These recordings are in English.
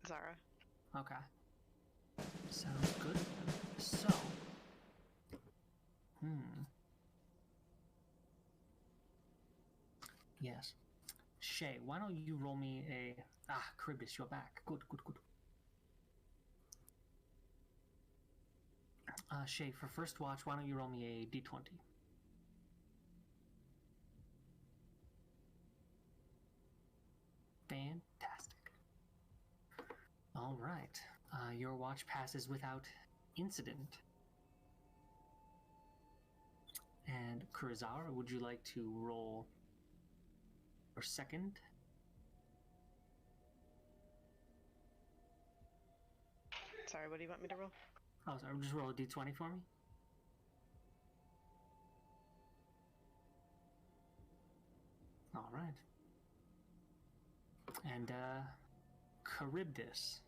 Zara. Okay. Sounds good. So, yes. Shay, why don't you roll me a... Charybdis, you're back. Good. Shay, for first watch, why don't you roll me a d20? Fantastic. All right. Your watch passes without incident. And Kurosawa, would you like to roll your second? Sorry, what do you want me to roll? Oh, sorry, just roll a d20 for me. All right. And Charybdis.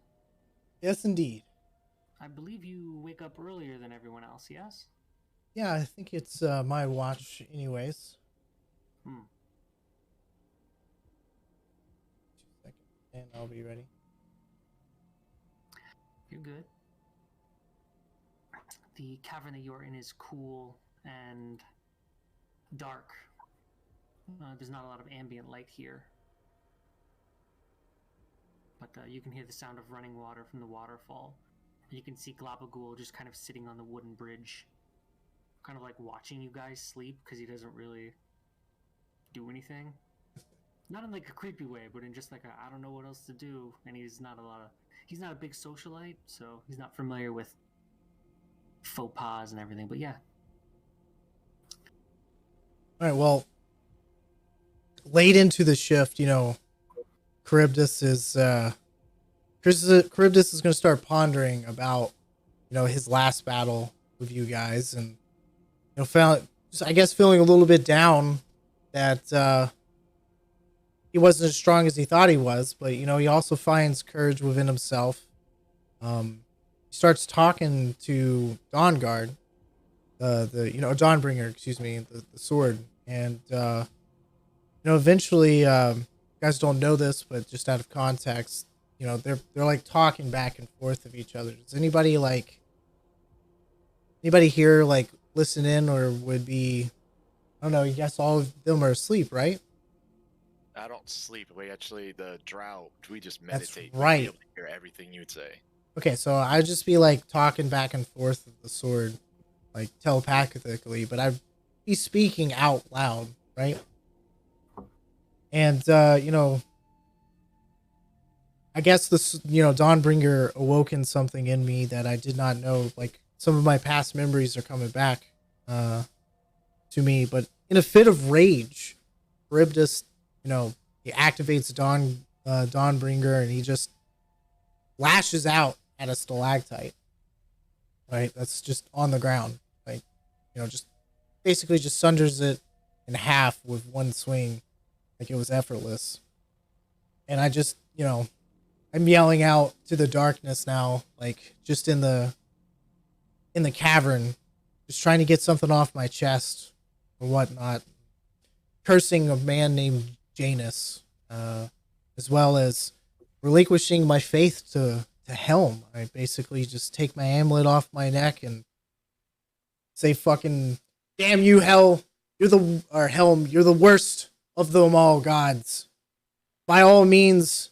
Yes, indeed. I believe you wake up earlier than everyone else, yes? Yeah, I think it's my watch anyways. 2 seconds, and I'll be ready. You're good. The cavern that you're in is cool and dark. There's not a lot of ambient light here. But you can hear the sound of running water from the waterfall. You can see Globagul just kind of sitting on the wooden bridge, kind of like watching you guys sleep because he doesn't really do anything. Not in like a creepy way, but in just like I don't know what else to do. And he's not a big socialite, so he's not familiar with faux pas and everything. But yeah. All right, well, late into the shift, Charybdis is going to start pondering about, his last battle with you guys, and feeling a little bit down that he wasn't as strong as he thought he was, but he also finds courage within himself. He starts talking to Dawnguard, Dawnbringer, excuse me, the sword, and eventually, you guys don't know this, but just out of context, they're like talking back and forth of each other. Does anybody here like listen in, or would be, I don't know, I guess all of them are asleep, right? I don't sleep. The drow, we just meditate. That's right. We'd be able to hear everything you would say. Okay, so I'd just be like talking back and forth with the sword, like telepathically, but I'd be speaking out loud, right? And, I guess this, Dawnbringer awoken something in me that I did not know. Like, some of my past memories are coming back to me. But in a fit of rage, Charybdis, he activates Dawnbringer, and he just lashes out at a stalactite. Right? That's just on the ground. Like, just basically just sunders it in half with one swing. Like, it was effortless. And I just, I'm yelling out to the darkness now, like just in the cavern, just trying to get something off my chest or whatnot, cursing a man named Janus, as well as relinquishing my faith to Helm. I basically just take my amulet off my neck and say, fucking, damn you, Helm, you're the worst of them all, gods. By all means,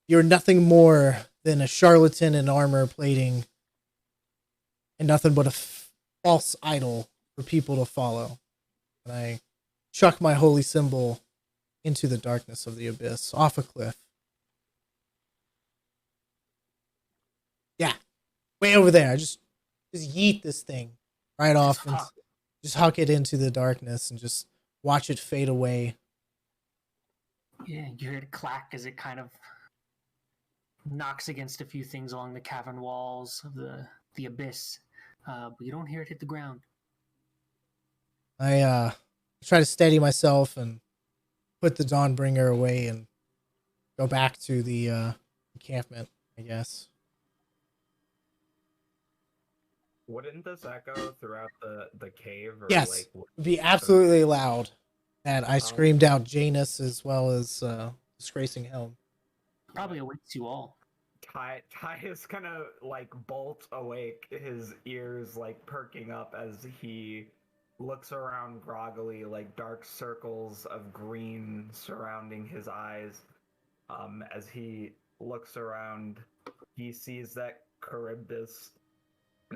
you're nothing more than a charlatan in armor plating and nothing but a false idol for people to follow. And I chuck my holy symbol into the darkness of the abyss, off a cliff. Yeah, way over there. I just yeet this thing right off and just huck it into the darkness and just watch it fade away. Yeah, you hear it clack as it kind of knocks against a few things along the cavern walls of the abyss, but you don't hear it hit the ground. I try to steady myself and put the Dawnbringer away and go back to the encampment, I guess. Wouldn't this echo throughout the cave? Or yes, like, it would be absolutely loud. And I screamed out Janus as well as disgracing Helm. Probably awaits you all. Ty is gonna like bolt awake, his ears like perking up as he looks around groggily, like dark circles of green surrounding his eyes. As he looks around, he sees that Charybdis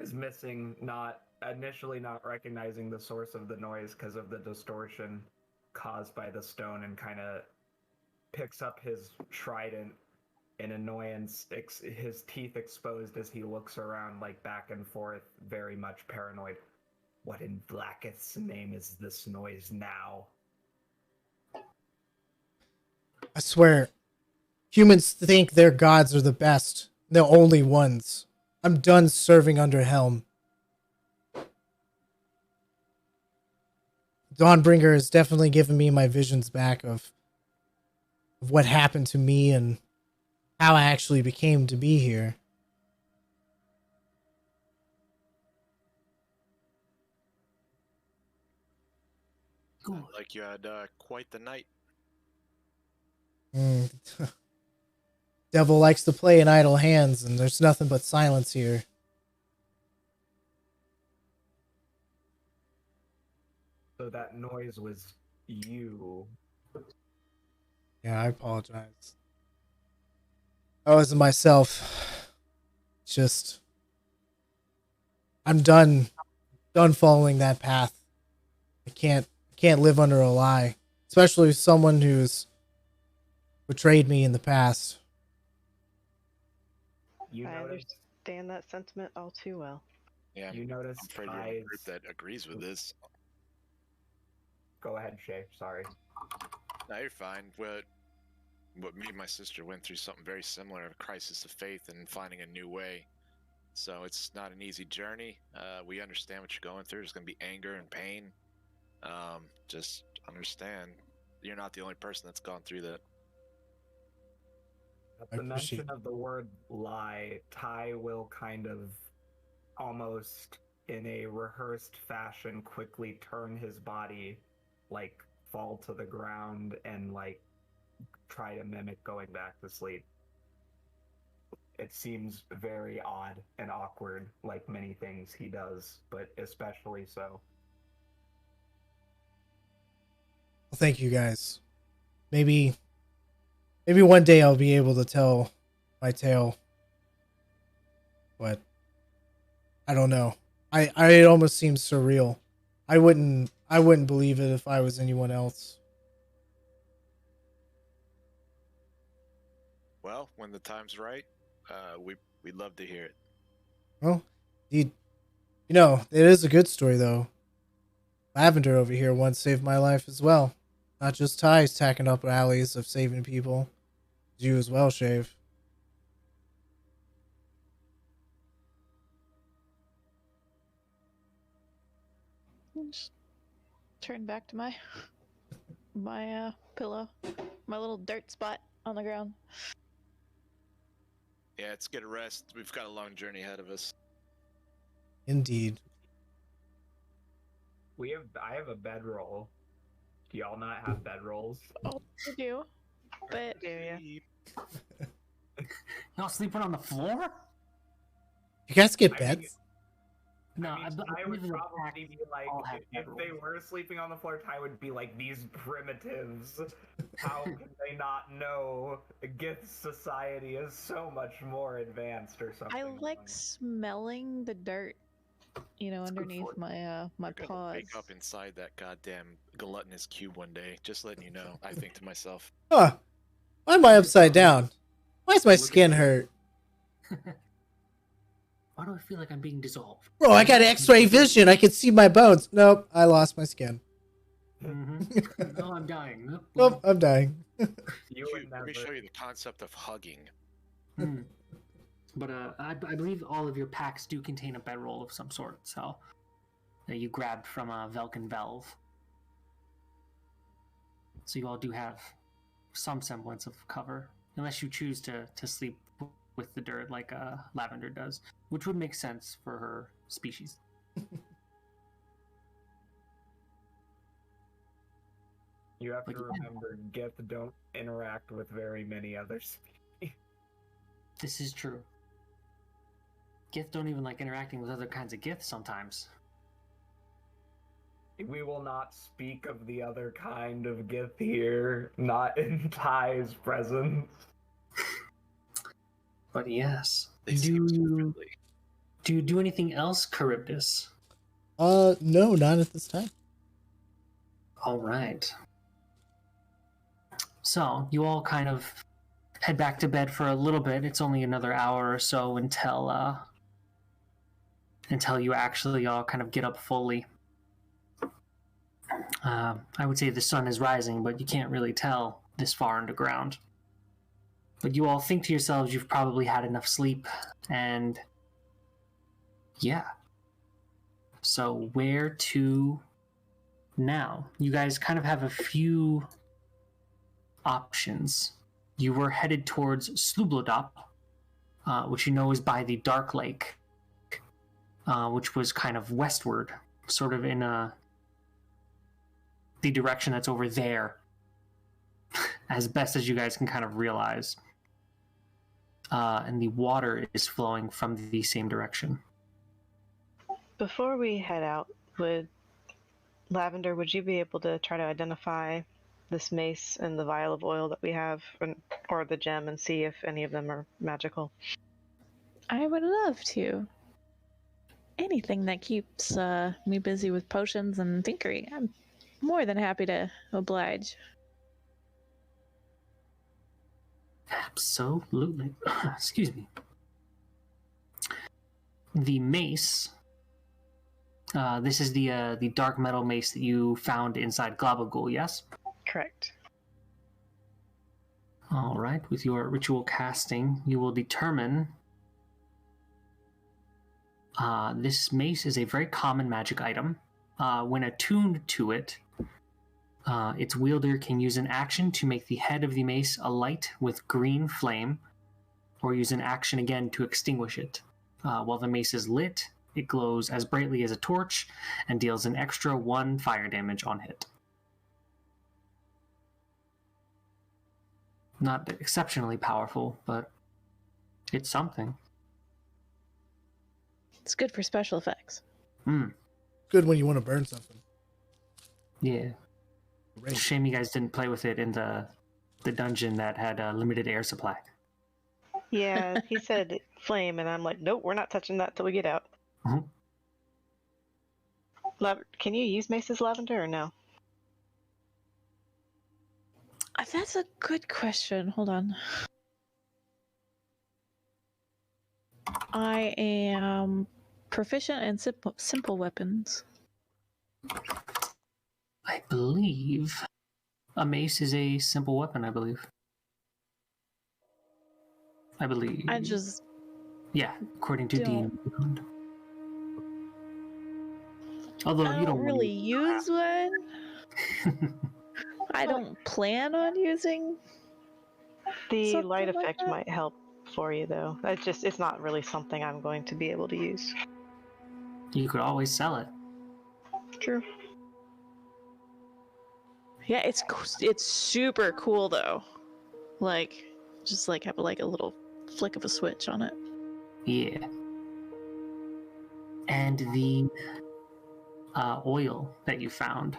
is missing, not initially not recognizing the source of the noise because of the distortion caused by the stone, and kind of picks up his trident in annoyance, his teeth exposed as he looks around, like back and forth, very much paranoid. What in Blacketh's name is this noise now? I swear, humans think their gods are the best, the only ones. I'm done serving under Helm. Dawnbringer has definitely given me my visions back of what happened to me and how I actually became to be here. Cool. Like you had quite the night. Mm. Devil likes to play in idle hands, and there's nothing but silence here. So that noise was you. Yeah, I apologize. I wasn't myself. Just, I'm done following that path. I can't live under a lie, especially someone who's betrayed me in the past. You I notice. understand that sentiment all too well. Yeah, You notice I'm afraid you're in a Ty's. group that agrees with this. Go ahead, Shay. Sorry. No, you're fine. What me and my sister went through something very similar, a crisis of faith and finding a new way. So it's not an easy journey. We understand what you're going through. There's going to be anger and pain. Just understand, you're not the only person that's gone through that. At I the appreciate mention of the word lie, Ty will kind of almost in a rehearsed fashion quickly turn his body, like fall to the ground and like try to mimic going back to sleep. It seems very odd and awkward, like many things he does, but especially so. Well, thank you guys. Maybe one day I'll be able to tell my tale. But I don't know. It almost seems surreal. I wouldn't believe it if I was anyone else. Well, when the time's right, we'd love to hear it. Well, you know, it is a good story though. Lavender over here once saved my life as well. Not just Ty's tacking up alleys of saving people. You as well, Shave. Just turn back to my pillow, my little dirt spot on the ground. Yeah, let's get a rest. We've got a long journey ahead of us. Indeed. I have a bedroll. Do y'all not have bedrolls? Oh, I do, but Do ya? Y'all sleeping on the floor? You guys get I beds? mean, No, I would believe the probably pack be like, all have if they bedrolls. were sleeping on the floor, Ty would be like, these primitives. How can they not know Gith society is so much more advanced or something? I like smelling the dirt, you know, It's good underneath for you. my We're gonna paws. wake up inside that goddamn gluttonous cube one day. Just letting you know. I think to myself, Huh. Why am I upside down? Why is my Look at skin you. hurt? Why do I feel like I'm being dissolved? Bro, I got X-ray vision. I can see my bones. Nope, I lost my skin. Mm-hmm. No, I'm dying. Nope, I'm dying. You Cube, would let never. me show you the concept of hugging. Hmm. But I believe all of your packs do contain a bedroll of some sort, so that you grabbed from Velkin Valve. So you all do have some semblance of cover, unless you choose to sleep with the dirt like Lavender does, which would make sense for her species. You have to Like, yeah. remember, Gith don't interact with very many other species. This is true. Gith don't even like interacting with other kinds of Gith sometimes. We will not speak of the other kind of Gith here, not in Ty's presence. But yes. They seem so friendly. Do you do anything else, Charybdis? No, not at this time. All right. So you all kind of head back to bed for a little bit. It's only another hour or so until you actually all kind of get up fully. I would say the sun is rising, but you can't really tell this far underground. But you all think to yourselves you've probably had enough sleep, and yeah. So where to now? You guys kind of have a few options. You were headed towards Slublodop, which you know is by the Dark Lake, which was kind of westward, sort of in the direction that's over there, as best as you guys can kind of realize. And the water is flowing from the same direction. Before we head out, Lavender, would you be able to try to identify this mace and the vial of oil that we have, or the gem, and see if any of them are magical? I would love to. Anything that keeps me busy with potions and tinkering, I'm more than happy to oblige. Absolutely. Excuse me. The mace. This is the dark metal mace that you found inside Globagul, yes? Correct. All right. With your ritual casting, you will determine. This mace is a very common magic item. When attuned to it, its wielder can use an action to make the head of the mace alight with green flame, or use an action again to extinguish it. While the mace is lit, it glows as brightly as a torch and deals an extra 1 fire damage on hit. Not exceptionally powerful, but it's something. It's good for special effects. Good when you want to burn something. Yeah. Great. Shame you guys didn't play with it in the dungeon that had a limited air supply. Yeah, he said flame, and I'm like, nope, we're not touching that till we get out. Mhm. Can you use Mace's Lavender or no? That's a good question. Hold on. I am proficient in simple weapons. I believe a mace is a simple weapon, I believe. I just... Yeah, according to don't- DM. Although I you don't don't really use one. I don't plan on using The something light like effect that? might help for you, though. It's not really something I'm going to be able to use. You could always sell it. True. Yeah, it's super cool though. Like, just like have like a little flick of a switch on it. Yeah. And the oil that you found.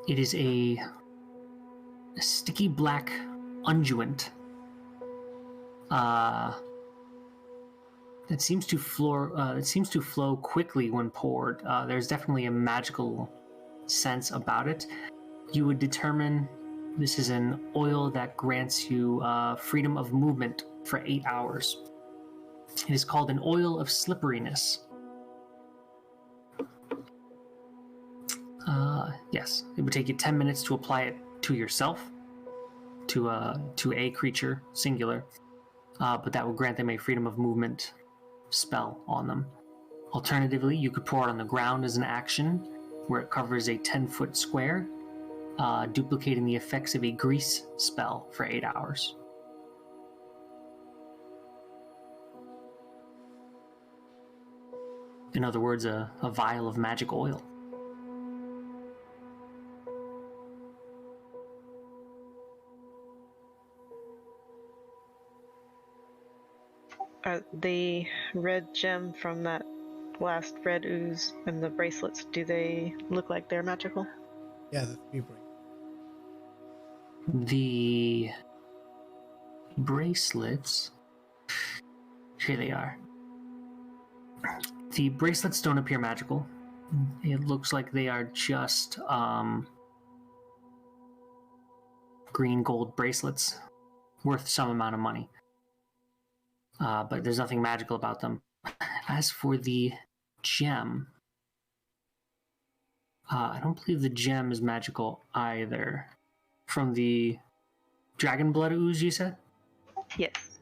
It is a sticky black unguent. It seems to flow quickly when poured. There's definitely a magical sense about it. You would determine this is an oil that grants you freedom of movement for 8 hours. It is called an oil of slipperiness. Yes, it would take you 10 minutes to apply it to yourself, to a creature, singular, but that would grant them a freedom of movement spell on them. Alternatively, you could pour it on the ground as an action, where it covers a 10-foot square, duplicating the effects of a grease spell for 8 hours. In other words, a vial of magic oil. The red gem from that last red ooze and the bracelets, do they look like they're magical? Yeah, the 3 break. The bracelets. Here they are. The bracelets don't appear magical. It looks like they are just green gold bracelets worth some amount of money. But there's nothing magical about them. As for the gem, I don't believe the gem is magical either. From the dragon blood ooze, you said? Yes.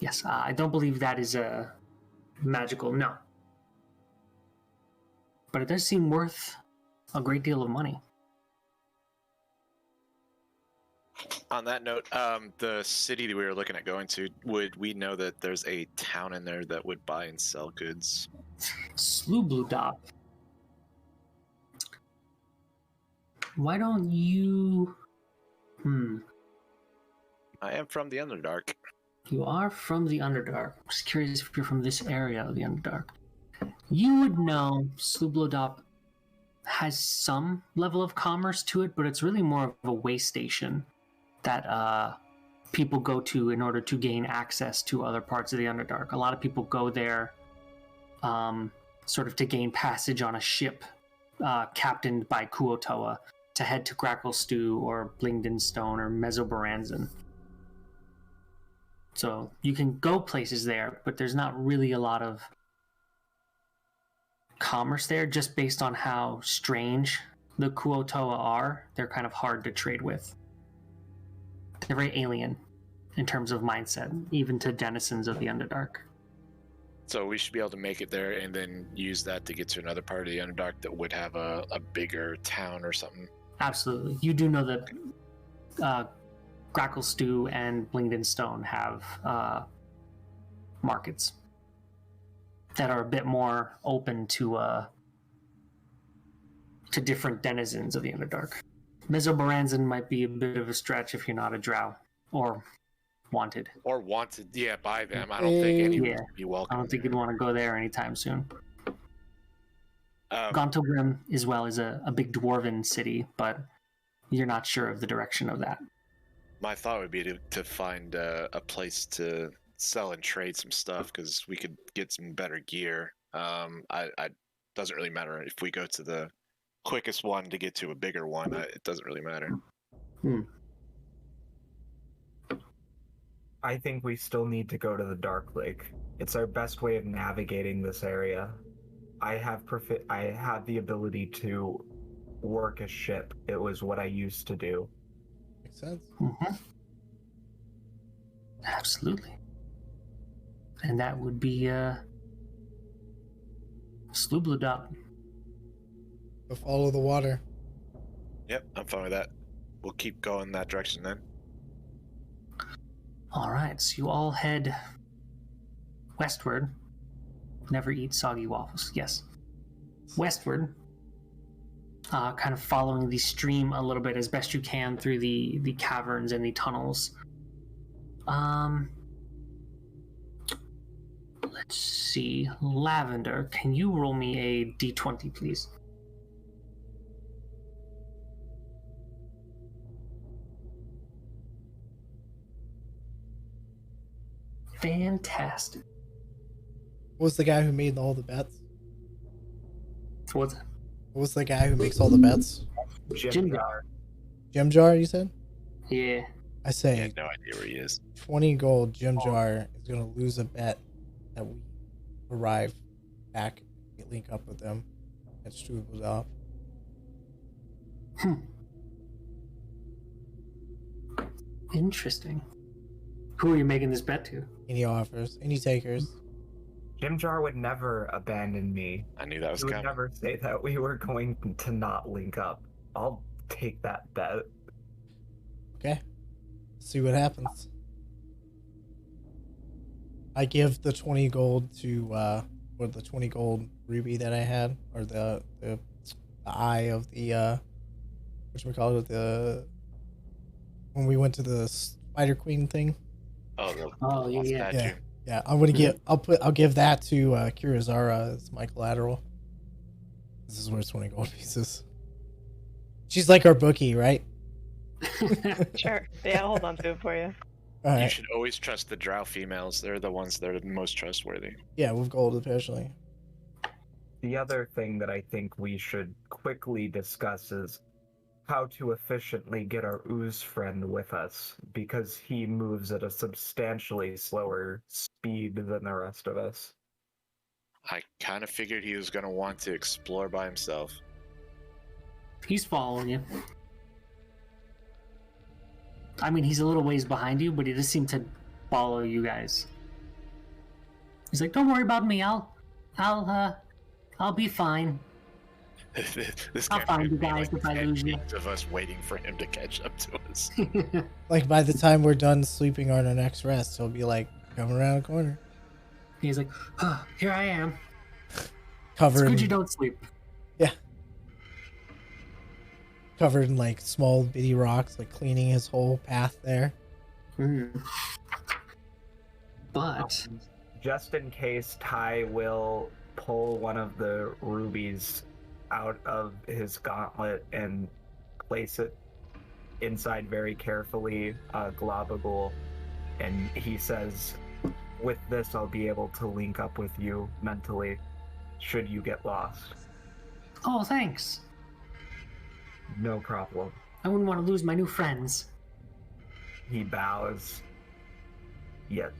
Yes, I don't believe that is magical, no. But it does seem worth a great deal of money. On that note, the city that we were looking at going to, would we know that there's a town in there that would buy and sell goods? Slubludop. Why don't you... I am from the Underdark. You are from the Underdark. I'm just curious if you're from this area of the Underdark. You would know Slubludop has some level of commerce to it, but it's really more of a way station that people go to in order to gain access to other parts of the Underdark. A lot of people go there sort of to gain passage on a ship captained by Kuotoa to head to Gracklestew or Blingdenstone or Mesobaranzan. So you can go places there, but there's not really a lot of commerce there, just based on how strange the Kuotoa are. They're kind of hard to trade with. They're very alien in terms of mindset, even to denizens of the Underdark. So we should be able to make it there and then use that to get to another part of the Underdark that would have a bigger town or something. Absolutely. You do know that Gracklestew and Blingdenstone have markets that are a bit more open to different denizens of the Underdark. Mesobaranzan might be a bit of a stretch if you're not a drow or wanted. Or wanted, yeah, by them. I don't think anyone would be welcome. I don't think you'd want to go there anytime soon. Um, Gontogrim as well is a big dwarven city, but you're not sure of the direction of that. My thought would be to find a place to sell and trade some stuff, because we could get some better gear. I doesn't really matter if we go to the quickest one to get to a bigger one. It doesn't really matter. I think we still need to go to the Dark Lake. It's our best way of navigating this area. I have the ability to work a ship. It was what I used to do. Makes sense. Mm-hmm. Absolutely. And that would be Slubludop. So follow the water. Yep, I'm fine with that. We'll keep going that direction then. All right, so you all head westward. Never eat soggy waffles. Yes. Westward. Kind of following the stream a little bit as best you can through the caverns and the tunnels. Let's see. Lavender, can you roll me a d20, please? Fantastic. What was the guy who made all the bets? What's that? What was the guy who makes all the bets? Jim Jar. Jim Jar, you said? Yeah. I I say have no idea where he is. 20 gold. Jim Jar is going to lose a bet that we arrive back and link up with them at Struvel's. Interesting. Who are you making this bet to? Any offers? Any takers? Jim Jar would never abandon me. I knew that was He would coming. never say that we were going to not link up. I'll take that bet. Okay. See what happens. I give the 20 gold to or the 20 gold ruby that I had, or the eye of the whatchamacallit, the when we went to the Spider Queen thing. Oh, the Oh, yeah. statue. Yeah. Yeah, I'm gonna give. I'll give that to Kirazara as my collateral. This is worth 20 gold pieces. She's like our bookie, right? Sure. Yeah, I'll hold on to it for you. All You right. should always trust the drow females. They're the ones that are the most trustworthy. Yeah, with gold especially. The other thing that I think we should quickly discuss is how to efficiently get our ooze friend with us, because he moves at a substantially slower speed than the rest of us. I kind of figured he was going to want to explore by himself. He's following you. I mean, he's a little ways behind you, but he does seem to follow you guys. He's like, "Don't worry about me. I'll be fine." This I'll can't find be you guys like if I 10 lose you. minutes of us waiting for him to catch up to us. Like by the time we're done sleeping on our next rest, he'll be like coming around the corner, He's like, "Here I am. It's covered. good you don't sleep." Yeah. Covered in like small bitty rocks, like cleaning his whole path there. But Just in case, Ty will pull one of the rubies out of his gauntlet and place it inside very carefully Globagul, and he says, "With this, I'll be able to link up with you mentally, should you get lost." oh, thanks. No problem. I wouldn't want to lose my new friends. He bows. Yes.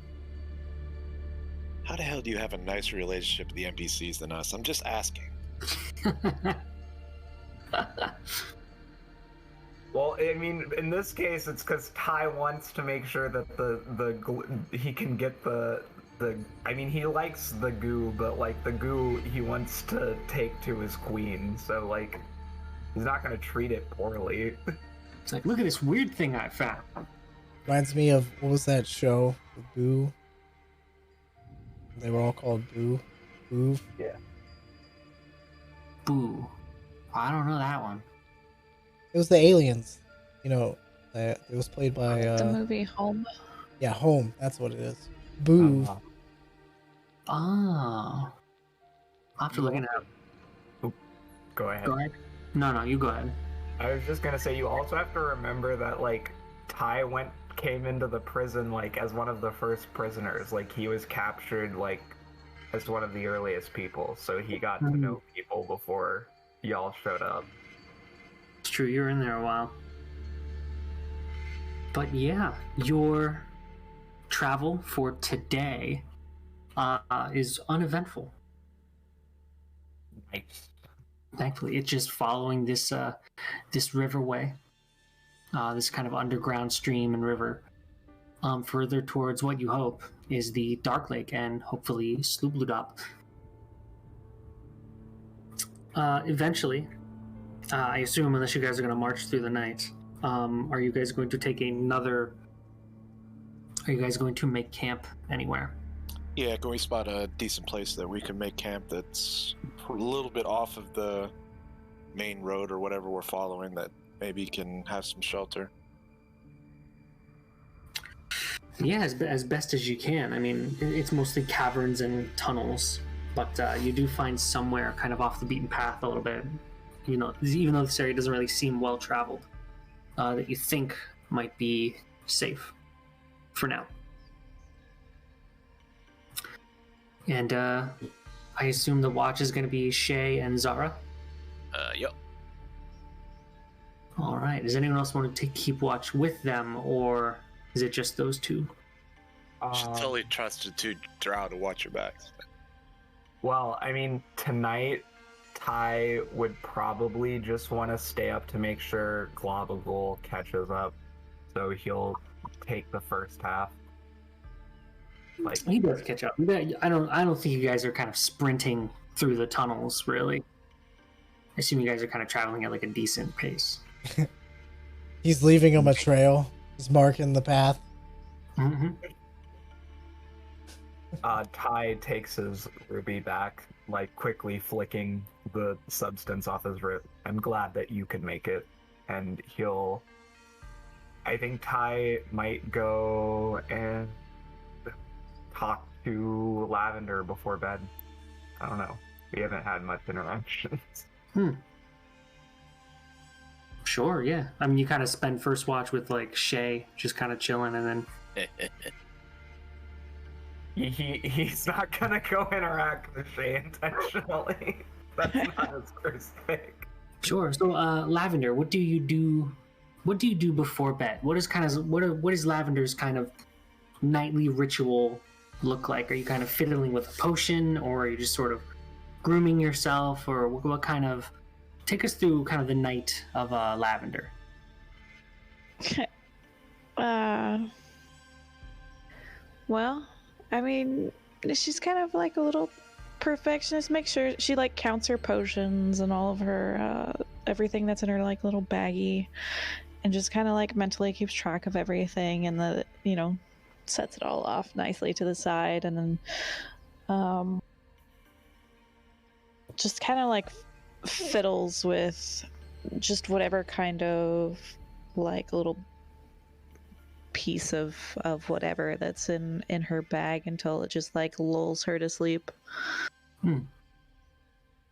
How the hell do you have a nicer relationship with the NPCs than us? I'm just asking. Well, I mean, in this case, it's because Ty wants to make sure that he can get the. I mean, he likes the goo, but like the goo, he wants to take to his queen. So like, he's not gonna treat it poorly. It's like, look at this weird thing I found. Reminds me of what was that show? Boo. They were all called Boo. Boo. Yeah. Boo. I don't know that one. It was the aliens. You know, it was played by The movie Home. yeah, Home. That's what it is. Boo. Oh. I'll have to look it up. Go ahead. Go ahead. No, you go ahead. I was just gonna say, you also have to remember that like Ty came into the prison like as one of the first prisoners. Like he was captured like as one of the earliest people, so he got to know people before y'all showed up. It's true, you were in there a while. But yeah, your travel for today is uneventful. Nice. Thankfully, it's just following this this riverway, this kind of underground stream and river, further towards what you hope is the Dark Lake and hopefully Slubludop. Eventually, I assume, unless you guys are going to march through the night, are you guys going to take another? Are you guys going to make camp anywhere? Yeah, can we spot a decent place that we can make camp that's a little bit off of the main road or whatever we're following that maybe can have some shelter? Yeah, as best as you can. I mean, it's mostly caverns and tunnels, but you do find somewhere kind of off the beaten path a little bit. You know, even though this area doesn't really seem well traveled, that you think might be safe for now. And I assume the watch is going to be Shay and Zara. Yep. All right. Does anyone else want to keep watch with them, or is it just those two? Should totally trust the two drow to watch your backs. Well, I mean, tonight Ty would probably just want to stay up to make sure Globagul catches up, so he'll take the first half. Like He does catch up. I don't think you guys are kind of sprinting through the tunnels, really. I assume you guys are kind of traveling at like a decent pace. He's leaving him a trail. He's marking the path. Mm-hmm. Ty takes his ruby back, like quickly flicking the substance off his wrist. I'm glad that you can make it. And I think Ty might go and talk to Lavender before bed. I don't know. We haven't had much interactions. Sure, yeah. I mean, you kind of spend first watch with like Shay, just kind of chilling, and then He's not gonna go interact with Shay intentionally. That's not his first pick. sure. So, Lavender, what do you do? What do you do before bed? What is Lavender's kind of nightly ritual look like? Are you kind of fiddling with a potion, or are you just sort of grooming yourself, or what kind of? Take us through kind of the night of Lavender. Well, I mean, she's kind of like a little perfectionist. Make sure she like counts her potions and all of her everything that's in her like little baggie, and just kind of like mentally keeps track of everything, and sets it all off nicely to the side, and then just kind of like fiddles with just whatever kind of like little piece of whatever that's in her bag until it just like lulls her to sleep.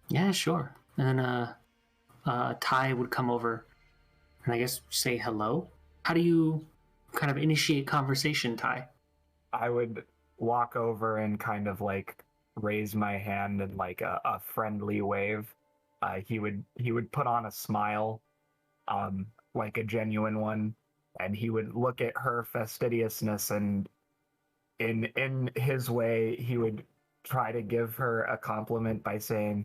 Yeah, sure. And then Ty would come over and I guess say hello. How do you kind of initiate conversation, Ty? I would walk over and kind of like raise my hand in like a friendly wave. He would put on a smile, like a genuine one, and he would look at her fastidiousness, and in his way, he would try to give her a compliment by saying,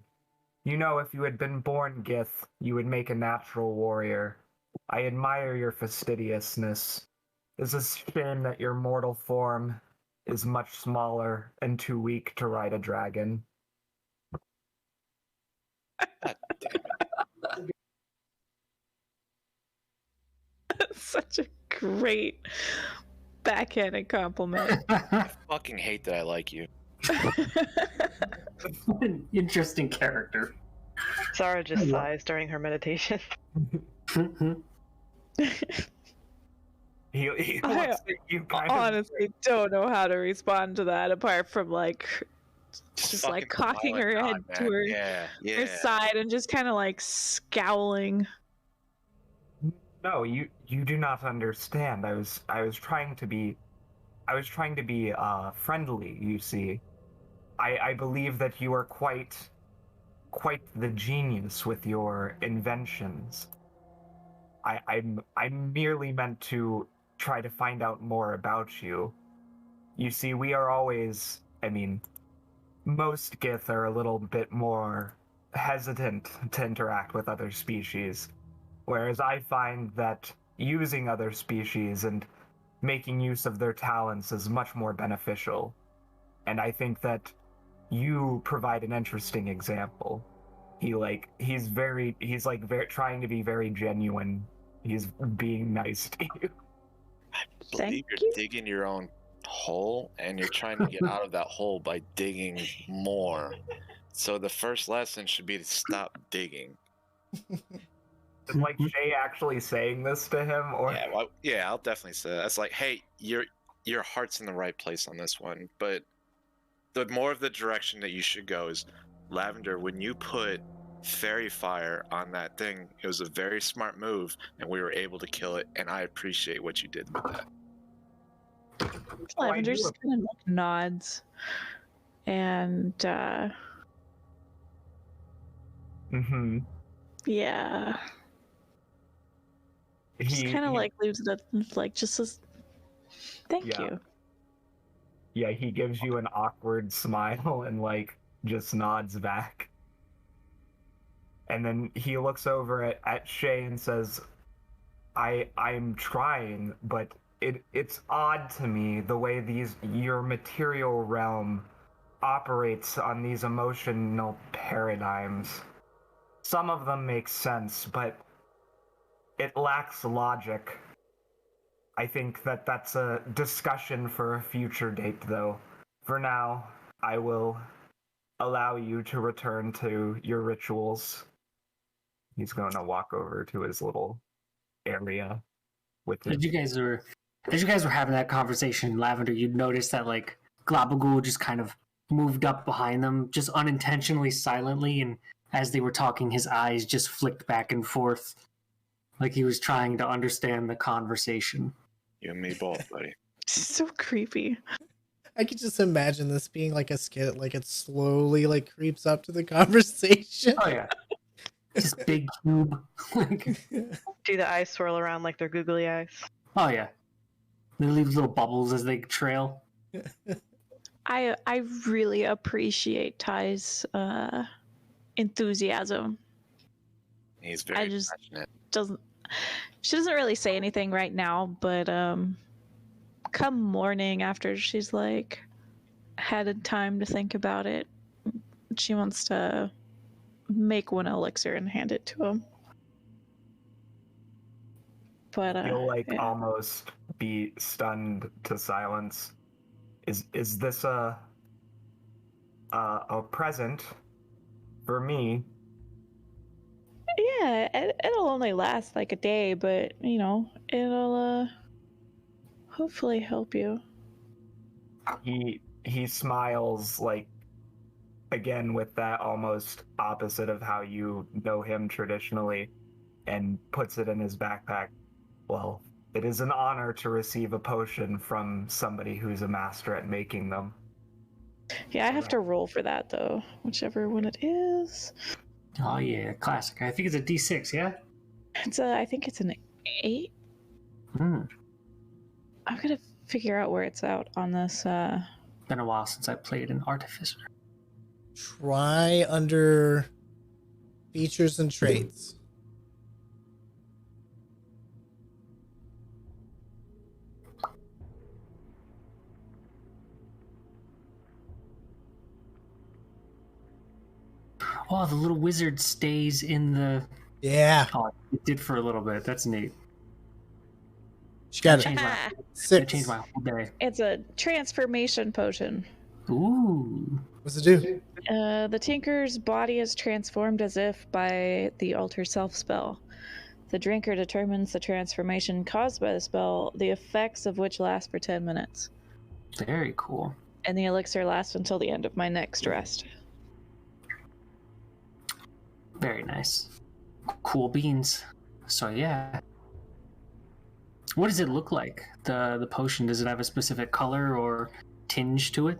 if you had been born Gith, you would make a natural warrior. I admire your fastidiousness. It's a shame that your mortal form is much smaller and too weak to ride a dragon. God damn it. Such a great backhanded compliment. I fucking hate that I like you. What an interesting character. Sarah just sighs during her meditation. He looks I at you kind of honestly don't know how to respond to that apart from like just like fucking cocking smile her at head God, to man. her, Yeah. her side and just kind of like scowling. No, you do not understand. I was trying to be friendly, you see. I believe that you are quite the genius with your inventions. I merely meant to try to find out more about you. You see, we are always, most Gith are a little bit more hesitant to interact with other species. Whereas I find that using other species and making use of their talents is much more beneficial. And I think that you provide an interesting example. He's trying to be very genuine. He's being nice to you. Believe you're digging your own hole and you're trying to get out of that hole by digging more. So the first lesson should be to stop digging. Is like Shay actually saying this to him, or I'll definitely say that. That's like, hey, your heart's in the right place on this one, but the more of the direction that you should go is, Lavender, when you put fairy fire on that thing, it was a very smart move, and we were able to kill it, and I appreciate what you did with that. Lavender just kind of like nods and yeah. Just kind of like leaves it at, like just says thank you. Yeah, he gives you an awkward smile and like just nods back. And then he looks over at Shay and says, I'm trying, but it's odd to me the way your material realm operates on these emotional paradigms. Some of them make sense, but it lacks logic. I think that's a discussion for a future date, though. For now, I will allow you to return to your rituals. He's going to walk over to his little area with As you guys were having that conversation, Lavender, you'd notice that like Glabagool just kind of moved up behind them, just unintentionally, silently, and as they were talking, his eyes just flicked back and forth, like he was trying to understand the conversation. You and me both, buddy. So creepy. I could just imagine this being like a skit, like it slowly like creeps up to the conversation. Oh yeah, just big cube. Do the eyes swirl around like they're googly eyes? Oh yeah, they leave little bubbles as they trail. I really appreciate Ty's enthusiasm. He's very just passionate. She doesn't really say anything right now, but come morning after she's like had time to think about it, she wants to make one elixir and hand it to him. But He'll yeah. almost be stunned to silence. Is this a present for me? Yeah, it'll only last like a day, but it'll hopefully help you. He smiles, like, again with that almost opposite of how you know him traditionally, and puts it in his backpack. Well, it is an honor to receive a potion from somebody who's a master at making them. Yeah, I have to roll for that though, whichever one it is. Oh yeah, classic. I think it's a D6, yeah? I think it's an 8. Hmm. I'm gonna figure out where it's out on this. Been a while since I played an artificer. Try under features and traits. Oh, the little wizard stays in the... Yeah. Oh, it did for a little bit. That's neat. She got Changed it. my, it 6. changed my whole day. It's a transformation potion. Ooh. What's it do? The Tinker's body is transformed as if by the Alter Self spell. The drinker determines the transformation caused by the spell, the effects of which last for 10 minutes. Very cool. And the elixir lasts until the end of my next rest. Very nice. Cool beans. So yeah. What does it look like? The potion, does it have a specific color or tinge to it?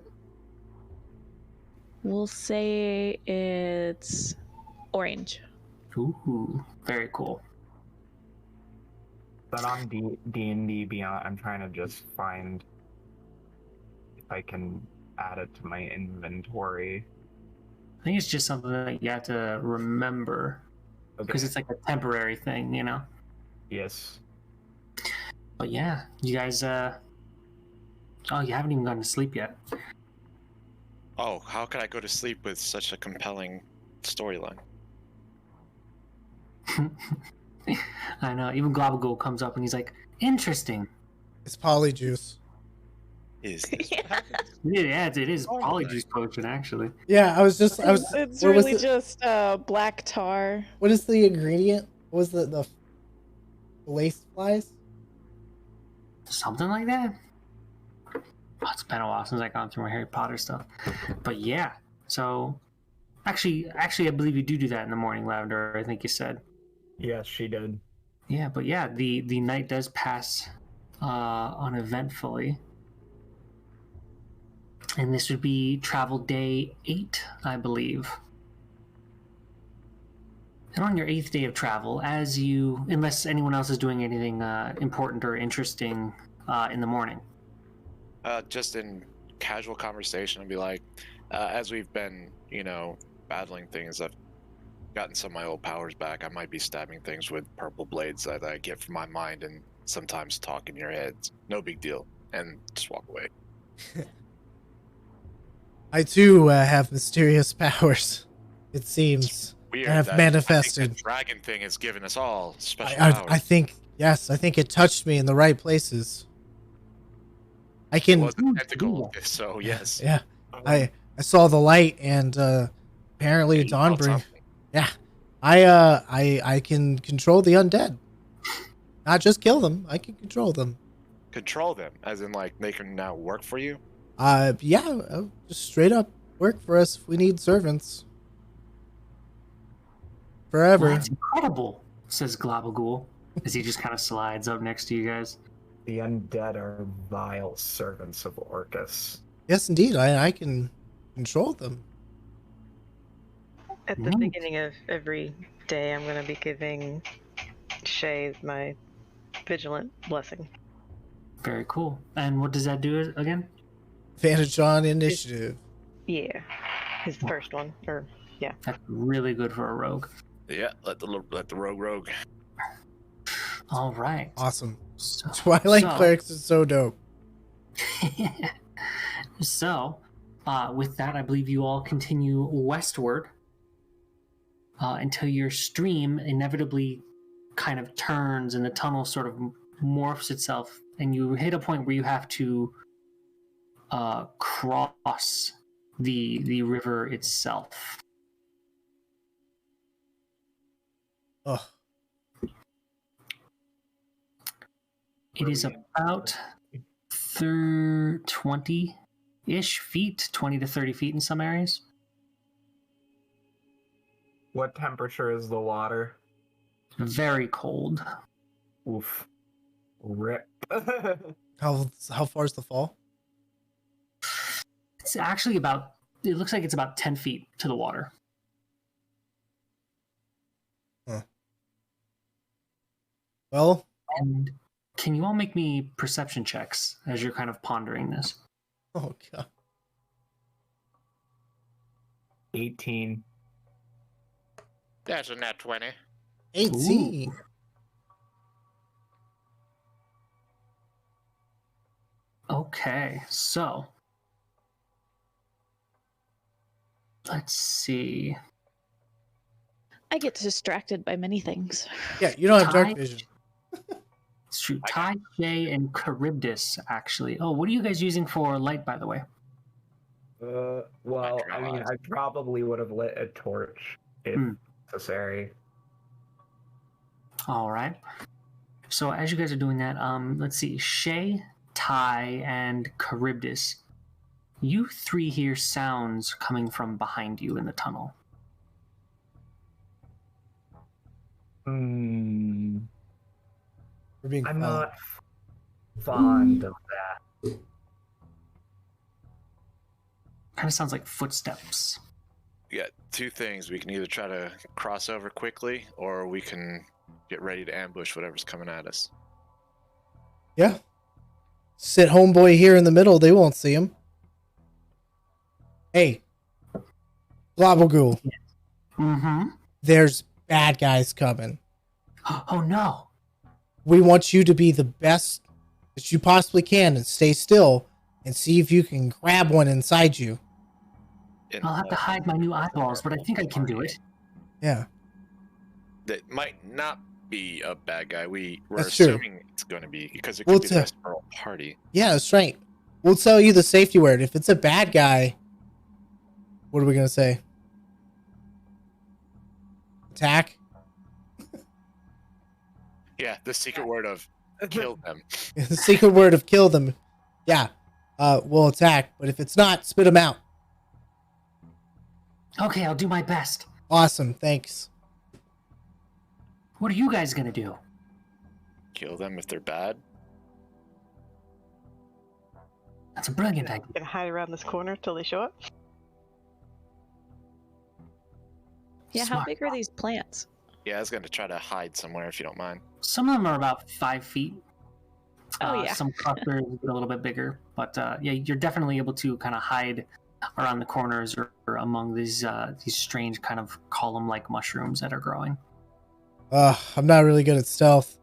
We'll say it's orange. Ooh, very cool. But on D&D Beyond, I'm trying to just find if I can add it to my inventory. I think it's just something that you have to remember. Because it's like a temporary thing, you know? Yes. But yeah, you guys, oh, you haven't even gotten to sleep yet. Oh, how could I go to sleep with such a compelling storyline? I know, even Globagool comes up and he's like, interesting. It's polyjuice. Is this Yeah. what happens? Yeah, it is Oh, polyjuice potion, actually. Yeah, I was It's what was really it? just black tar. What is the ingredient? What was the waste flies? Something like that. Oh, it's been a while since I've gone through my Harry Potter stuff. But yeah, so actually, I believe you do that in the morning, Lavender. I think you said. Yes, she did. Yeah, but yeah, the night does pass uneventfully. And this would be travel day 8, I believe. And on your 8th day of travel, unless anyone else is doing anything important or interesting in the morning. Just in casual conversation, I'd be like, as we've been, battling things, I've gotten some of my old powers back. I might be stabbing things with purple blades that I get from my mind and sometimes talk in your heads. No big deal. And just walk away. I too have mysterious powers. It seems. Weird. I have that- manifested. I think the dragon thing has given us all special I powers. think, yes, I think it touched me in the right places. I It can, was a tentacle, so yes. yeah, I saw the light and apparently You felt Dawnbring. something. Yeah, I can control the undead. Not just kill them, I can control them. Control them, as in like they can now work for you. Yeah, just straight up work for us if we need servants. Forever. Well, that's incredible, says Globagool, as he just kind of slides up next to you guys. The undead are vile servants of Orcus. Yes, indeed. I can control them. At the Neat. beginning of every day, I'm going to be giving Shay my vigilant blessing. Very cool. And what does that do again? Advantage on initiative. Yeah, his first one. Or yeah, That's really good for a rogue. Yeah, let the rogue. All right. Awesome. So, Twilight Clerics is so dope. so, with that, I believe you all continue westward until your stream inevitably kind of turns and the tunnel sort of morphs itself, and you hit a point where you have to cross the river itself. Ugh. It is about 20-ish feet, 20 to 30 feet in some areas. What temperature is the water? Very cold. Oof. Rip. How far is the fall? It's actually about, it looks like it's about 10 feet to the water. Huh. Well, And can you all make me perception checks as you're kind of pondering this? oh god. 18. That's a nat 20. 18. Okay, so let's see. I get distracted by many things. Yeah, you don't have dark Ty- vision. It's true. Ty, Shay, and Charybdis, actually. Oh, what are you guys using for light, by the way? Well, I mean, I probably would have lit a torch if necessary. All right. So as you guys are doing that, let's see. Shay, Ty, and Charybdis, you three hear sounds coming from behind you in the tunnel. Hmm. We're being I'm followed. not fond of that. Kind of sounds like footsteps. We got two things. We can either try to cross over quickly, or we can get ready to ambush whatever's coming at us. Yeah. Sit homeboy here in the middle. They won't see him. Hey. Globagool. Mm-hmm. There's bad guys coming. Oh no. We want you to be the best that you possibly can and stay still and see if you can grab one inside you. And I'll have to hide my new eyeballs, but I think I can do it. Yeah. that might not be a bad guy. We're That's true. assuming it's going to be, because it could Well, be the rest of our whole party. Yeah, that's right. We'll tell you the safety word. If it's a bad guy, what are we going to say? Attack? Yeah, the secret word of kill them. The secret word of kill them. Yeah. We'll attack. But if it's not, spit them out. Okay, I'll do my best. Awesome. Thanks. What are you guys gonna do? Kill them if they're bad. That's a brilliant idea. Gonna hide around this corner till they show up. Yeah, how Smart. big are these plants? Yeah, I was going to try to hide somewhere if you don't mind. Some of them are about 5 feet. Oh, yeah. Some clusters get a little bit bigger, but yeah, you're definitely able to kind of hide around the corners or among these strange kind of column-like mushrooms that are growing. I'm not really good at stealth.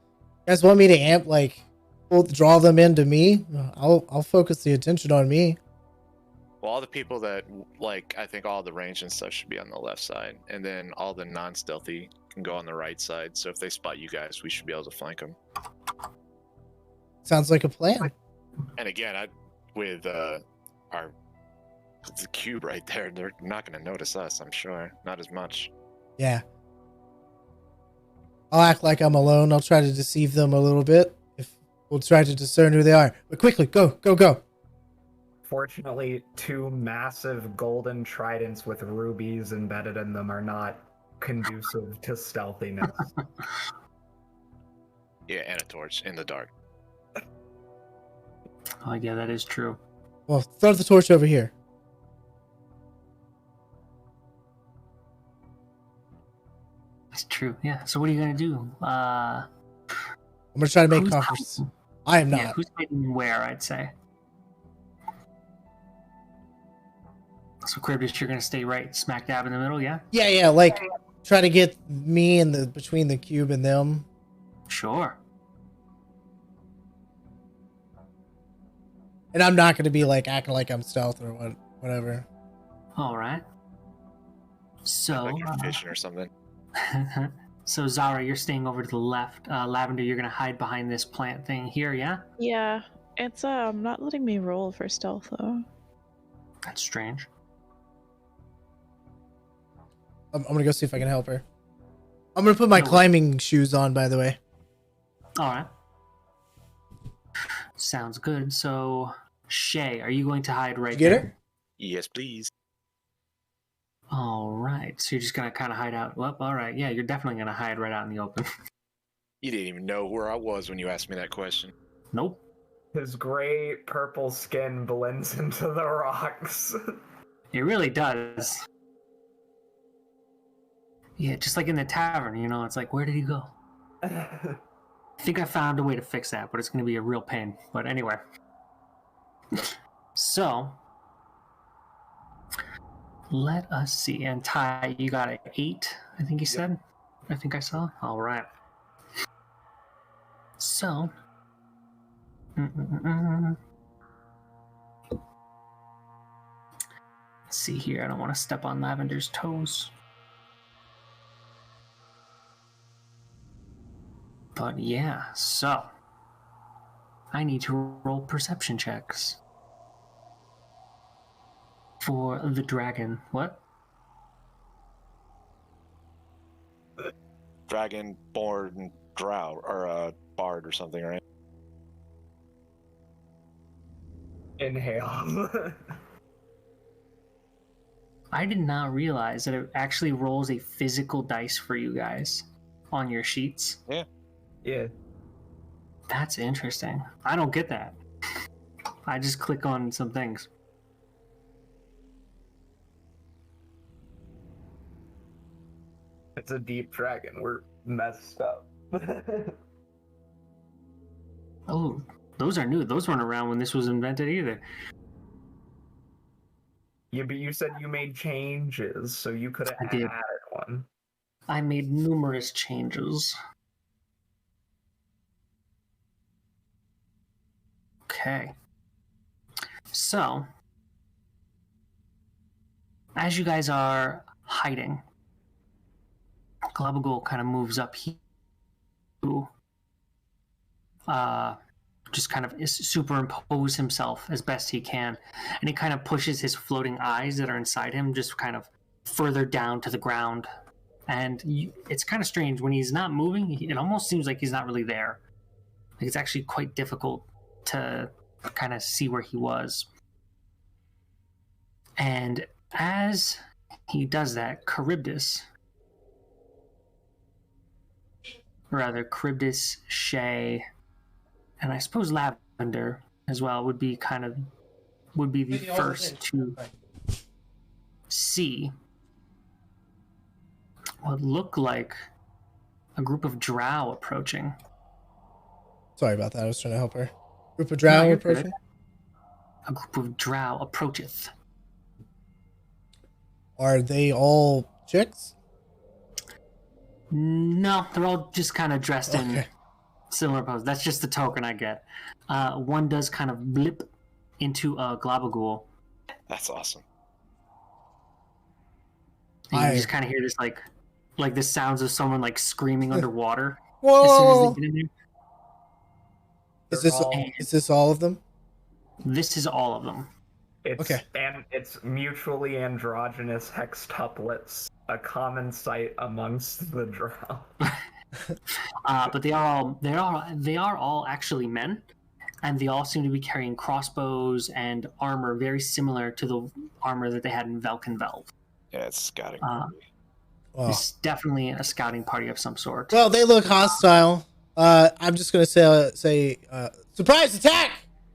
You guys want me to draw them into me? I'll focus the attention on me. Well, all the people that, I think all the range and stuff should be on the left side. And then all the non-stealthy can go on the right side. So if they spot you guys, we should be able to flank them. Sounds like a plan. And again, with the cube right there, they're not going to notice us, I'm sure. Not as much. Yeah. I'll act like I'm alone. I'll try to deceive them a little bit. We'll try to discern who they are. But quickly, go. Fortunately, 2 massive golden tridents with rubies embedded in them are not conducive to stealthiness. Yeah, and a torch in the dark. Oh yeah, that is true. Well, throw the torch over here. It's true. Yeah. So what are you gonna do? I'm gonna try to make Who's conference. hiding? I am Yeah, not. who's hiding where? I'd say. So Cryptus, you're gonna stay right smack dab in the middle, yeah? Yeah, like try to get me in the between the cube and them. Sure. And I'm not gonna be like acting like I'm stealth or whatever. All right. So, Like you're fishing or something. so Zara, you're staying over to the left. Lavender, you're gonna hide behind this plant thing here, yeah? Yeah, it's not letting me roll for stealth though. That's strange. I'm gonna go see if I can help her. I'm gonna put my climbing shoes on, by the way. All right. Sounds good. So, Shay, are you going to hide right Did you get there? her? Yes, please. All right. So you're just gonna kind of hide out. Well, all right. Yeah, you're definitely gonna hide right out in the open. You didn't even know where I was when you asked me that question. Nope. His gray purple skin blends into the rocks. It really does. Yeah, just like in the tavern, you know, it's like, where did he go? I think I found a way to fix that, but it's going to be a real pain. But anyway. So, let us see. And Ty, you got an 8, I think you said? I think I saw. All right. So, let's see here. I don't want to step on Lavender's toes. But yeah, so I need to roll perception checks for the dragon. What? Dragon-born drow, or bard or something, right? Inhale. I did not realize that it actually rolls a physical dice for you guys on your sheets. Yeah. That's interesting. I don't get that. I just click on some things. It's a deep dragon. We're messed up. Oh, those are new. Those weren't around when this was invented either. Yeah, but you said you made changes, so you could have I did. added one. I made numerous changes. Okay. So, as you guys are hiding, Globagul kind of moves up here to just kind of superimpose himself as best he can. And he kind of pushes his floating eyes that are inside him just kind of further down to the ground. And it's kind of strange. When he's not moving, it almost seems like he's not really there. Like it's actually quite difficult to kind of see where he was. And as he does that, Charybdis, Shay, and I suppose Lavender as well would be the first to see what looked like a group of drow approaching. Sorry about that. I was trying to help her. Group of drow approaching. Good. A group of drow approacheth. Are they all chicks? No, they're all just kind of dressed in similar poses. That's just the token I get. One does kind of blip into a Globagul. That's awesome. And you just kind of hear this like the sounds of someone like screaming underwater. Whoa! As soon as they get in there. Is this all of them? This is all of them. And it's mutually androgynous hextuplets, a common sight amongst the drow. But they are all actually men, and they all seem to be carrying crossbows and armor very similar to the armor that they had in Velkenvelv. Yeah, it's scouting. Well, It's definitely a scouting party of some sort. well, they look hostile. I'm just gonna say surprise attack.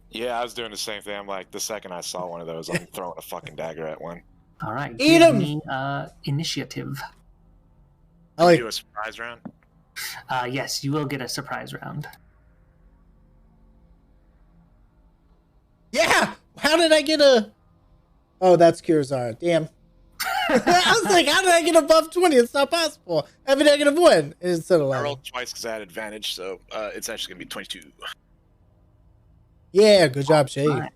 Yeah, I was doing the same thing. I'm like, the second I saw one of those, I'm throwing a fucking dagger at one. All right, Eat give 'em! me initiative. I like Do a surprise round. Yes, you will get a surprise round. Yeah! How did I get a... Oh, that's Kurazara. Damn. I was like, how did I get above 20? It's not possible. I have a -1 instead of I 11. rolled twice because I had advantage, so it's actually going to be 22. Yeah, good job, Shay. All right.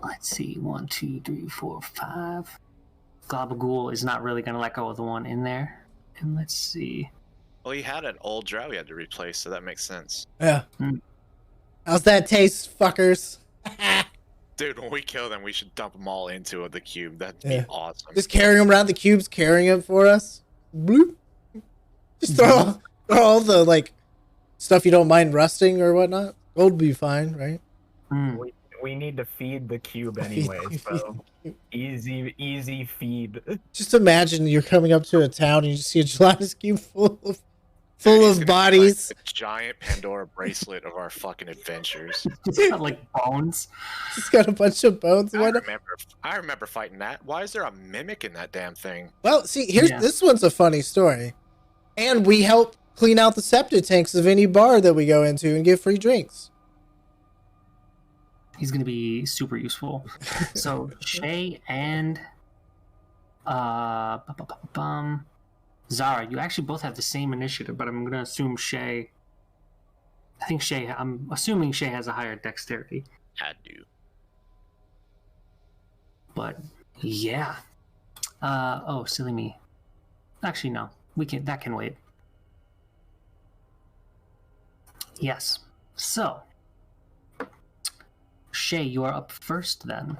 Let's see. 1, 2, 3, 4, 5. Gabagool is not really going to let go of the one in there. And let's see. Well, he had an old drow he had to replace, so that makes sense. Yeah. Hmm. How's that taste, fuckers? Dude, when we kill them, we should dump them all into the cube. That'd Yeah. be awesome. Just carrying them around the cubes, carrying it for us. Bloop. Just throw all the, like, stuff you don't mind rusting or whatnot. Gold would be fine, right? Hmm. We need to feed the cube anyway, so easy feed. Just imagine you're coming up to a town and you just see a gelatinous cube full Dude, of it's gonna be bodies. Like a giant Pandora bracelet of our fucking adventures. It's got like bones. It's got a bunch of bones. I remember fighting that. Why is there a mimic in that damn thing? Well, see, here's Yeah. this one's a funny story. And we help clean out the septic tanks of any bar that we go into and get free drinks. He's going to be super useful. So Shay and Zara, you actually both have the same initiative, but I'm going to assume Shay. I'm assuming Shay has a higher dexterity. I do. But yeah. Oh, silly me. Actually, no. That can wait. Yes. So, Shay, you are up first then.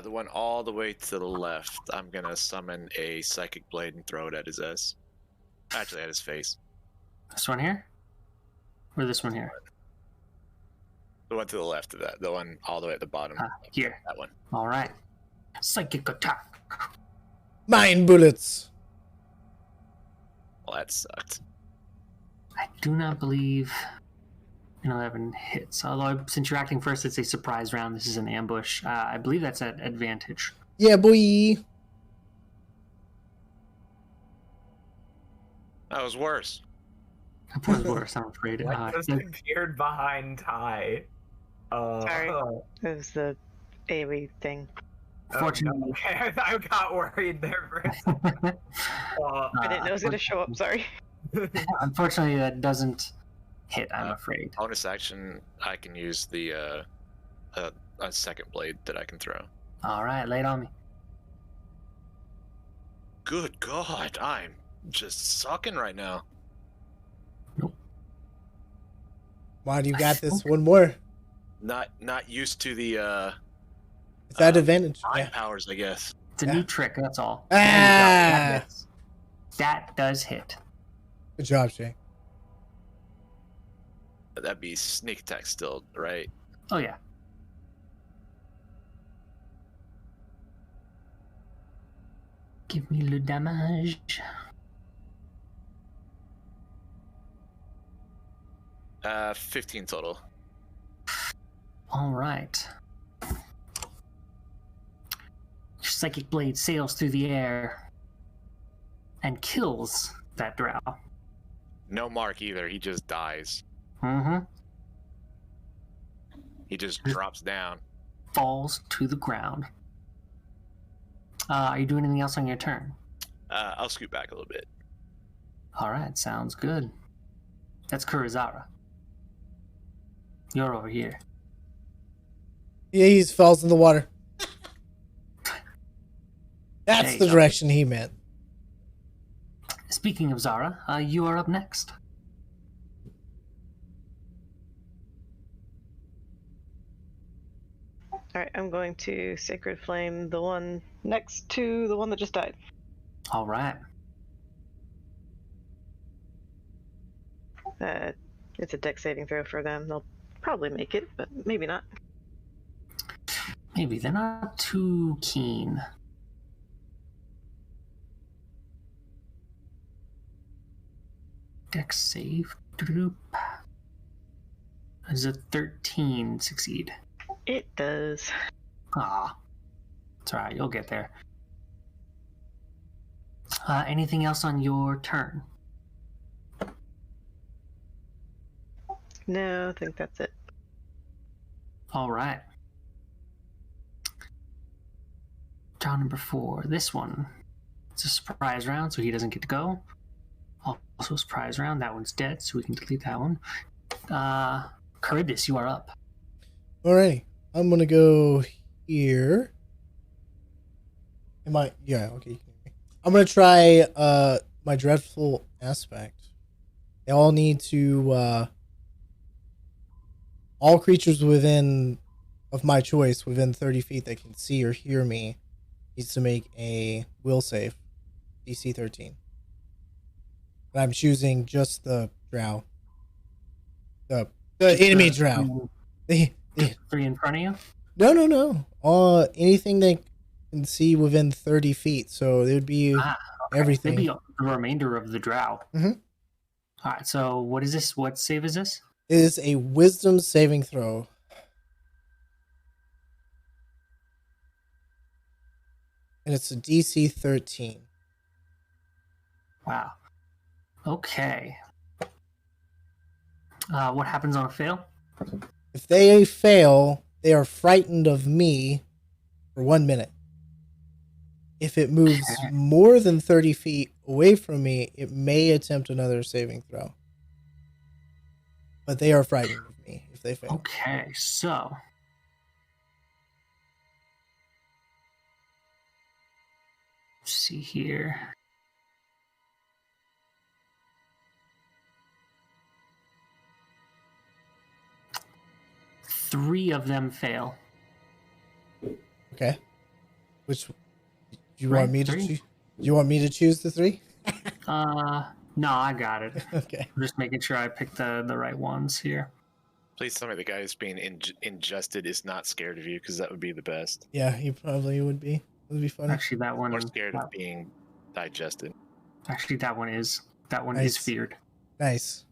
The one all the way to the left. I'm gonna summon a psychic blade and throw it at his ass. Actually, at his face. This one here? Or this one here? The one to the left of that. The one all the way at the bottom. Here. That one. All right. Psychic attack. Mine bullets. Well, that sucked. I do not believe an 11 hits. Although, since you're acting first, it's a surprise round. This is an ambush. I believe that's at advantage. Yeah, boy. That was worse. That was worse, I'm afraid. What just appeared behind Ty? Sorry. It was the AoE thing. Fortunately, Okay, I got worried there for a second. I didn't know it was going to show up, sorry. unfortunately, that doesn't hit, I'm afraid. Bonus action, I can use the a second blade that I can throw. All right, lay it on me. Good God, I'm just sucking right now. Why do you got this one more? Not used to the It's at advantage. mind Yeah. powers, I guess. It's a new trick, that's all. Ah! That hits. That does hit. Good job, Shay. That'd be sneak attack still, right? Oh, yeah. Give me le damage. 15 total. All right. Your psychic blade sails through the air and kills that drow. No mark either. He just dies. Mm-hmm. He just drops down. Falls to the ground. Are you doing anything else on your turn? I'll scoot back a little bit. All right, sounds good. That's Kurazara. You're over here. Yeah, he falls in the water. That's There you the go. direction he meant. Speaking of Zara, you are up next. Alright, I'm going to Sacred Flame the one next to the one that just died. All right. It's a dex saving throw for them. They'll probably make it, but maybe not. Maybe they're not too keen. Dex save. Does a 13 succeed? It does. Ah, it's alright. You'll get there. Anything else on your turn? No, I think that's it. All right. Draw number 4. This one. It's a surprise round, so he doesn't get to go. Also a surprise round. That one's dead, so we can delete that one. Charybdis, you are up. Alrighty. I'm gonna go here. Yeah, okay. You can hear me. I'm gonna try my dreadful aspect. They all need to all creatures within of my choice within 30 feet that can see or hear me needs to make a will save. DC 13. And I'm choosing just the drow. The enemy drow. The 3 in front of you? No. Anything that can see within 30 feet. So it would be everything. Maybe the remainder of the drow. Mm-hmm. All right, so what is this? What save is this? It is a wisdom saving throw. And it's a DC 13. Wow. Okay. What happens on a fail? If they fail, they are frightened of me for 1 minute. If it moves more than 30 feet away from me, it may attempt another saving throw. But they are frightened of me if they fail. Okay, so let's see here. Three of them fail. Okay. Which do you want me to choose? Do you want me to choose the 3? No, I got it. Okay. I'm just making sure I picked the right ones here. Please tell me the guy who's being ingested is not scared of you, because that would be the best. Yeah, he probably would be. It would be funny. Actually, that one More scared of being digested. Actually, that one is Nice. feared. Nice.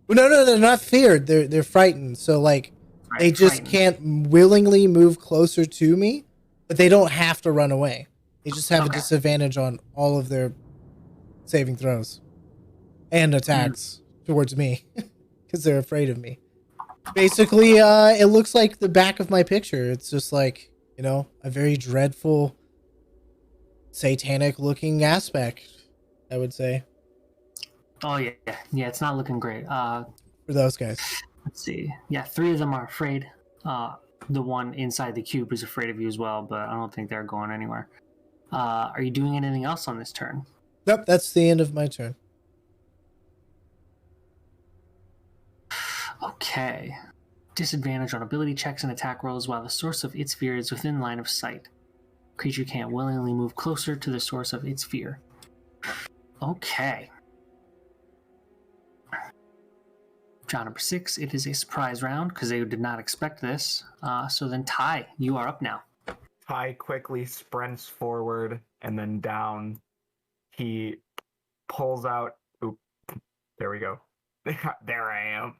Well, no, they're not feared. They're frightened. So like they just can't willingly move closer to me, but they don't have to run away. They just have a disadvantage on all of their saving throws and attacks towards me because they're afraid of me. Basically, it looks like the back of my picture. It's just like, a very dreadful, satanic-looking aspect, I would say. Oh, yeah. Yeah, it's not looking great. For those guys. Let's see. Yeah, 3 of them are afraid. The one inside the cube is afraid of you as well, but I don't think they're going anywhere. Are you doing anything else on this turn? Nope, that's the end of my turn. Okay. Disadvantage on ability checks and attack rolls while the source of its fear is within line of sight. Creature can't willingly move closer to the source of its fear. Okay. Draw number 6. It is a surprise round because they did not expect this. So then Ty, you are up now. Ty quickly sprints forward and then down. He pulls out. Oop, there we go. There I am.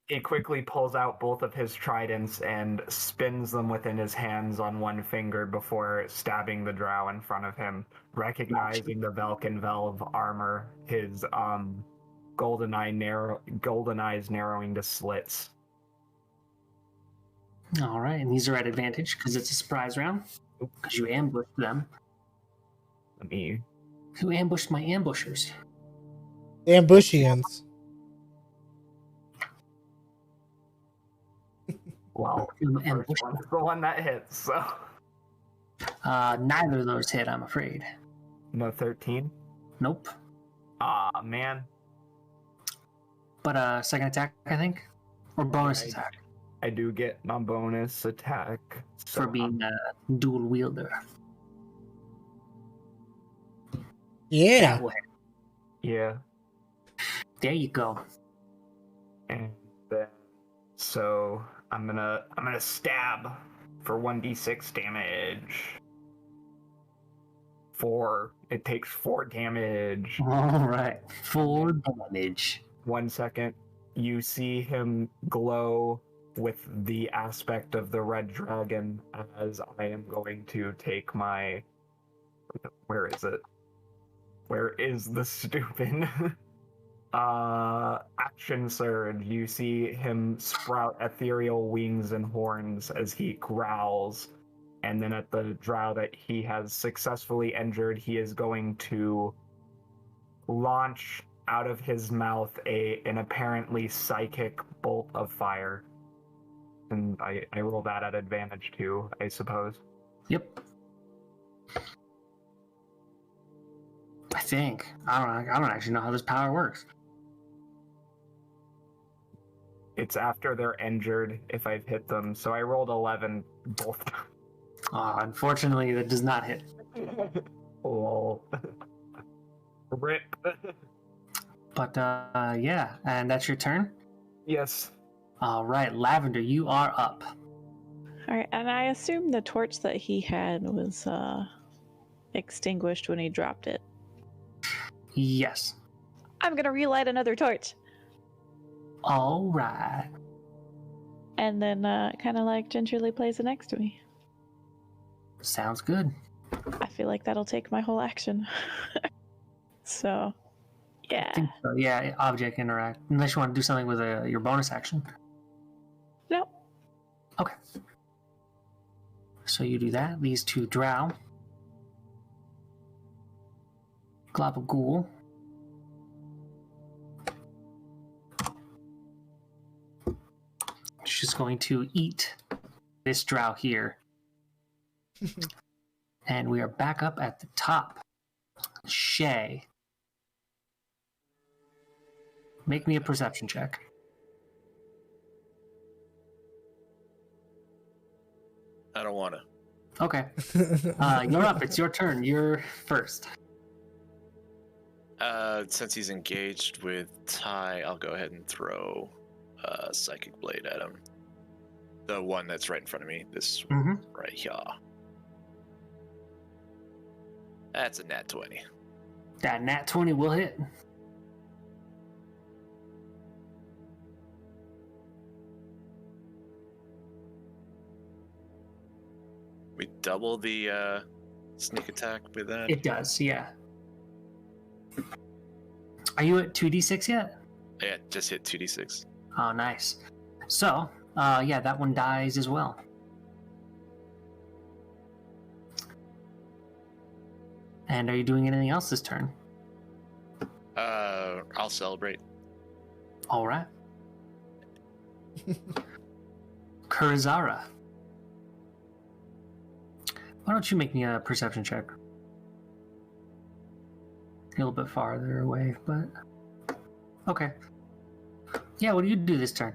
He quickly pulls out both of his tridents and spins them within his hands on one finger before stabbing the drow in front of him, recognizing the Velkenvelv armor, his golden eyes narrowing to slits. All right, and these are at advantage because it's a surprise round. Because you ambushed them. Who ambushed my ambushers? Ambushians. Well, the first one's the one that hits, so. Neither of those hit, I'm afraid. No 13? Nope. Aw, man. But second attack, I think? Or bonus attack. I do get my bonus attack. So for being a dual wielder. Yeah. Yeah. There you go. And then, so I'm gonna stab for 1d6 damage. 4. It takes 4 damage. All right, 4 damage. 1 second. You see him glow with the aspect of the red dragon as I am going to take my... Where is it? Where is the stupid... action surge. You see him sprout ethereal wings and horns as he growls. And then at the drow that he has successfully injured, he is going to launch out of his mouth an apparently psychic bolt of fire. And I roll that at advantage too, I suppose. Yep. I think. I don't actually know how this power works. It's after they're injured if I've hit them. So I rolled 11 both times. Unfortunately, that does not hit. Lol. Rip. But yeah, and that's your turn. Yes. All right, Lavender, you are up. All right, and I assume the torch that he had was extinguished when he dropped it. Yes. I'm gonna relight another torch. All right. And then kind of like gingerly place it next to me. Sounds good. I feel like that'll take my whole action. So, yeah. I think so. Yeah, object interact. Unless you want to do something with your bonus action. Nope. Okay. So you do that. These two drow. Globagool. She's going to eat this drow here. And we are back up at the top. Shay. Make me a perception check. I don't want to. Okay. You're up. It's your turn. You're first. Since he's engaged with Ty, I'll go ahead and throw Psychic Blade at him. The one that's right in front of me. This right here. That's a nat 20. That nat 20 will hit. We double the sneak attack with that? It does, yeah. Are you at 2d6 yet? Yeah, just hit 2d6. Oh, nice. So, yeah, that one dies as well. And are you doing anything else this turn? I'll celebrate. All right. Kurizara. Why don't you make me a perception check? A little bit farther away, but... Okay. Yeah, what do you do this turn?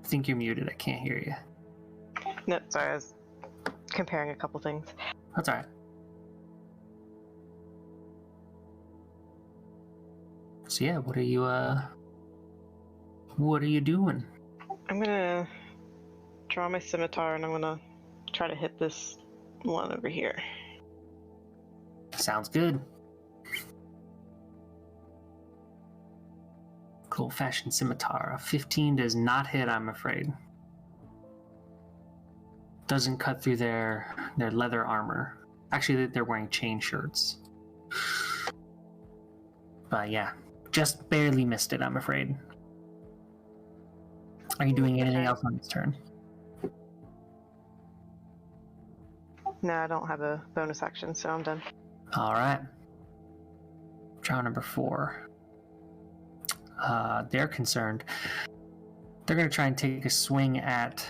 I think you're muted. I can't hear you. No, sorry, I was comparing a couple things. That's all right. So yeah, what are you doing? I'm gonna draw my scimitar and I'm gonna try to hit this one over here. Sounds good. Cool fashion scimitar. A 15 does not hit, I'm afraid. Doesn't cut through their leather armor. Actually, they're wearing chain shirts. But yeah, just barely missed it, I'm afraid. Are you doing anything else on this turn? No, I don't have a bonus action, so I'm done. All right. Trial number 4. They're concerned. They're going to try and take a swing at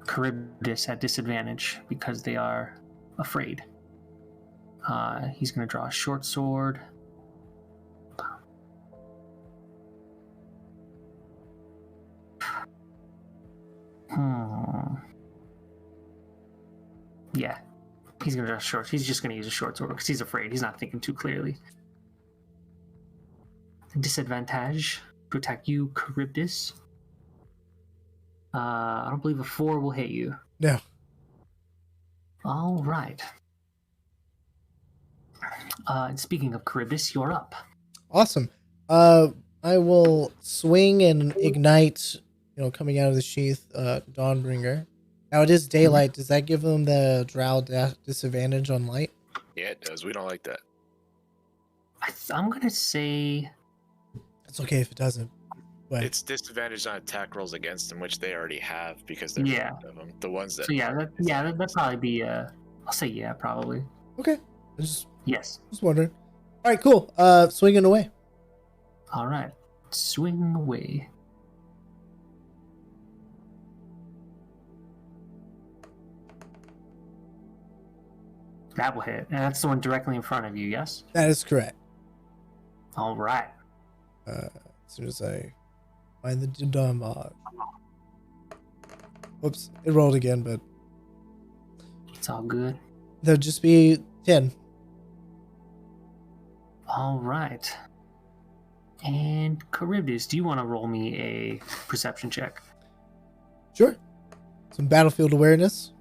Charybdis at disadvantage because they are afraid. He's going to draw a short sword. Yeah. He's going to short. He's just going to use a short sword because he's afraid. He's not thinking too clearly. Disadvantage to attack you, Charybdis. I don't believe a 4 will hit you. No. All right. And speaking of Charybdis, you're up. Awesome. I will swing and ignite, coming out of the sheath, Dawnbringer. Now it is daylight. Does that give them the drow disadvantage on light? Yeah, it does. We don't like that. I'm going to say... It's okay if it doesn't. But It's disadvantage on attack rolls against them, which they already have because they're Yeah. of them. The ones that. So that'd probably be... I'll say yeah, probably. okay. I just Yes. wondering. All right, cool. Swinging away. All right. Swing away. That will hit. And that's the one directly in front of you, yes? That is correct. All right. As soon as I find the damage. Whoops, it rolled again, but It's all good. that'll just be 10. All right. And Charybdis, do you want to roll me a perception check? Sure. Some battlefield awareness.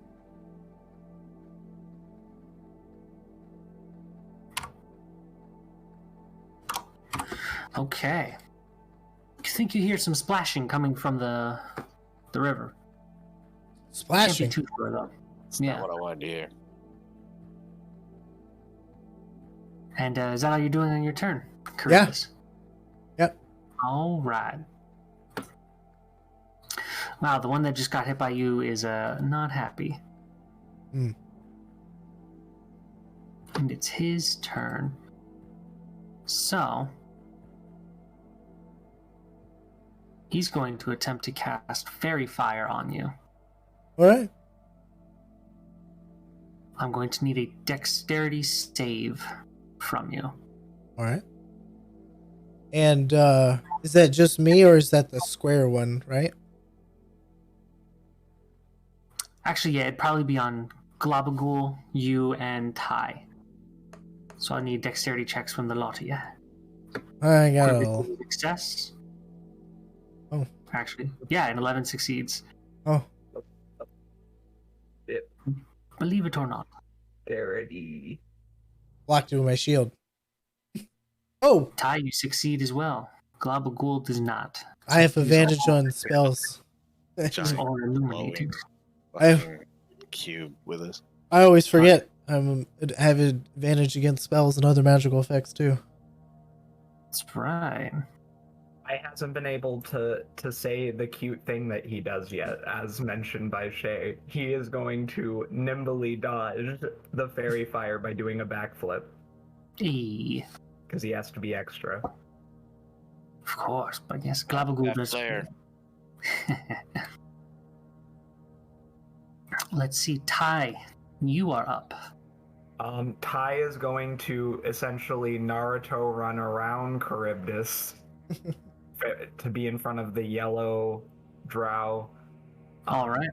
Okay. You think you hear some splashing coming from the river? Splashing. Can't be too sure though. That's Yeah. not what I wanted to hear. And is that all you're doing on your turn, Charybdis? Yep. All right. Wow, the one that just got hit by you is not happy. Hmm. And it's his turn. So he's going to attempt to cast Fairy Fire on you. All right. I'm going to need a dexterity save from you. All right. And is that just me or is that the square one, right? Actually, yeah, it'd probably be on Globagool, you, and Ty. So I need dexterity checks from the lot of you. I got it Quick all. success. Oh. Actually, yeah, and 11 succeeds. Oh, Believe it or not. Dexterity. blocked it with my shield. Oh, Ty, you succeed as well. Globagool does not. I have advantage on spells. Giant Or illuminated. glowing fucking cube with us. I always forget I have advantage against spells and other magical effects too. That's right. I hasn't been able to say the cute thing that he does yet, as mentioned by Shay. He is going to nimbly dodge the fairy fire by doing a backflip, Hey, because he has to be extra. of course, but yes, Globagool That does. player. Let's see, Ty, you are up. Tai is going to essentially Naruto run around Charybdis to be in front of the yellow drow. All right.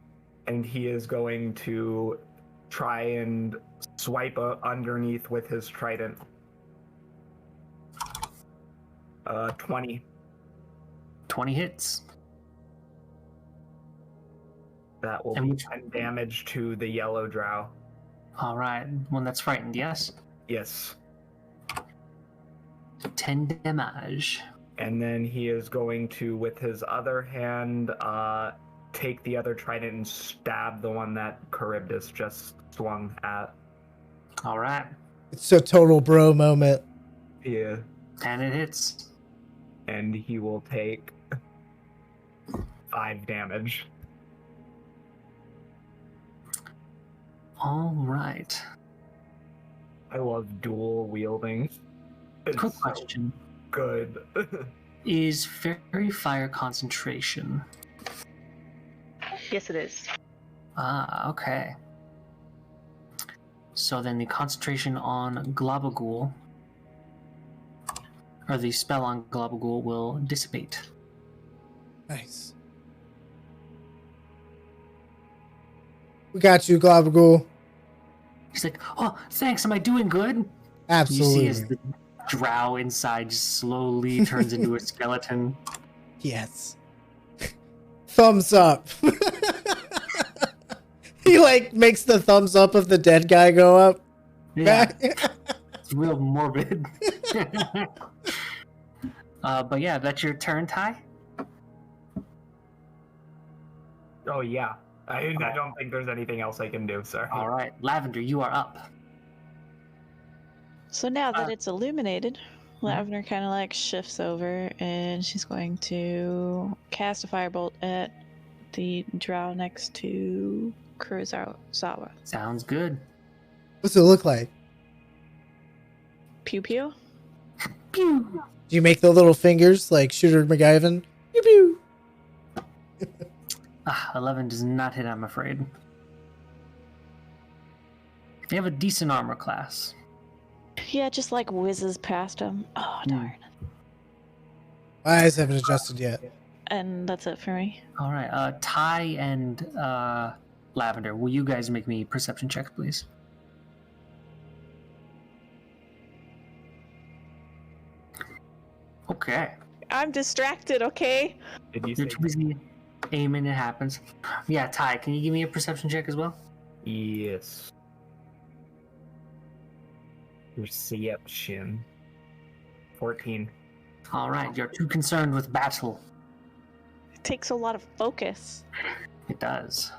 And he is going to try and swipe underneath with his trident. 20. 20 hits. That will And be which- 10 damage to the yellow drow. All right. One that's frightened, yes? Yes. 10 damage. And then he is going to, with his other hand, take the other trident and stab the one that Charybdis just swung at. All right. It's a total bro moment. Yeah. And it hits. And he will take 5 damage. All right. I love dual wielding. It's Quick so question. good. Is Fairy Fire concentration? Yes, it is. Ah, okay. So then the concentration on Globagool, or the spell on Globagool, will dissipate. Nice. We got you, Globagool. He's like, "Oh, thanks. Am I doing good?" Absolutely. You see as the drow inside just slowly turns into a skeleton. Yes. Thumbs up. He like makes the thumbs up of the dead guy go up. Yeah, it's real morbid. But yeah, that's your turn, Ty. Oh yeah. I don't think there's anything else I can do, sorry. All right, Lavender, you are up. So now that it's illuminated, Lavender kind of like shifts over and she's going to cast a firebolt at the drow next to Kurosawa. Sounds good. What's it look like? Pew pew? Pew. Do you make the little fingers like Shooter McGavin? Pew pew. 11 does not hit, I'm afraid. They have a decent armor class. Yeah, it just like whizzes past him. Oh, darn. My eyes haven't adjusted yet. And that's it for me. All right, Ty and Lavender, will you guys make me perception checks, please? Okay. I'm distracted, okay? Did you You're say too busy aiming, it happens. Yeah, Ty, can you give me a perception check as well? yes? Perception. 14. All right, you're too concerned with battle. It takes a lot of focus. It does.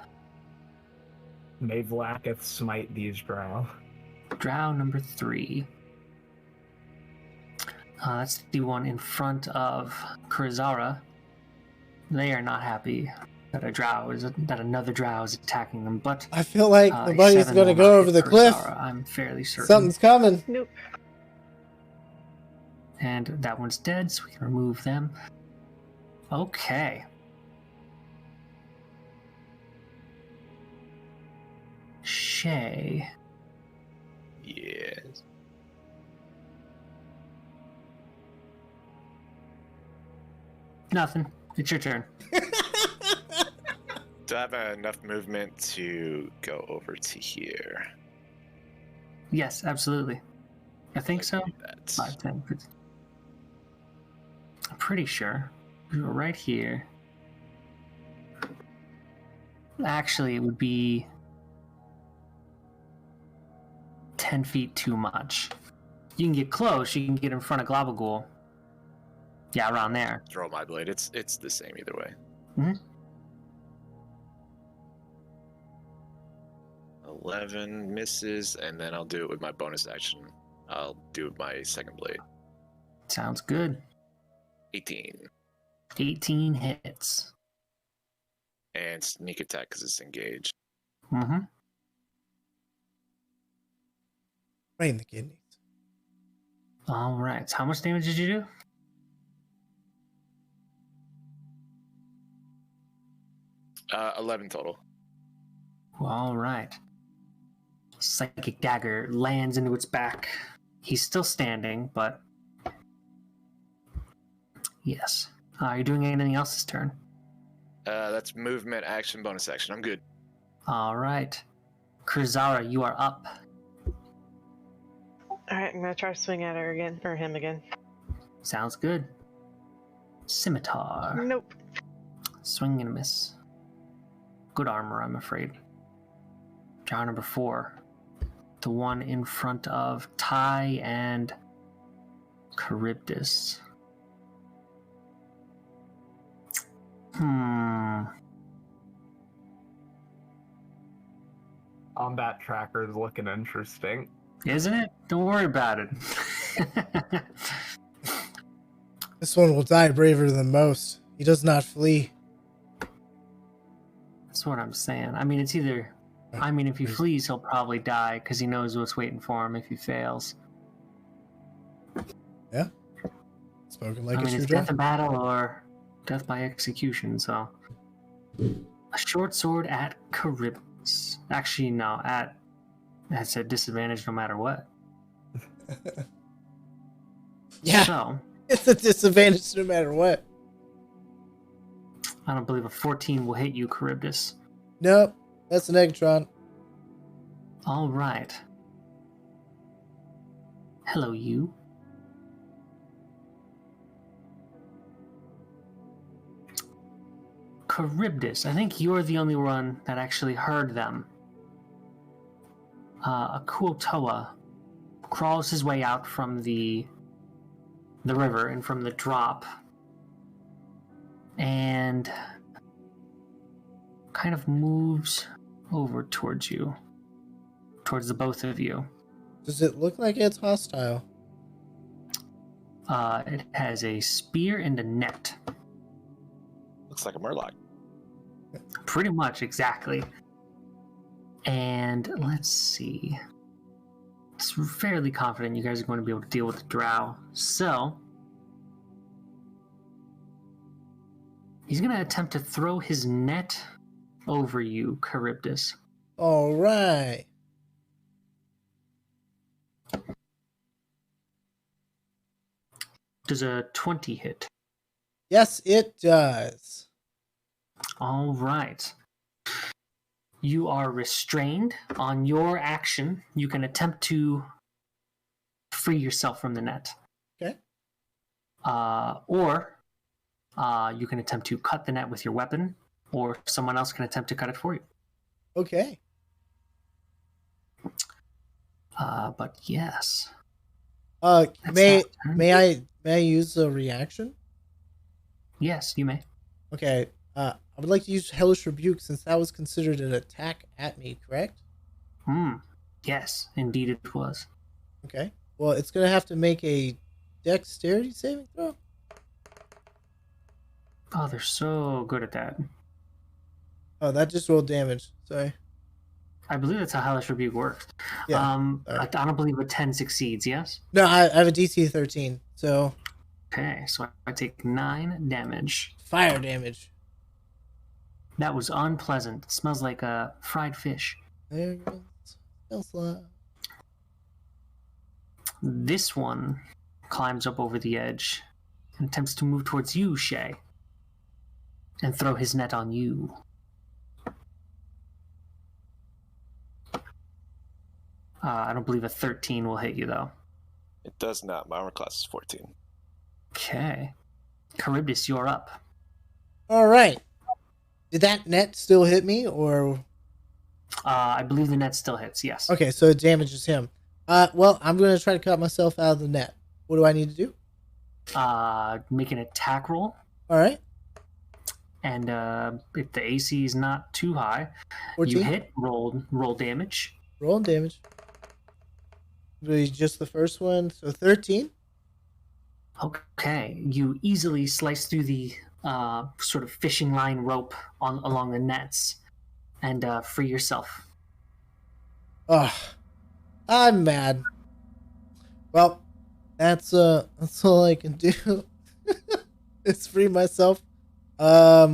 May Vlaaketh smite these drow. Drow number 3. That's the one in front of Kurizara. They are not happy that another drow is attacking them, but I feel like the buddy's 7 gonna will go not over hit the cliff. Kurizara, I'm fairly certain. Something's coming. Nope. And that one's dead, so we can remove them. Okay. Shay. Yes. Nothing. It's your turn. Do I have enough movement to go over to here? Yes, absolutely. I think so. That's 5, 10, 15. I'm pretty sure. We were right here. Actually, it would be 10 feet too much. You can get close. You can get in front of Globagool. Yeah, around there. throw my blade. It's the same either way. Mhm. 11 misses, and then I'll do it with my bonus action. I'll do my second blade. Sounds good. 18. 18 hits. And sneak attack because it's engaged. Mm-hmm. Right in the kidneys. All right. So how much damage did you do? Uh, 11 total. All right. Psychic dagger lands into its back. He's still standing, but yes. Are you doing anything else this turn? That's movement, action, bonus action. I'm good. All right. Kurzara, you are up. Alright, I'm gonna try to swing at her again, or him again. Sounds good. Scimitar. Nope. Swing and a miss. Good armor, I'm afraid. Drow number 4. The one in front of Ty and Charybdis. Combat tracker is looking interesting. Isn't it? Don't worry about it. This one will die braver than most. He does not flee. That's what I'm saying. I mean, it's either... I mean, if he flees, he'll probably die because he knows what's waiting for him if he fails. Yeah. Spoken like I a mean, true it's drow. death in battle or death by execution, so... A short sword at Charybdis. Actually, no, that's a disadvantage no matter what. Yeah. So, It's a disadvantage no matter what. I don't believe a 14 will hit you, Charybdis. Nope. That's an Eggtron. All right. Hello, you. Charybdis, I think you're the only one that actually heard them. A Kuotoa crawls his way out from the river and from the drop, and kind of moves over towards you, towards the both of you. Does it look like it's hostile? It has a spear and a net. Looks like a murloc. Pretty much, exactly. And let's see. It's fairly confident you guys are going to be able to deal with the drow. So, he's going to attempt to throw his net over you, Charybdis. All right. Does a 20 hit? Yes, it does. All right. You are restrained. On your action, you can attempt to free yourself from the net. Okay. Or you can attempt to cut the net with your weapon, or someone else can attempt to cut it for you. Okay. But yes. May that turn. I use a reaction? Yes, you may. Okay. I would like to use Hellish Rebuke since that was considered an attack at me, correct? Yes, indeed it was. Okay. Well, it's gonna have to make a dexterity saving throw. Oh, they're so good at that. Oh, that just rolled damage. Sorry. I believe that's how Hellish Rebuke works. Yeah. I don't believe a 10 succeeds, yes? No, I have a DC 13, so Okay, so I take 9 damage. fire damage. That was unpleasant. It smells like a fried fish. There goes Elsa. This one climbs up over the edge and attempts to move towards you, Shay, and throw his net on you. I don't believe a 13 will hit you, though. It does not. My armor class is 14. Okay. Charybdis, you're up. All right. Did that net still hit me, or? I believe the net still hits, yes. Okay, so it damages him. Well, I'm gonna try to cut myself out of the net. What do I need to do? Make an attack roll, All right. and if the AC is not too high, 14. you hit, roll damage. Roll damage. Really just the first one, so 13. Okay, you easily slice through the sort of fishing line rope along the nets and free yourself. Ugh. I'm mad. Well, that's all I can do. Is free myself. Yeah,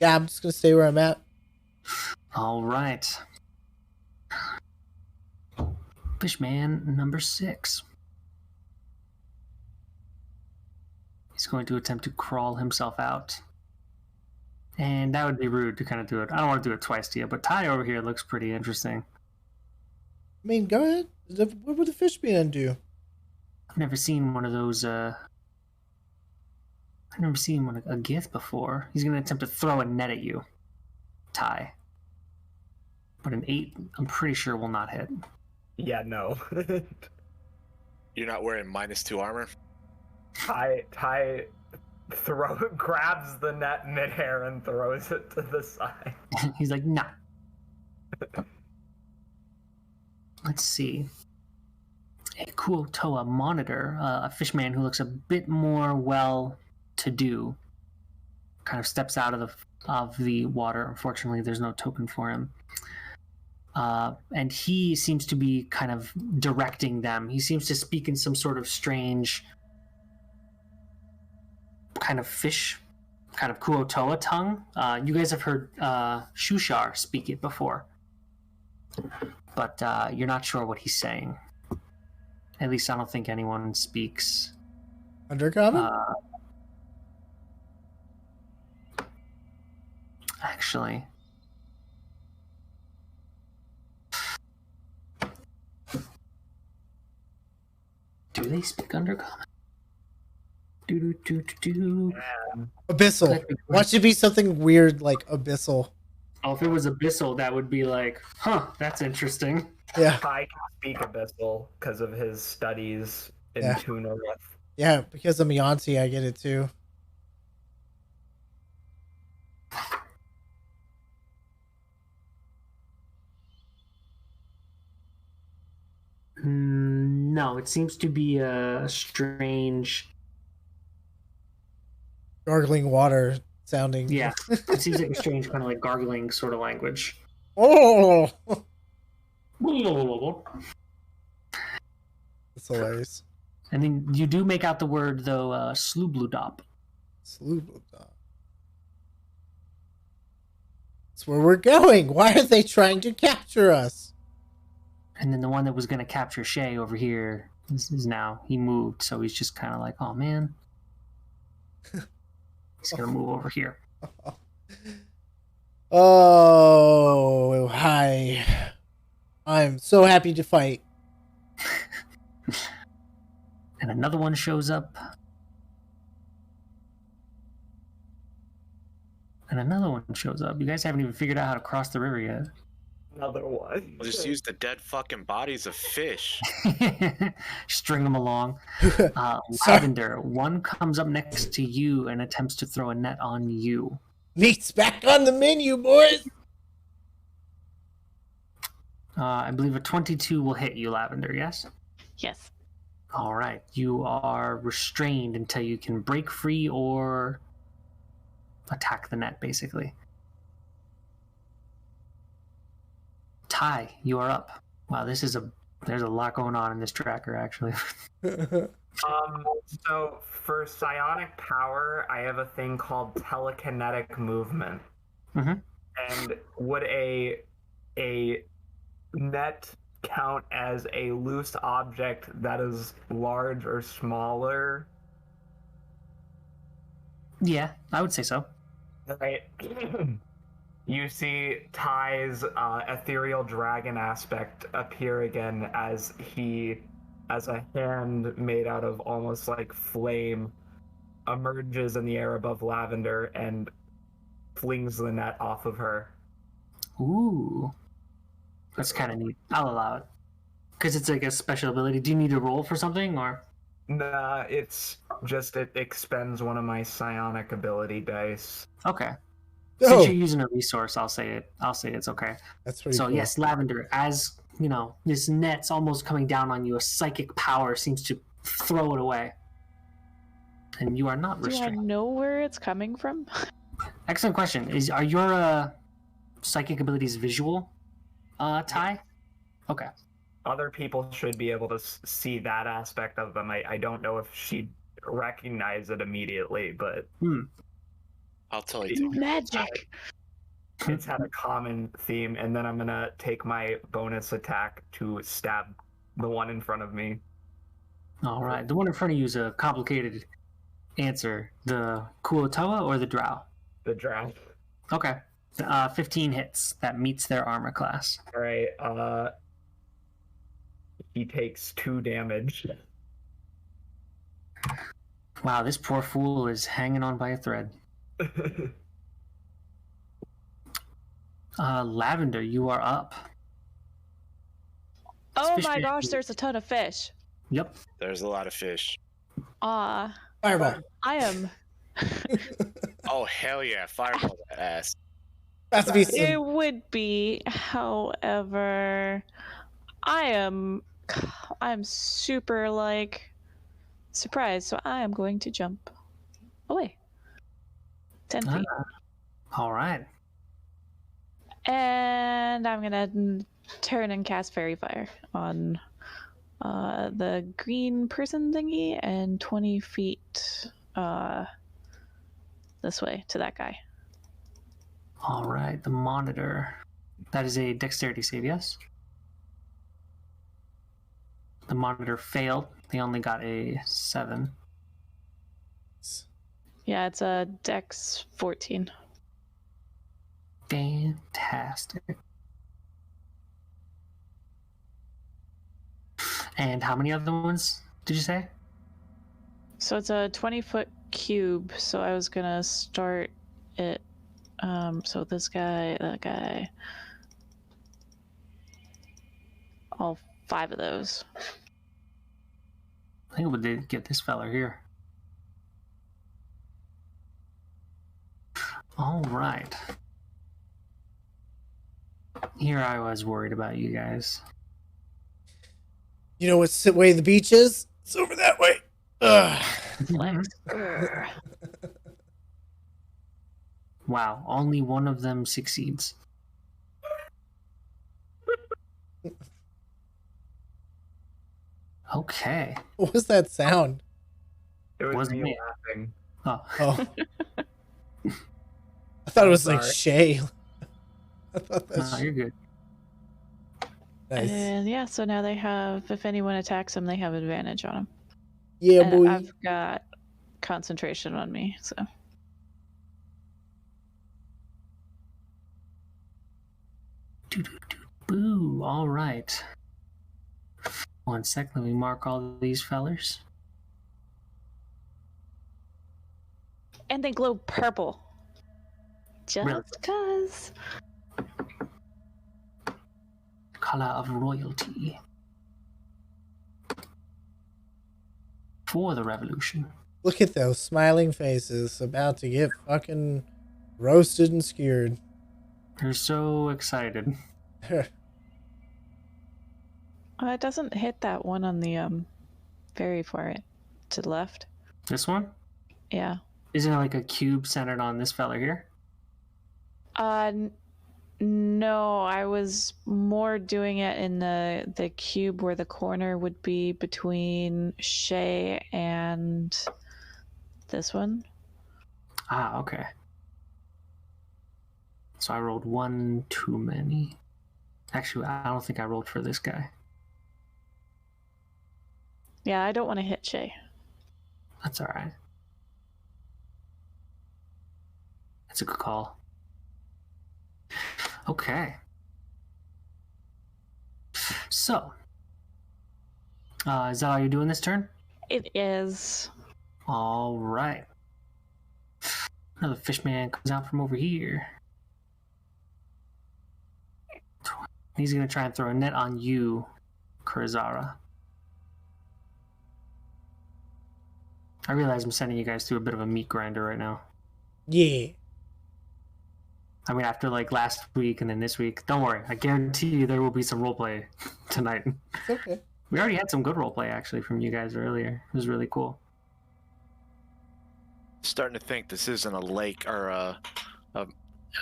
I'm just gonna stay where I'm at. All right. Fishman number 6. He's going to attempt to crawl himself out. And that would be rude to kind of do it. I don't want to do it twice to you, but Ty over here looks pretty interesting. I mean, go ahead. What would the fishman do? I've never seen one of those, a gift before. He's going to attempt to throw a net at you, Ty. But an 8, I'm pretty sure will not hit. Yeah, no. You're not wearing -2 armor? Ty grabs the net midair and throws it to the side. He's like, nah. Let's see. A Kuotoa monitor, a fishman who looks a bit more well-to-do, kind of steps out of the water. Unfortunately, there's no token for him. And he seems to be kind of directing them. He seems to speak in some sort of strange kind of fish, kind of Kuotoa tongue. You guys have heard Shushar speak it before, but you're not sure what he's saying. At least I don't think anyone speaks Undercommon? Actually, Do they speak Undercommon? Do. Abyssal. Watch it be something weird like abyssal. Oh, if it was Abyssal, that would be like, huh, that's interesting. Yeah. Kai can speak Abyssal because of his studies in Yeah. Tunorith. Yeah, because of Meonti, I get it too. No, it seems to be a strange. Gargling water sounding. Yeah, it seems like a strange kind of like gargling sort of language. Oh, that's hilarious. And then you do make out the word though, Slubludop. Slubodop. That's where we're going. Why are they trying to capture us? And then the one that was going to capture Shay over here is now, he moved, so he's just kind of like, oh man. He's going to move over here. Oh, hi. I'm so happy to fight. And another one shows up. And another one shows up. You guys haven't even figured out how to cross the river yet. Another one. We'll just use the dead fucking bodies of fish. String them along. Sorry. Lavender, one comes up next to you and attempts to throw a net on you. Meat's back on the menu, boys. I believe a 22 will hit you, Lavender, yes? Yes. All right. You are restrained until you can break free or attack the net, basically. Ty, you are up. Wow, there's a lot going on in this tracker, actually. So for psionic power, I have a thing called telekinetic movement. Mhm. And would a net count as a loose object that is large or smaller? Yeah, I would say so. Right. You see Ty's ethereal dragon aspect appear again as a hand made out of almost like flame emerges in the air above Lavender and flings the net off of her. Ooh. That's kind of neat. I'll allow it. Because it's like a special ability. Do you need to roll for something, or? Nah, it's just it expends one of my psionic ability dice. Okay. Oh, Since you're using a resource, I'll say it's okay. that's pretty So cool. yes, Lavender, as you know, this net's almost coming down on you. A psychic power seems to throw it away, and you are not Do I restrained. know where it's coming from? Excellent question. Are your psychic abilities visual, Ty? Okay. Other people should be able to see that aspect of them. I don't know if she'd recognize it immediately, but I'll tell you. Magic. it's had a common theme. And then I'm gonna take my bonus attack to stab the one in front of me. All right. The one in front of you is a complicated answer. The Kuotoa or the Drow? The draft. Okay. 15 hits. That meets their armor class. All right. He takes 2 damage. Wow, this poor fool is hanging on by a thread. Lavender, you are up. Oh Fish my fish gosh, food. there's a ton of fish. Yep. There's a lot of fish. Ah, Fireball. I am. Oh hell yeah! Fireball that ass. Has to be some. It would be, however, I'm super like surprised, so I am going to jump away 10 feet, All right. and I'm gonna turn and cast Fairy Fire on the green person thingy and 20 feet this way to that guy. All right. The monitor. That is a dexterity save, yes? The monitor failed. They only got a 7. Yeah, it's a Dex 14. Fantastic. And how many other ones did you say? So it's a 20-foot cube. So I was gonna start it. So this guy, that guy, all 5 of those. I think we did get this fella here. All right. Here I was worried about you guys. You know which way the beach is? It's over that way. Ugh. Flex. Wow, only one of them succeeds. Okay. What was that sound? It was Wasn't me me. laughing. Oh, Oh. I thought it was like Sorry. Shay. I thought no, that's you're good. nice. And yeah, so now they have, if anyone attacks them, they have advantage on them. Yeah, And boy. I've got concentration on me, so. Boo. All right. 1 sec. Let me mark all these fellers. And they glow purple. Just Really? cause. Color of royalty. For the revolution. Look at those smiling faces about to get fucking roasted and skewered. They're so excited. It doesn't hit that one on the very far to the left. This one? Yeah. Is there like a cube centered on this fella here? No, I was more doing it in the cube where the corner would be between Shay and this one. Ah, okay. So I rolled 1 too many. Actually, I don't think I rolled for this guy. Yeah, I don't want to hit Shay. That's all right. That's a good call. Okay. So, is that all you're doing this turn? It is. All right. Another fishman comes out from over here. He's going to try and throw a net on you, Kurizara. I realize I'm sending you guys through a bit of a meat grinder right now. Yeah. I mean, after like last week and then this week, don't worry. I guarantee you there will be some roleplay tonight. It's okay. We already had some good roleplay actually from you guys earlier. It was really cool. Starting to think this isn't a lake or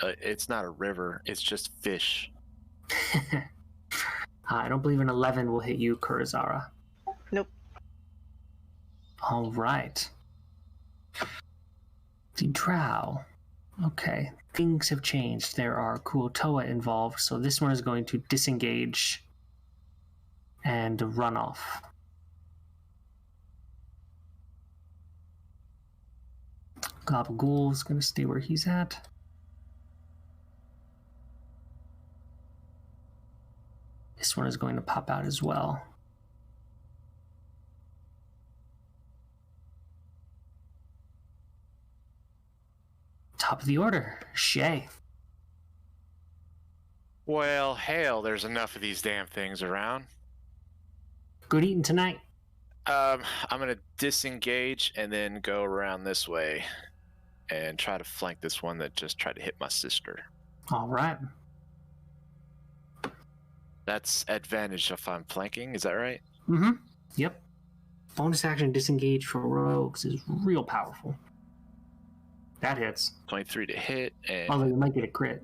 it's not a river. It's just fish. I don't believe an 11 will hit you, Kurizara. Nope. All right. The drow. Okay. Things have changed. There are Kuotoa involved, so this one is going to disengage and run off. Gabagool is going to stay where he's at. This one is going to pop out as well. Top of the order, Shay. Well, hell, there's enough of these damn things around. Good eating tonight. I'm gonna disengage and then go around this way and try to flank this one that just tried to hit my sister. All right. That's advantage if I'm flanking, is that right? Mm-hmm. Yep. Bonus action disengage for rogues is real powerful. That hits. 23 to hit, and Although you might get a crit.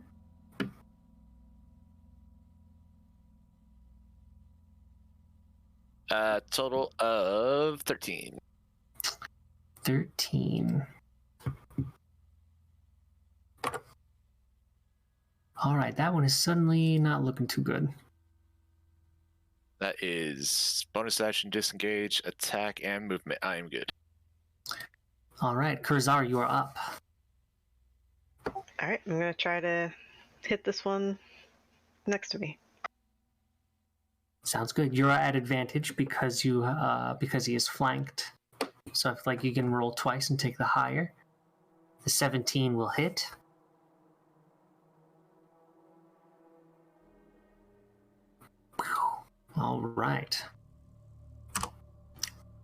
total of 13. 13. All right, that one is suddenly not looking too good. That is bonus action, disengage, attack, and movement. I am good. All right, Kurzar, you are up. All right, I'm gonna try to hit this one next to me. Sounds good. You're at advantage because he is flanked. So if like you can roll twice and take the higher. The 17 will hit. All right.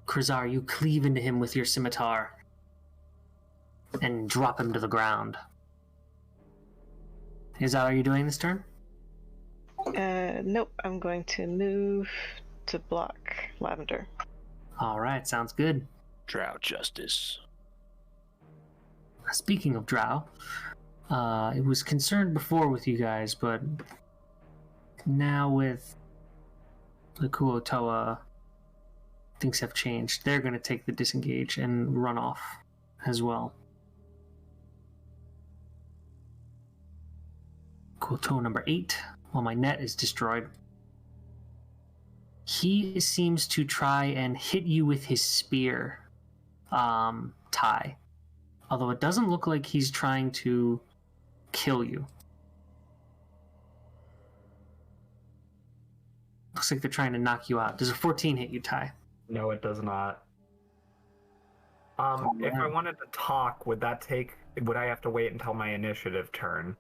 Krazar, you cleave into him with your scimitar and drop him to the ground. Is that what you're doing this turn? Nope. I'm going to move to block Lavender. All right, sounds good. Drow justice. Speaking of Drow, it was concerned before with you guys, but now with the Kuotoa, things have changed. They're going to take the disengage and run off as well. Kuotoa number 8, while my net is destroyed. He seems to try and hit you with his spear, Ty. Although it doesn't look like he's trying to kill you. Looks like they're trying to knock you out. Does a 14 hit you, Ty? No, it does not. If I wanted to talk, would I have to wait until my initiative turn?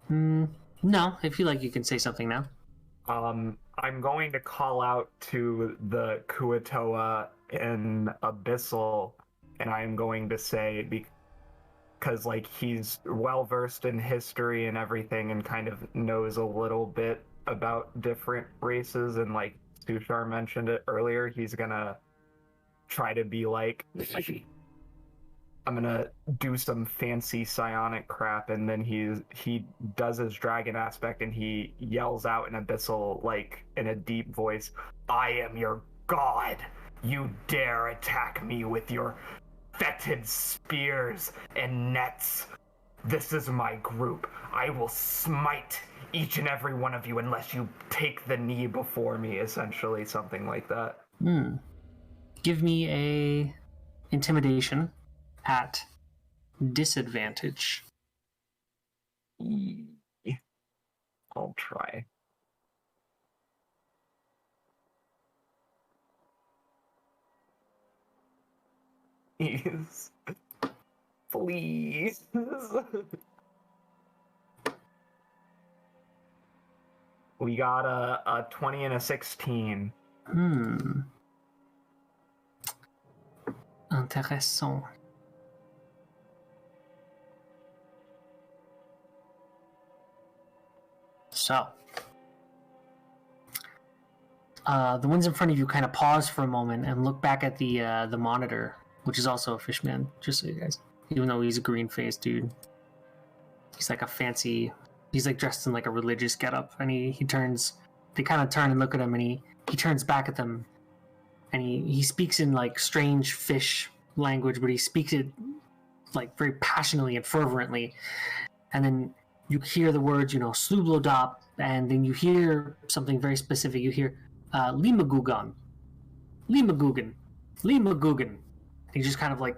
No, if you like, you can say something now. I'm going to call out to the Kuotoa in Abyssal, and I'm going to say, because like he's well versed in history and everything, and kind of knows a little bit about different races, and like Sushar mentioned it earlier, he's gonna try to be like, I'm gonna do some fancy psionic crap, and then he does his dragon aspect, and he yells out in Abyssal, like in a deep voice, "I am your god! You dare attack me with your fetid spears and nets! This is my group. I will smite each and every one of you unless you take the knee before me," essentially, something like that. Give me a intimidation at disadvantage. I'll try. Please. We got a 20 and a 16. Intéressant. So, the ones in front of you kind of pause for a moment and look back at the monitor, which is also a fishman, just so you guys, even though he's a green-faced dude. He's like he's like dressed in like a religious getup, and they kind of turn and look at him, and he turns back at them, and he speaks in like strange fish language, but he speaks it like very passionately and fervently, and then you hear the words, Slublodop, and then you hear something very specific. You hear Limagugan. He just kind of like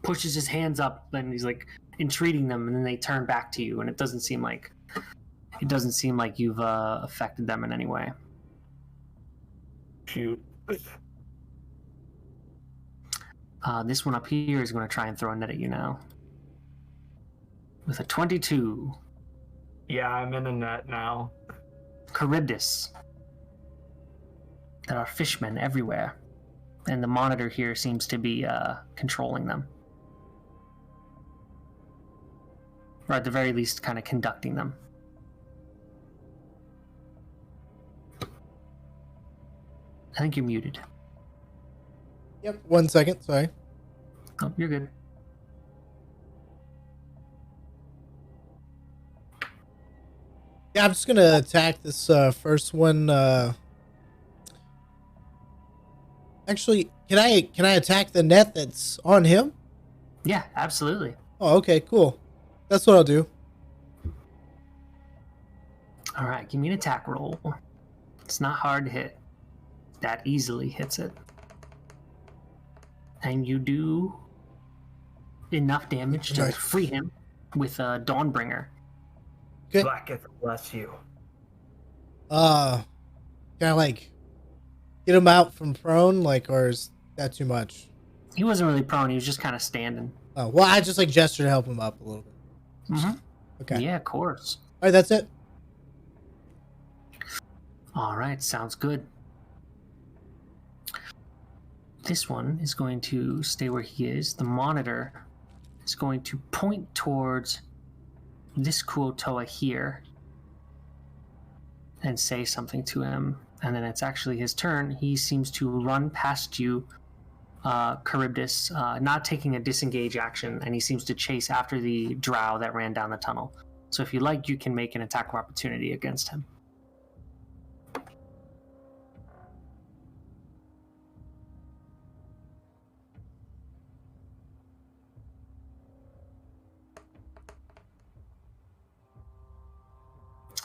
pushes his hands up, and he's like entreating them, and then they turn back to you, and it doesn't seem like you've affected them in any way. Shoot. This one up here is going to try and throw a net at you now with a 22. Yeah, I'm in a net now. Charybdis. There are fishmen everywhere, and the monitor here seems to be controlling them. Or at the very least, kind of conducting them. I think you're muted. Yep, 1 second, sorry. Oh, you're good. Yeah, I'm just gonna attack this first one. Actually, can I attack the net that's on him? Yeah, absolutely. Oh, okay, cool. That's what I'll do. All right, give me an attack roll. It's not hard to hit. That easily hits it. And you do enough damage to Nice. free him with a Dawnbringer. Okay. Blacketh bless you. Can I like get him out from prone, like, or is that too much? He wasn't really prone. He was just kind of standing. Oh, well, I just like gesture to help him up a little bit. Mm-hmm. Okay. Yeah, of course. All right, that's it. All right, sounds good. This one is going to stay where he is. The monitor is going to point towards this Kuotoa here and say something to him. And then it's actually his turn. He seems to run past you, Charybdis, not taking a disengage action, and he seems to chase after the drow that ran down the tunnel. So if you like, you can make an attack of opportunity against him.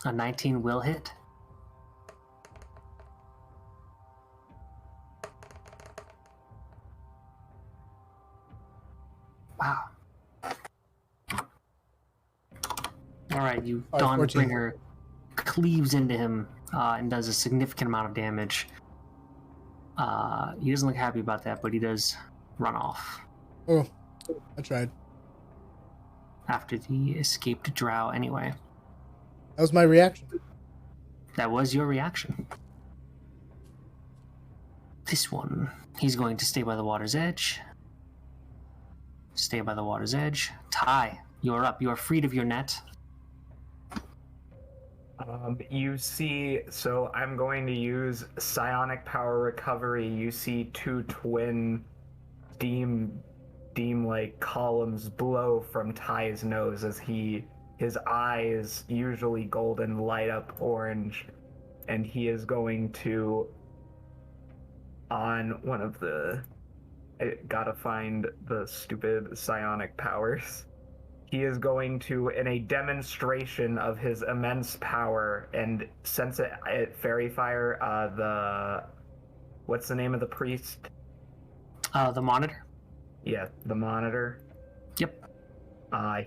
A 19 will hit. Wow. All right, you Dawnbringer cleaves into him and does a significant amount of damage. He doesn't look happy about that, but he does run off. Oh, I tried. After the escaped drow anyway. That was my reaction. That was your reaction. This one, he's going to stay by the water's edge. Stay by the water's edge. Ty, you're up. You are freed of your net. You see, so I'm going to use psionic power recovery. You see two twin steam-like columns blow from Ty's nose as his eyes, usually golden, light up orange, and he is going to, on one of the, I gotta find the stupid psionic powers. He is going to, in a demonstration of his immense power, and since it fairy fire, what's the name of the priest? The monitor? Yeah, the monitor. Yep.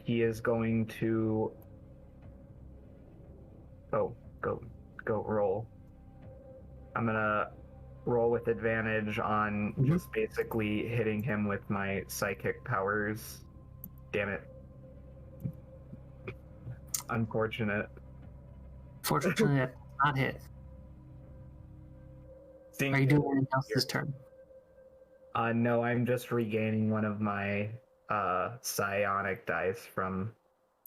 He is going to go roll. I'm gonna roll with advantage on just basically hitting him with my psychic powers. Damn it. Unfortunate. Fortunately, that's not hit. Are you doing anything else this turn? No, I'm just regaining one of my psionic dice from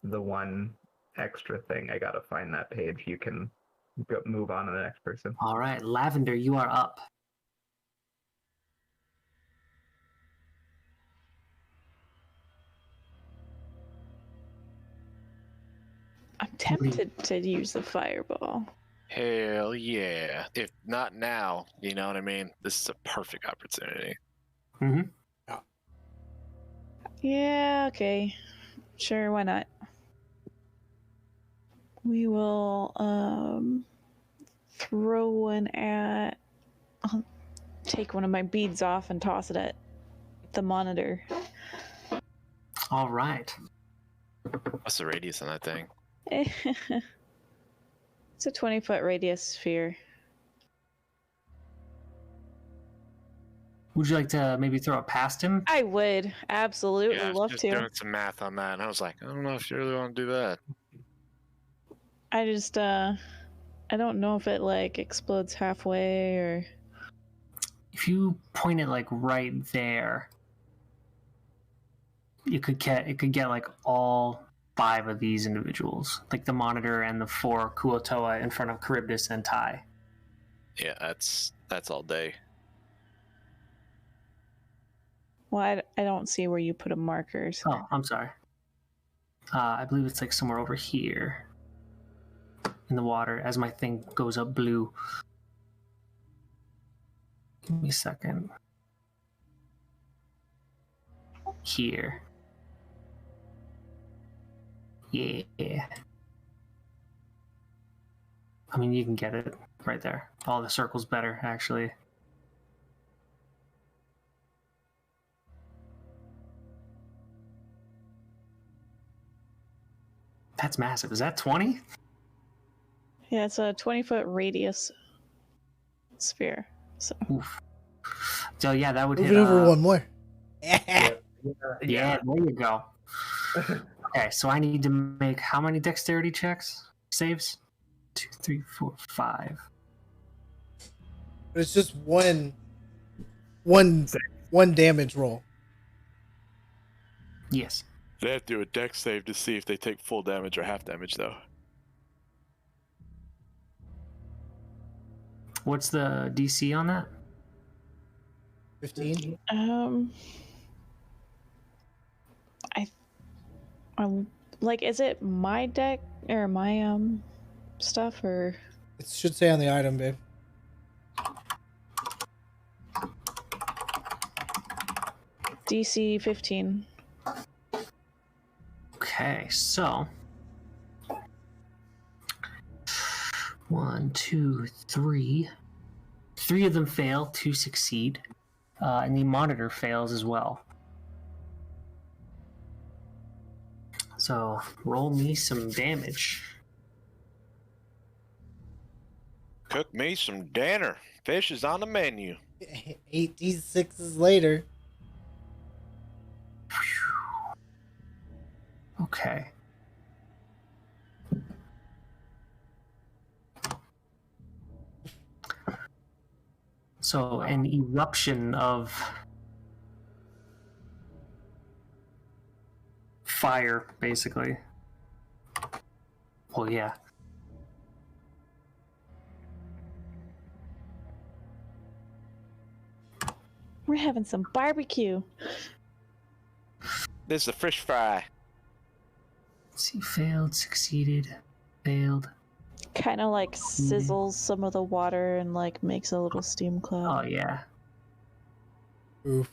the one extra thing. I gotta find that page. You can move on to the next person. All right, Lavender, you are up. I'm tempted to use the fireball. Hell yeah. If not now, you know what I mean? This is a perfect opportunity. Mm-hmm. Yeah, okay. Sure, why not? We will throw one at... I'll take one of my beads off and toss it at the monitor. All right. What's the radius on that thing? It's a 20-foot radius sphere. Would you like to maybe throw it past him? I would absolutely Yeah, I was love just to. doing some math on that, and I was like, I don't know if you really want to do that. I just I don't know if it like explodes halfway or... If you point it like right there, it could get like all 5 of these individuals, like the monitor and the 4 Kuotoa in front of Charybdis and Ty. Yeah, that's all day. Well, I don't see where you put a marker. So. Oh, I'm sorry. I believe it's like somewhere over here in the water as my thing goes up blue. Give me a second. Here. Yeah. I mean, you can get it right there. Oh, the circle's better, actually. That's massive. Is that 20? Yeah, it's a 20-foot radius sphere. So Oof. So yeah, that would Move hit. it over one more. Yeah, there you go. Okay, so I need to make how many dexterity checks? Saves? 2, 3, 4, 5. But it's just one damage roll. Yes. They have to do a dex save to see if they take full damage or half damage, though. What's the DC on that? 15. I'm like, is it my deck or my stuff or? It should say on the item, babe. DC 15. Okay, so 1, 2, 3. 3 of them fail, 2 succeed, and the monitor fails as well. So roll me some damage. Cook me some dinner. Fish is on the menu. 8 D6s later. Okay. So an eruption of fire, basically. Well, yeah. We're having some barbecue. This is a fish fry. Let's see, failed, succeeded, failed. Kind of like sizzles some of the water and like makes a little steam cloud. Oh, yeah. Oof.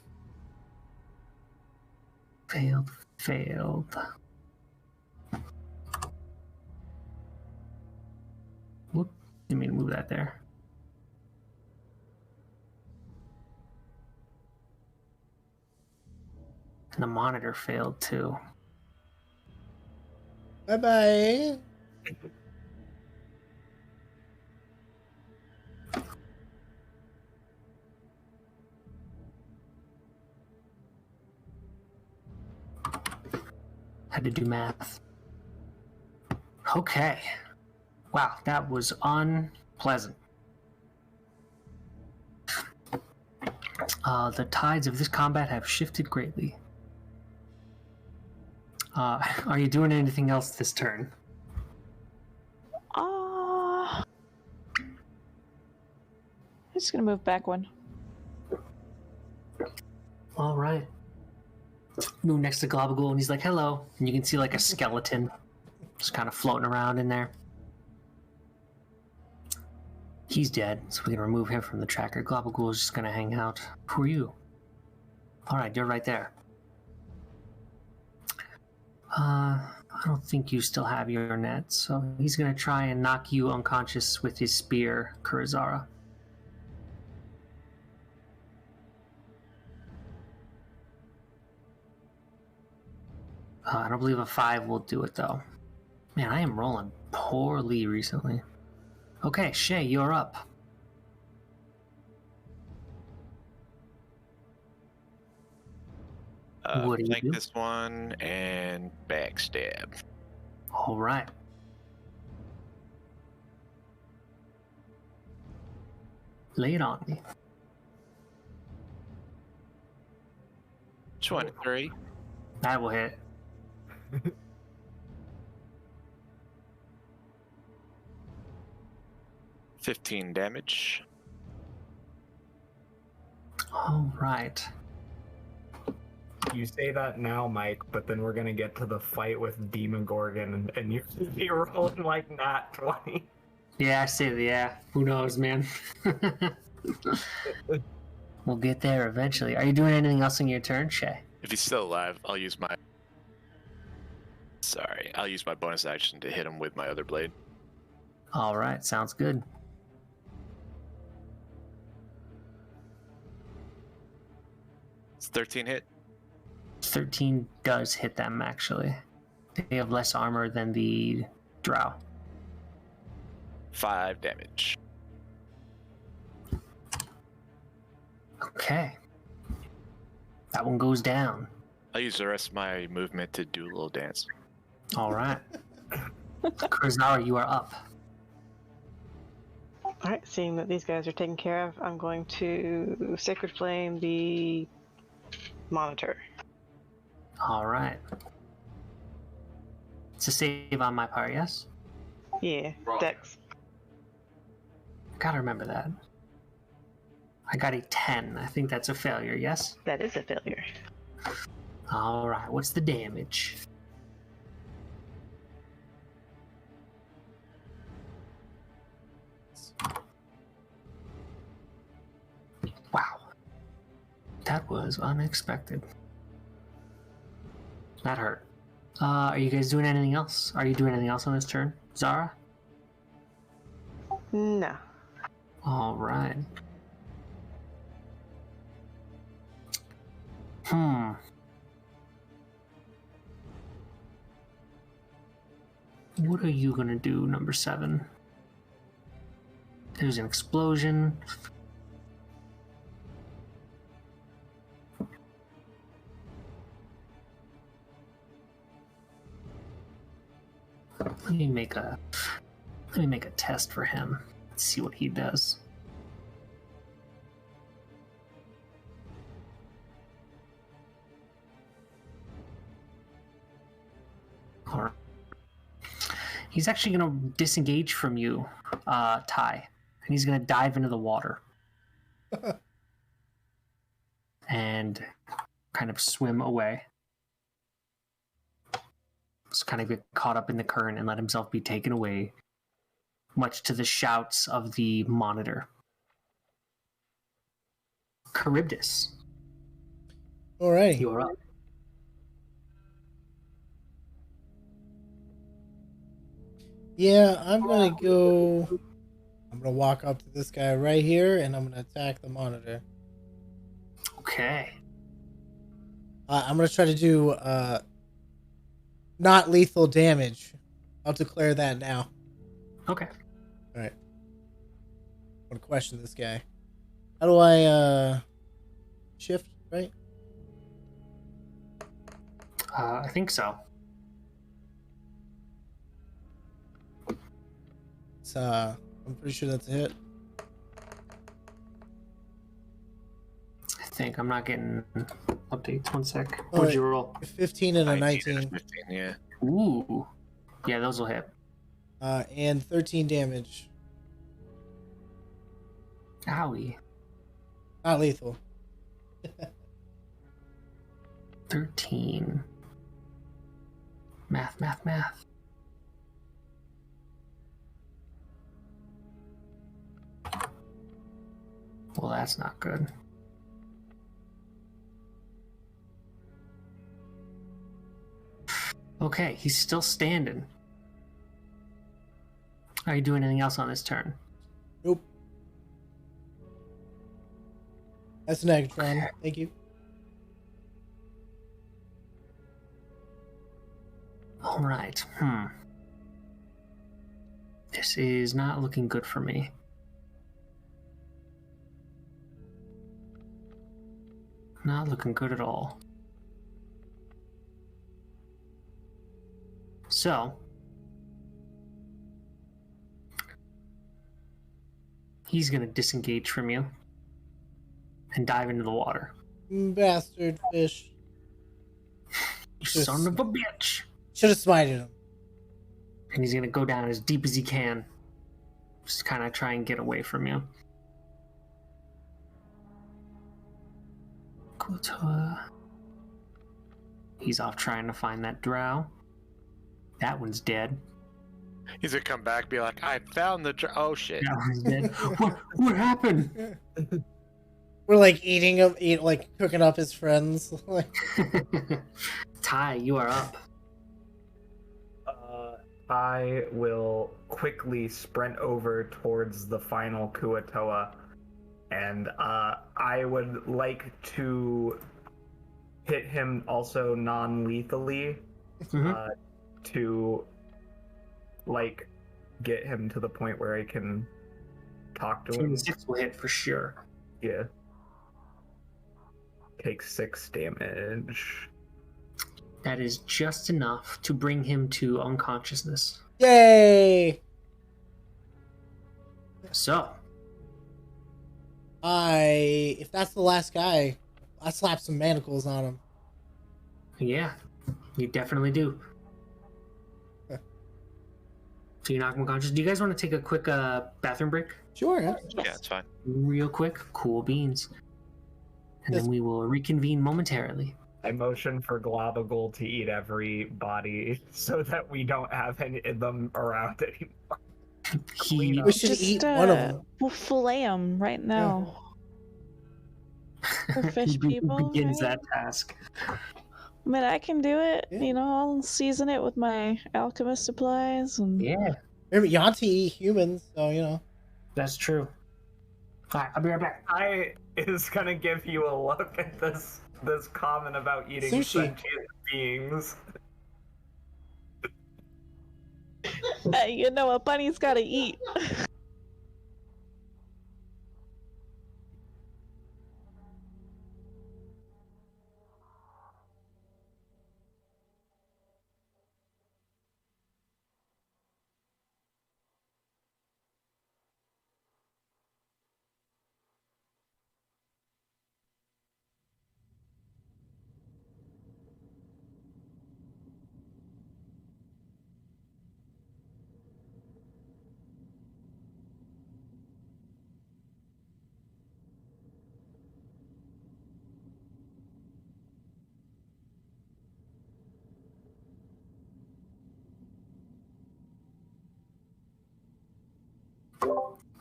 Failed, failed. Whoop, didn't mean to move that there. And the monitor failed too. Bye-bye. Had to do math. Okay. Wow, that was unpleasant. The tides of this combat have shifted greatly. Are you doing anything else this turn? I'm just gonna move back one. All right. Move next to Globagool, and he's like, hello. And you can see like a skeleton just kind of floating around in there. He's dead, so we can remove him from the tracker. Globagool is just going to hang out. Who are you? All right, you're right there. I don't think you still have your net, so he's going to try and knock you unconscious with his spear, Kurizara. I don't believe a 5 will do it, though. Man, I am rolling poorly recently. Okay, Shay, you're up. What do you Flank do? this one and backstab. All right. Lay it on me. 23. That will hit. $15 damage. All right. You say that now, Mike, but then we're gonna get to the fight with Demon Gorgon, and you're gonna be rolling like nat 20. Yeah, I say that. Yeah. Who knows, man? We'll get there eventually. Are you doing anything else in your turn, Shay? If he's still alive, I'll use my... Sorry, I'll use my bonus action to hit him with my other blade. All right. Sounds good. It's 13 hit. 13 does hit them, actually. They have less armor than the drow. 5 damage. Okay. That one goes down. I'll use the rest of my movement to do a little dance. All right. Kurzara, you are up. Alright, seeing that these guys are taken care of, I'm going to Sacred Flame the monitor. All right. It's a save on my part, yes? Yeah, Dex. Gotta remember that. I got a 10. I think that's a failure, yes? That is a failure. All right. What's the damage? Wow. That was unexpected. That hurt. Are you guys doing anything else? Are you doing anything else on this turn? Zara? No. All right. What are you gonna do, number 7? There's an explosion. Let me make a test for him. Let's see what he does. All right. He's actually going to disengage from you, Ty, and he's going to dive into the water and kind of swim away. Just kind of get caught up in the current and let himself be taken away, much to the shouts of the monitor. Charybdis. All right. You are up. Yeah, I'm gonna go. I'm gonna walk up to this guy right here, and I'm gonna attack the monitor. Okay. I'm gonna try to do not lethal damage. I'll declare that now. Okay. All right. I'm gonna question this guy. How do I shift? Right? I think so. It's I'm pretty sure that's a hit. I think I'm not getting updates. 1 sec. All What'd right. you roll? 15 and a 19 or 19. 15, yeah. Ooh. Yeah, those will hit. And 13 damage. Owie. Not lethal. 13. Math. Well, that's not good. Okay, he's still standing. Are you doing anything else on this turn? Nope. That's Negatron. Thank you. All right. This is not looking good for me. Not looking good at all. So, he's going to disengage from you and dive into the water. Bastard fish. You son of a bitch! Should have smited him. And he's going to go down as deep as he can. Just kind of try and get away from you. He's off trying to find that drow. That one's dead. He's gonna come back, be like, "I found the oh shit." That one's dead. What happened? We're like eating him, like cooking up his friends. Ty, you are up. I will quickly sprint over towards the final Kuatoa, and I would like to hit him also non-lethally, to like get him to the point where I can talk to him. 26 will hit for sure. Yeah. Take 6 damage. That is just enough to bring him to unconsciousness. Yay! So, If that's the last guy, I slap some manacles on him. yeah, you definitely do. Huh. So you knock him unconscious. Do you guys want to take a quick bathroom break? Sure. Yeah. Yeah, it's fine. Real quick, cool beans. And Yes. then we will reconvene momentarily. I motion for Globagul to eat every body so that we don't have any of them around anymore. He We should eat one of them. We'll fillet them right now. For fish people, begins right? that task. I mean, I can do it. Yeah. You know, I'll season it with my alchemist supplies. And Yeah, Remember, Yanti eat humans, so you know. that's true. All right, I'll be right back. I is gonna give you a look at this comment about eating Sushi. sentient beings. you know, a bunny's got to eat.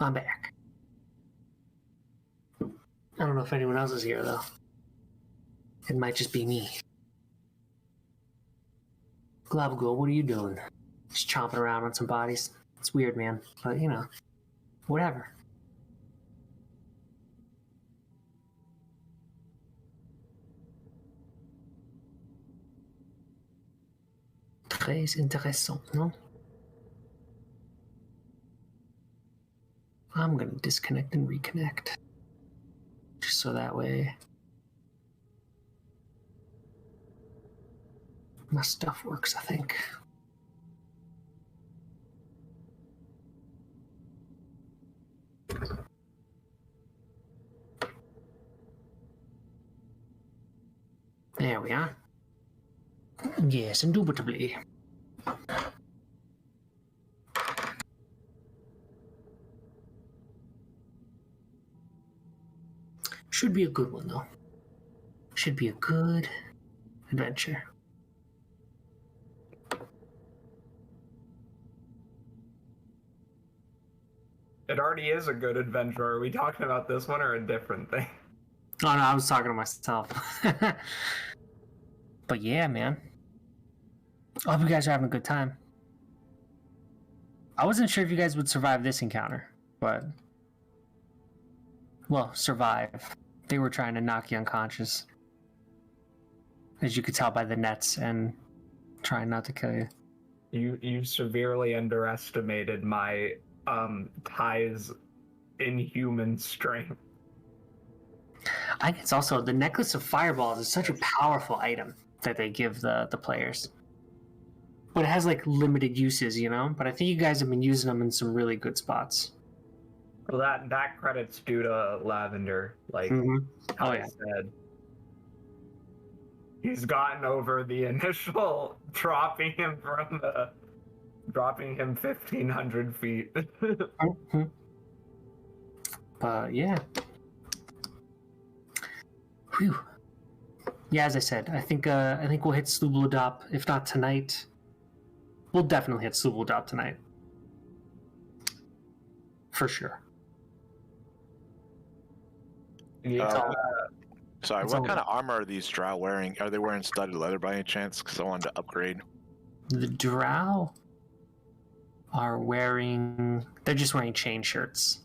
I'm back. I don't know if anyone else is here, though. It might just be me. Globagul, what are you doing? Just chomping around on some bodies. It's weird, man. But, you know, whatever. Très intéressant, no? I'm gonna disconnect and reconnect. Just so that way my stuff works, I think. There we are. Yes, indubitably. Should be a good one, though. Should be a good adventure. It already is a good adventure. Are we talking about this one or a different thing? Oh, no, I was talking to myself. But yeah, man. I hope you guys are having a good time. I wasn't sure if you guys would survive this encounter, but... Well, survive. They were trying to knock you unconscious. As you could tell by the nets and trying not to kill you. You severely underestimated my Ty's inhuman strength. I think it's also the necklace of fireballs is such a powerful item that they give the players. But it has like limited uses, you know? But I think you guys have been using them in some really good spots. Well, that credit's due to Lavender, like Oh, I yeah. said. He's gotten over the initial dropping him 1,500 feet. Yeah. Whew. Yeah, as I said, I think we'll hit Slublodop, if not tonight. We'll definitely hit Slublodop tonight. For sure. Sorry, It's what all- kind of armor are these drow wearing? Are they wearing studded leather by any chance? Because I wanted to upgrade. The drow are wearing... They're just wearing chain shirts.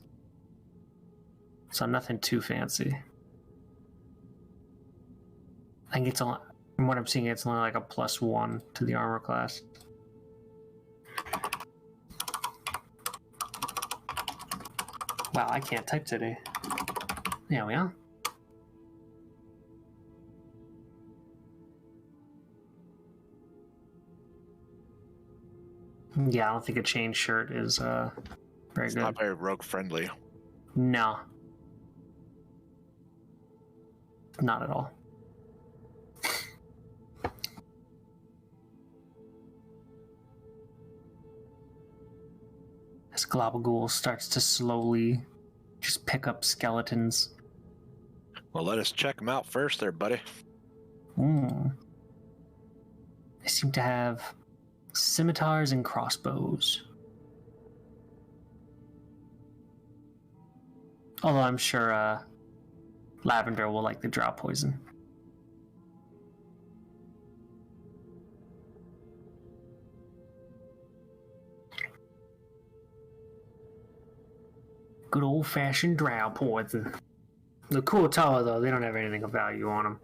So nothing too fancy. I think it's only... From what I'm seeing, it's only like a +1 to the armor class. Wow, I can't type today. There we are. Yeah, I don't think a chain shirt is very It's good. not very rogue friendly. No. Not at all. As Globagool starts to slowly just pick up skeletons. Well, let us check them out first there, buddy. They seem to have scimitars and crossbows. Although I'm sure Lavender will like the drow poison. Good old-fashioned drow poison. The Kuotawa, though, they don't have anything of value on them.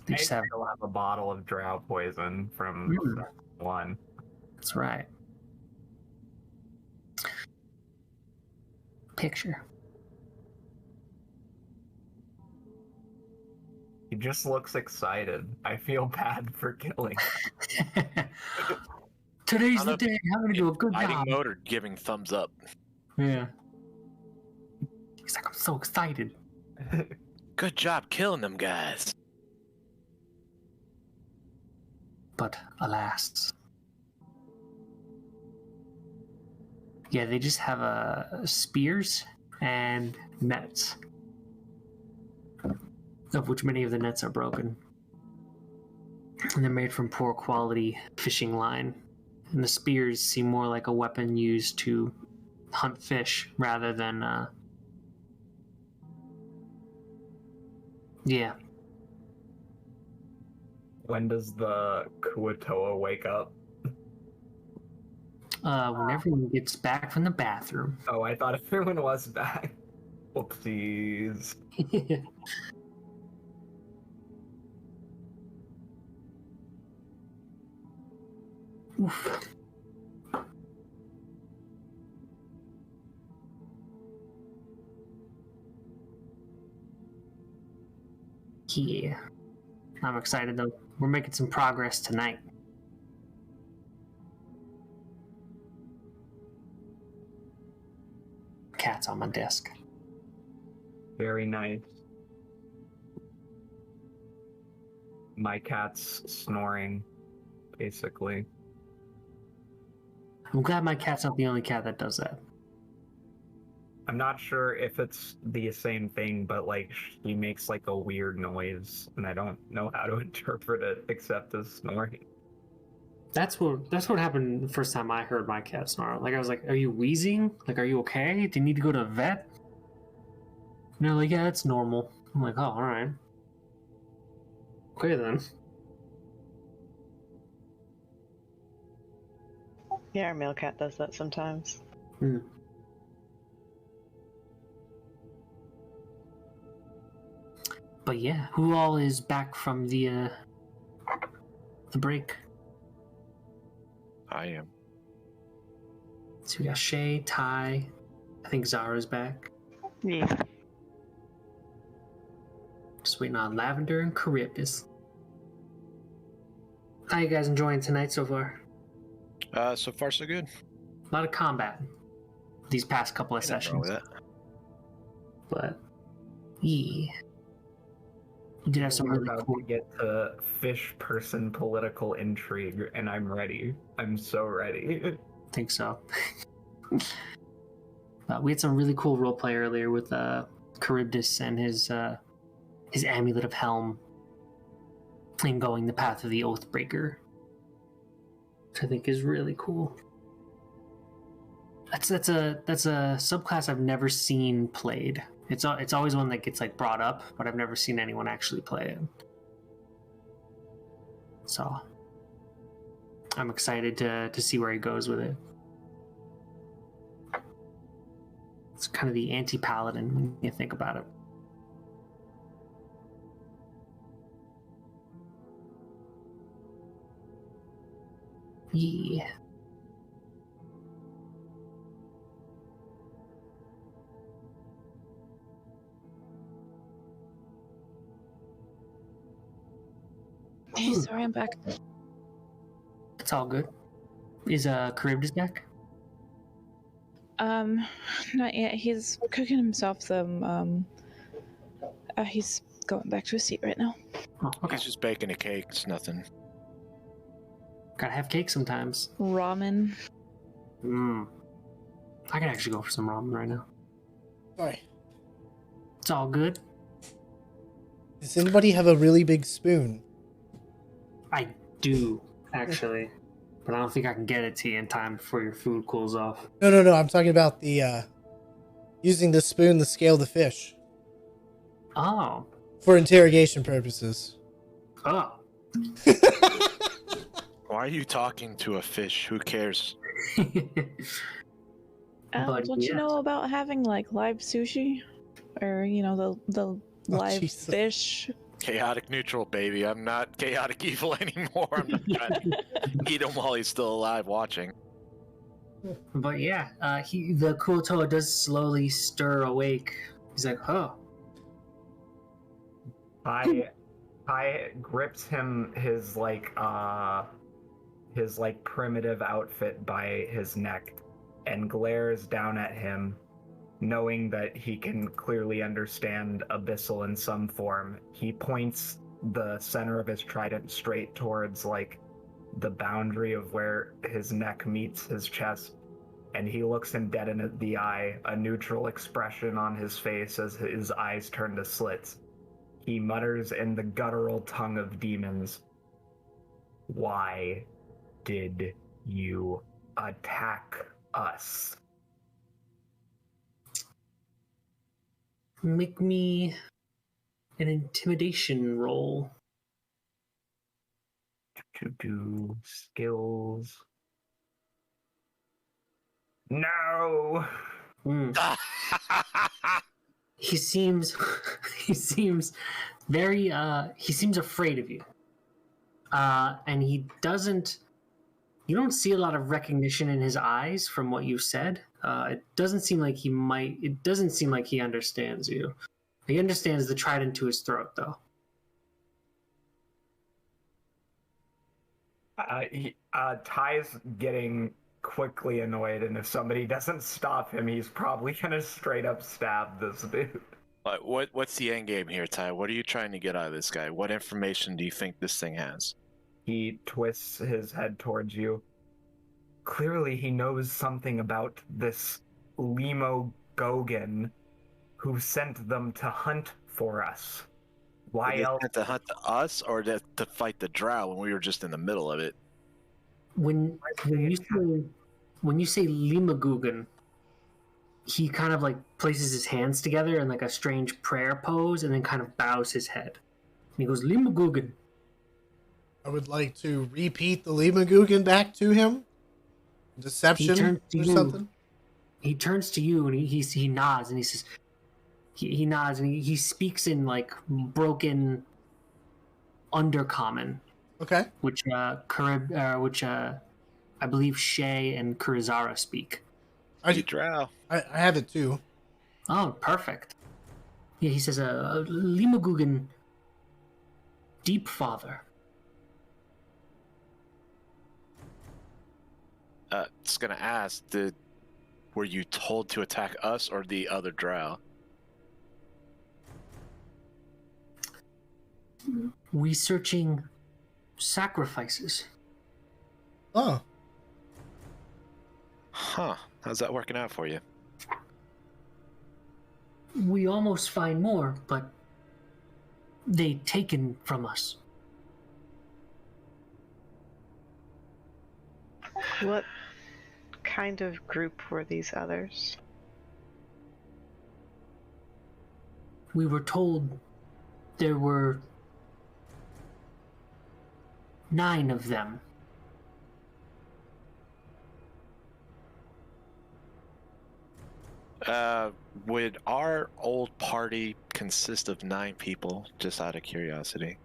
They I just have... still have a bottle of drow poison from one. That's right. Picture. He just looks excited. I feel bad for killing. Today's the day. I'm gonna do a good Fighting job. mode or giving thumbs up. Yeah. He's like, I'm so excited. Good job killing them guys. But alas. Yeah, they just have spears and nets. Of which many of the nets are broken. And they're made from poor quality fishing line. And the spears seem more like a weapon used to hunt fish rather than, yeah. When does the Kuatoa wake up? When everyone gets back from the bathroom. Oh, I thought everyone was back. Whoopsies. Oof. Yeah. I'm excited though. We're making some progress tonight. Cat's on my desk. Very nice. My cat's snoring, basically. I'm glad my cat's not the only cat that does that. I'm not sure if it's the same thing, but like she makes like a weird noise, and I don't know how to interpret it except as snoring. That's what happened the first time I heard my cat snarl. Like I was like, "Are you wheezing? Like, are you okay? Do you need to go to a vet?" And they're like, "Yeah, it's normal." I'm like, "Oh, all right. Okay then." Yeah, our male cat does that sometimes. But yeah, who all is back from the break? I am. So we got Shay, Ty. I think Zara's back. Yeah. Just waiting on Lavender and Charybdis. How you guys enjoying tonight so far? So far so good. A lot of combat these past couple of Ain't nothing wrong sessions. with that. But yeah. We did have some We're really about cool... to get to fish person political intrigue, and I'm ready. I'm so ready. I think so. We had some really cool roleplay earlier with Charybdis and his amulet of Helm and going the path of the Oathbreaker, which I think is really cool. That's a subclass I've never seen played. It's always one that gets like brought up, but I've never seen anyone actually play it. So I'm excited to see where he goes with it. It's kind of the anti-paladin when you think about it. Yeah. Hey, sorry, I'm back. It's all good. Is Charybdis back? Not yet. He's cooking himself some. He's going back to his seat right now. Oh, okay. He's just baking a cake. It's nothing. Gotta have cake sometimes. Ramen. I can actually go for some ramen right now. Sorry. It's all good. Does anybody have a really big spoon? I do, actually. But I don't think I can get it to you in time before your food cools off. No. I'm talking about the using the spoon to scale the fish Oh. for interrogation purposes. Oh. Why are you talking to a fish? Who cares? But Don't you yes. know about having like live sushi, or the live Jesus. fish? Chaotic neutral, baby. I'm not chaotic evil anymore. I'm not trying to eat him while he's still alive watching. But yeah, the Kuotoa does slowly stir awake. He's like, oh. I grips him his primitive outfit by his neck and glares down at him, knowing that he can clearly understand abyssal in some form. He points the center of his trident straight towards the boundary of where his neck meets his chest, and he looks him dead in the eye, a neutral expression on his face as his eyes turn to slits. He mutters in the guttural tongue of demons, "Why did you attack us?" Make me an intimidation roll. To do skills. No. He seems very he seems afraid of you. And you don't see a lot of recognition in his eyes from what you said. It doesn't seem like he understands you. He understands the trident to his throat, though. Ty's getting quickly annoyed, and if somebody doesn't stop him, he's probably gonna straight up stab this dude. What's the end game here, Ty? What are you trying to get out of this guy? What information do you think this thing has? He twists his head towards you. Clearly, he knows something about this Limo Gogan who sent them to hunt for us. Why They else? sent to hunt us or to fight the drow when we were just in the middle of it? When you say Limagugan, he kind of places his hands together in a strange prayer pose and then kind of bows his head. And he goes, Limagugan. I would like to repeat the Limagoogan back to him. Deception or something. He turns to you and he nods and he says, he nods and he speaks in broken undercommon. Okay. Which I believe Shay and Kurizara speak. Drow. I have it too. Oh, perfect. Yeah, he says, Limagugan, Deep Father. Just gonna ask, were you told to attack us or the other drow? Researching sacrifices. Oh. Huh. How's that working out for you? We almost find more, but they taken from us. What kind of group were these others? We were told there were 9 of them. Would our old party consist of 9 people, just out of curiosity?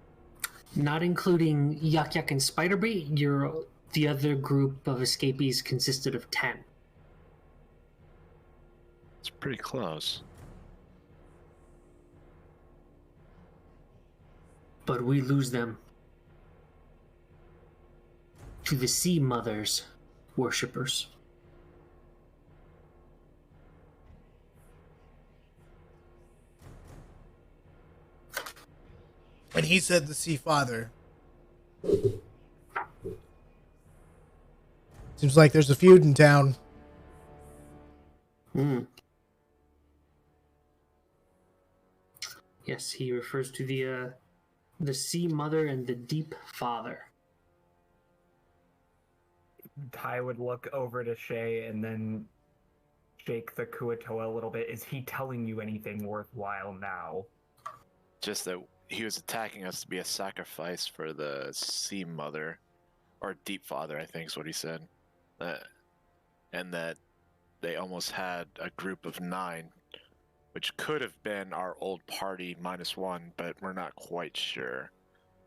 Not including Yak Yak and Spiderbait, the other group of escapees consisted of 10. It's pretty close. But we lose them to the Sea Mother's worshippers. And he said the Sea Father. Seems like there's a feud in town. Yes, he refers to the Sea Mother and the Deep Father. Ty would look over to Shay and then shake the Kuatoa a little bit. Is he telling you anything worthwhile now? Just that he was attacking us to be a sacrifice for the Sea Mother, or Deep Father, I think is what he said. And that they almost had a group of 9, which could have been our old party -1, but we're not quite sure.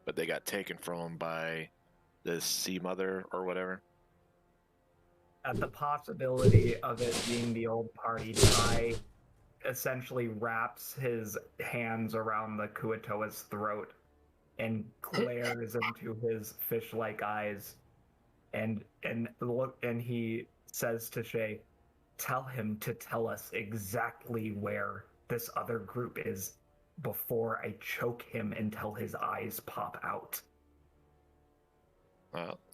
But they got taken from them by the Sea Mother or whatever. At the possibility of it being the old party, Ty essentially wraps his hands around the Kuatoa's throat and glares into his fish-like eyes, and he says to Shay, "Tell him to tell us exactly where this other group is before I choke him until his eyes pop out."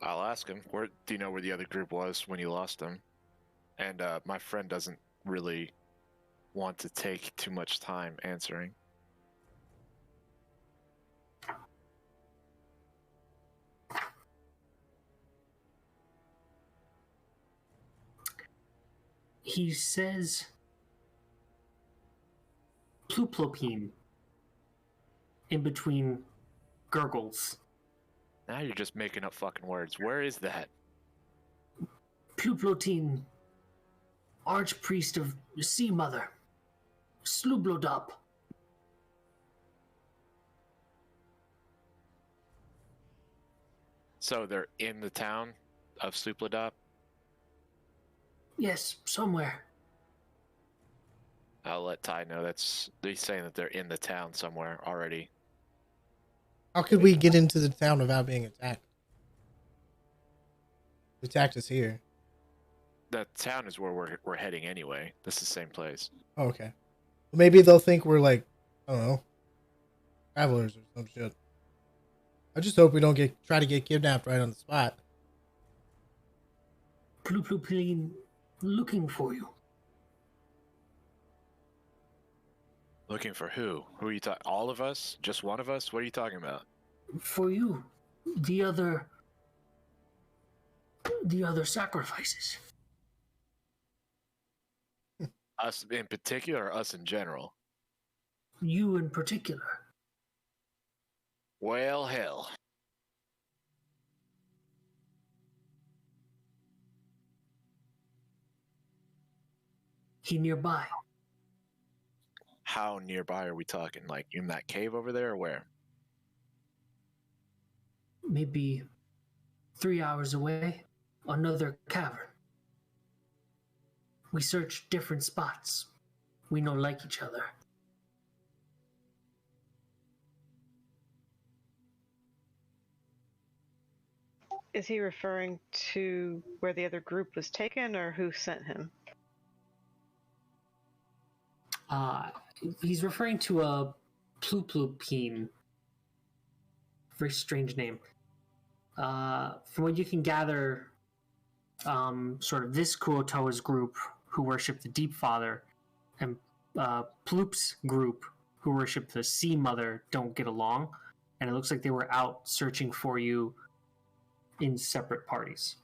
I'll ask him. Where do you know where the other group was when you lost them? And my friend doesn't really want to take too much time answering. He says Pluplopine in between gurgles. Now you're just making up fucking words. Where is that? Pluplotine, Archpriest of Sea Mother, Slublodop. So they're in the town of Suplodop? Yes, somewhere. I'll let Ty know they're saying that they're in the town somewhere already. How could we get into the town without being attacked? The attack is here. The town is where we're heading anyway. This is the same place. Oh, okay. Well, maybe they'll think we're like, I don't know, travelers or some shit. I just hope we don't try to get kidnapped right on the spot. Pluplopine looking for you. Looking for who? Who are you talking? All of us? Just one of us? What are you talking about? For you. The other sacrifices. Us in particular, or us in general? You in particular. Well, hell. He nearby. How nearby are we talking? Like in that cave over there, or where? Maybe 3 hours away. Another cavern. We searched different spots. We don't like each other. Is he referring to where the other group was taken, or who sent him? He's referring to a Pluplopine. Very strange name. From what you can gather, sort of this Kuotoa's group who worship the Deep Father and Ploop's group who worship the Sea Mother don't get along, and it looks like they were out searching for you in separate parties.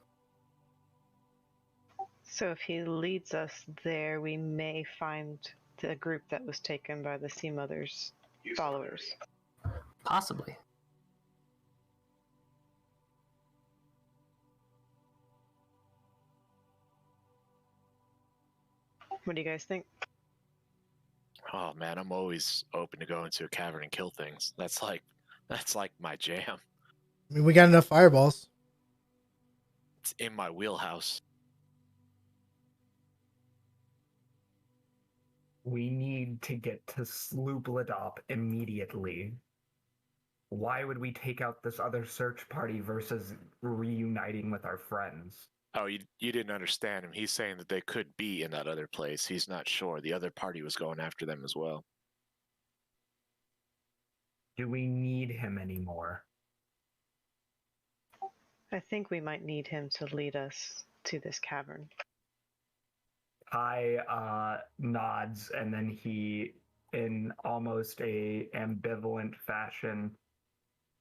So if he leads us there, we may find the group that was taken by the Sea Mother's followers. Possibly. What do you guys think? Oh man, I'm always open to go into a cavern and kill things. That's like my jam. I mean, we got enough fireballs. It's in my wheelhouse. We need to get to Sloopladop immediately. why would we take out this other search party versus reuniting with our friends? Oh, you didn't understand him. He's saying that they could be in that other place. He's not sure. The other party was going after them as well. Do we need him anymore? I think we might need him to lead us to this cavern. Ty nods, and then he, in almost a ambivalent fashion,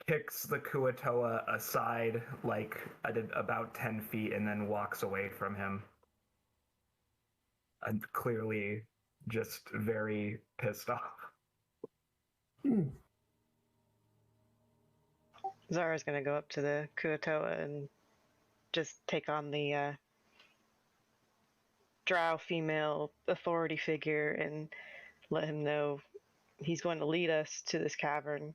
kicks the Kuatoa aside like about 10 feet and then walks away from him. And clearly just very pissed off. Zara's going to go up to the Kuatoa and just take on the drow female authority figure and let him know he's going to lead us to this cavern,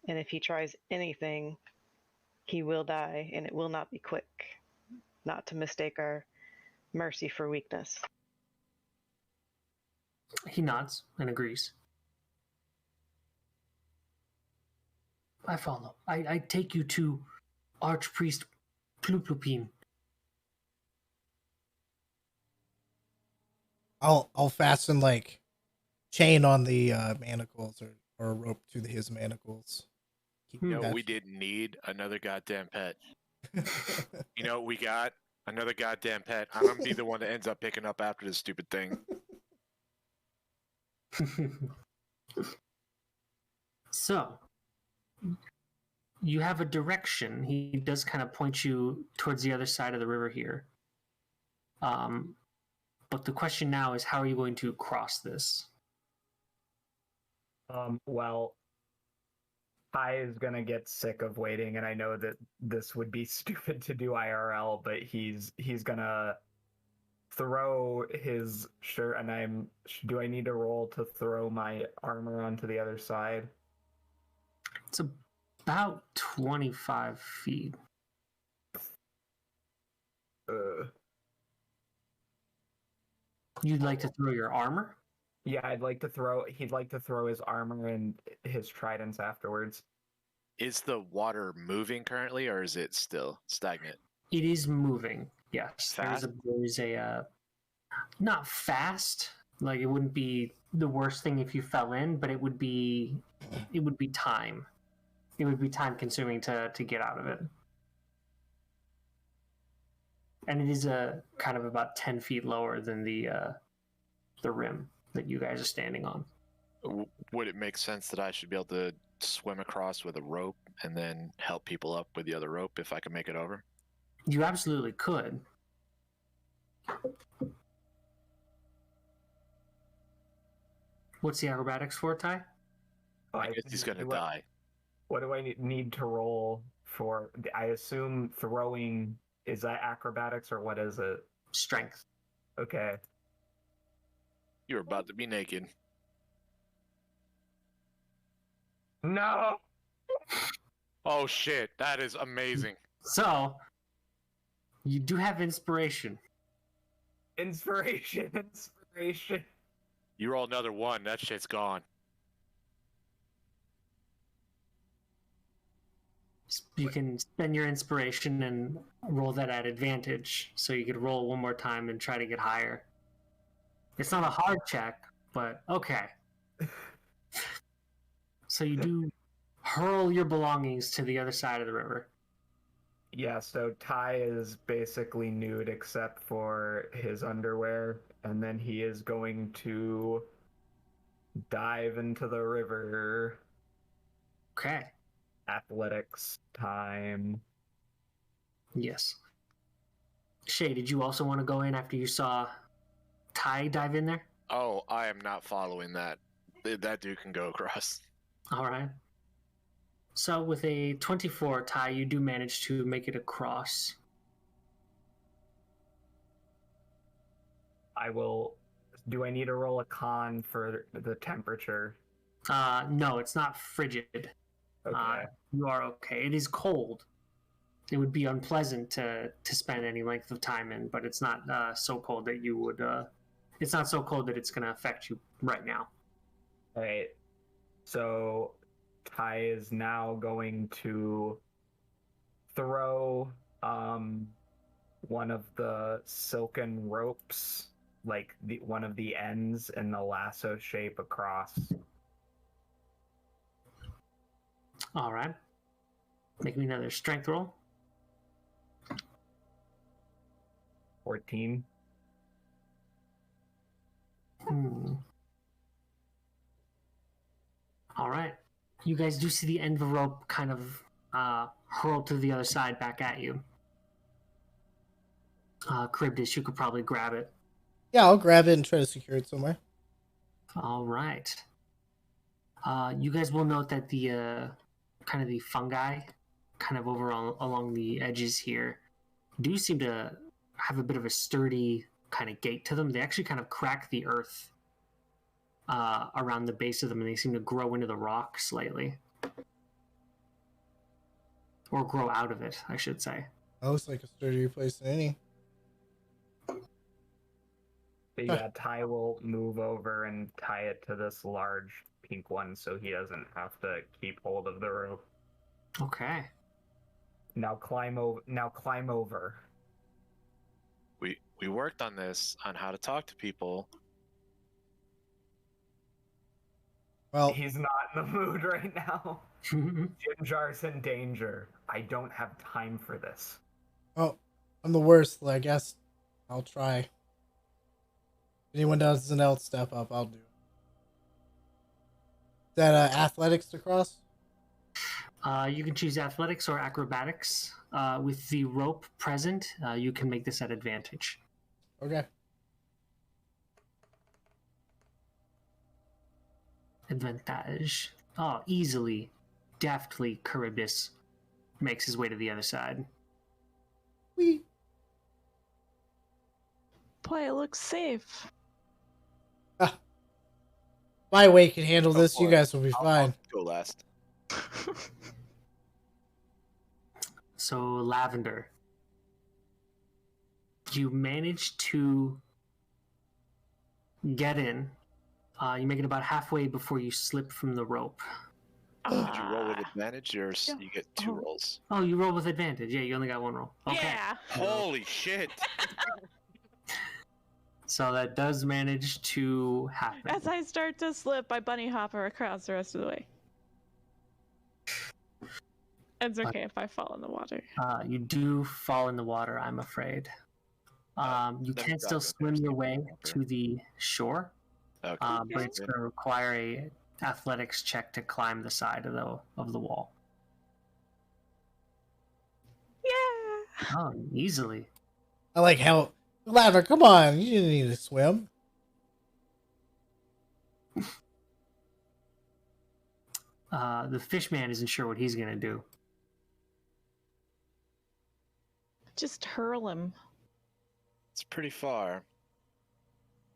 and if he tries anything, he will die, and it will not be quick. Not to mistake our mercy for weakness. He nods and agrees. I follow. I take you to Archpriest Pluplupin. I'll fasten like chain on the manacles or a rope to his manacles. You know, we didn't need another goddamn pet. You know what we got? Another goddamn pet. I'm gonna be the one that ends up picking up after this stupid thing. So, you have a direction. He does kind of point you towards the other side of the river here. But the question now is, how are you going to cross this? Well, Ty is gonna get sick of waiting, and I know that this would be stupid to do IRL, but he's gonna throw his shirt, and do I need to roll to throw my armor onto the other side? It's about 25 feet. You'd like to throw your armor? Yeah, he'd like to throw his armor and his tridents afterwards. Is the water moving currently, or is it still stagnant? It is moving. Yes. Fast? There's a not fast. Like, it wouldn't be the worst thing if you fell in, but it would be time. It would be time consuming to get out of it. And it is a kind of about 10 feet lower than the rim that you guys are standing on. Would it make sense that I should be able to swim across with a rope and then help people up with the other rope if I can make it over? You absolutely could. What's the acrobatics for, Ty? I guess he's gonna die. What do I need to roll for? I assume throwing, is that acrobatics or what is it? Strength. Okay. You're about to be naked. No! Oh shit, that is amazing. So, you do have inspiration. Inspiration. You roll another one, that shit's gone. You can spend your inspiration and roll that at advantage, so you could roll one more time and try to get higher. It's not a hard check, but okay. So you do hurl your belongings to the other side of the river. Yeah, so Ty is basically nude except for his underwear, and then he is going to dive into the river. Okay. Athletics time. Yes. Shay, did you also want to go in after you saw Ty dive in there? Oh, I am not following that. That dude can go across. All right. So with a 24, Ty, you do manage to make it across. Do I need to roll a con for the temperature? No, it's not frigid. Okay. You are okay. It is cold. It would be unpleasant to spend any length of time in, but it's not so cold that you would. It's not so cold that it's going to affect you right now. Alright. So Ty is now going to throw one of the silken ropes, like one of the ends in the lasso shape across. All right. Make me another strength roll. 14. All right. You guys do see the end of the rope kind of hurled to the other side back at you. Charybdis, you could probably grab it. Yeah, I'll grab it and try to secure it somewhere. All right. You guys will note that the kind of the fungi, kind of over along the edges here, do seem to have a bit of a sturdy kind of gait to them. They actually kind of crack the earth around the base of them, and they seem to grow into the rock slightly. Or grow out of it, I should say. That looks like a sturdier place than any. But yeah, Ty will move over and tie it to this large pink one so he doesn't have to keep hold of the rope. Okay. Now climb over. We worked on this, on how to talk to people. Well, He's not in the mood right now. Jinjar's in danger. I don't have time for this. oh, I'm the worst. I guess I'll try. If anyone doesn't else step up, I'll do. Is that athletics to cross? You can choose athletics or acrobatics. With the rope present, you can make this at advantage. Okay. Advantage. Oh, easily, deftly, Charybdis makes his way to the other side. Whee. Boy, it looks safe. My weight can handle Go this. for You it. guys will be I'll fine. go last. So, Lavender, you manage to get in. You make it about halfway before you slip from the rope. Did you roll with advantage, or you get two Oh. rolls? Oh, you roll with advantage. Yeah, you only got one roll. Okay. Yeah. Holy shit! So that does manage to happen. As I start to slip, I bunny hop her across the rest of the way. It's okay if I fall in the water. You do fall in the water, I'm afraid. You let me can drop still you swim there, your Steve. way to the shore, Okay. but it's going to require a athletics check to climb the side of the wall. Yeah. Oh, easily. I like how Louder. Come on, you didn't need to swim. The fish man isn't sure what he's going to do. Just hurl him. It's pretty far.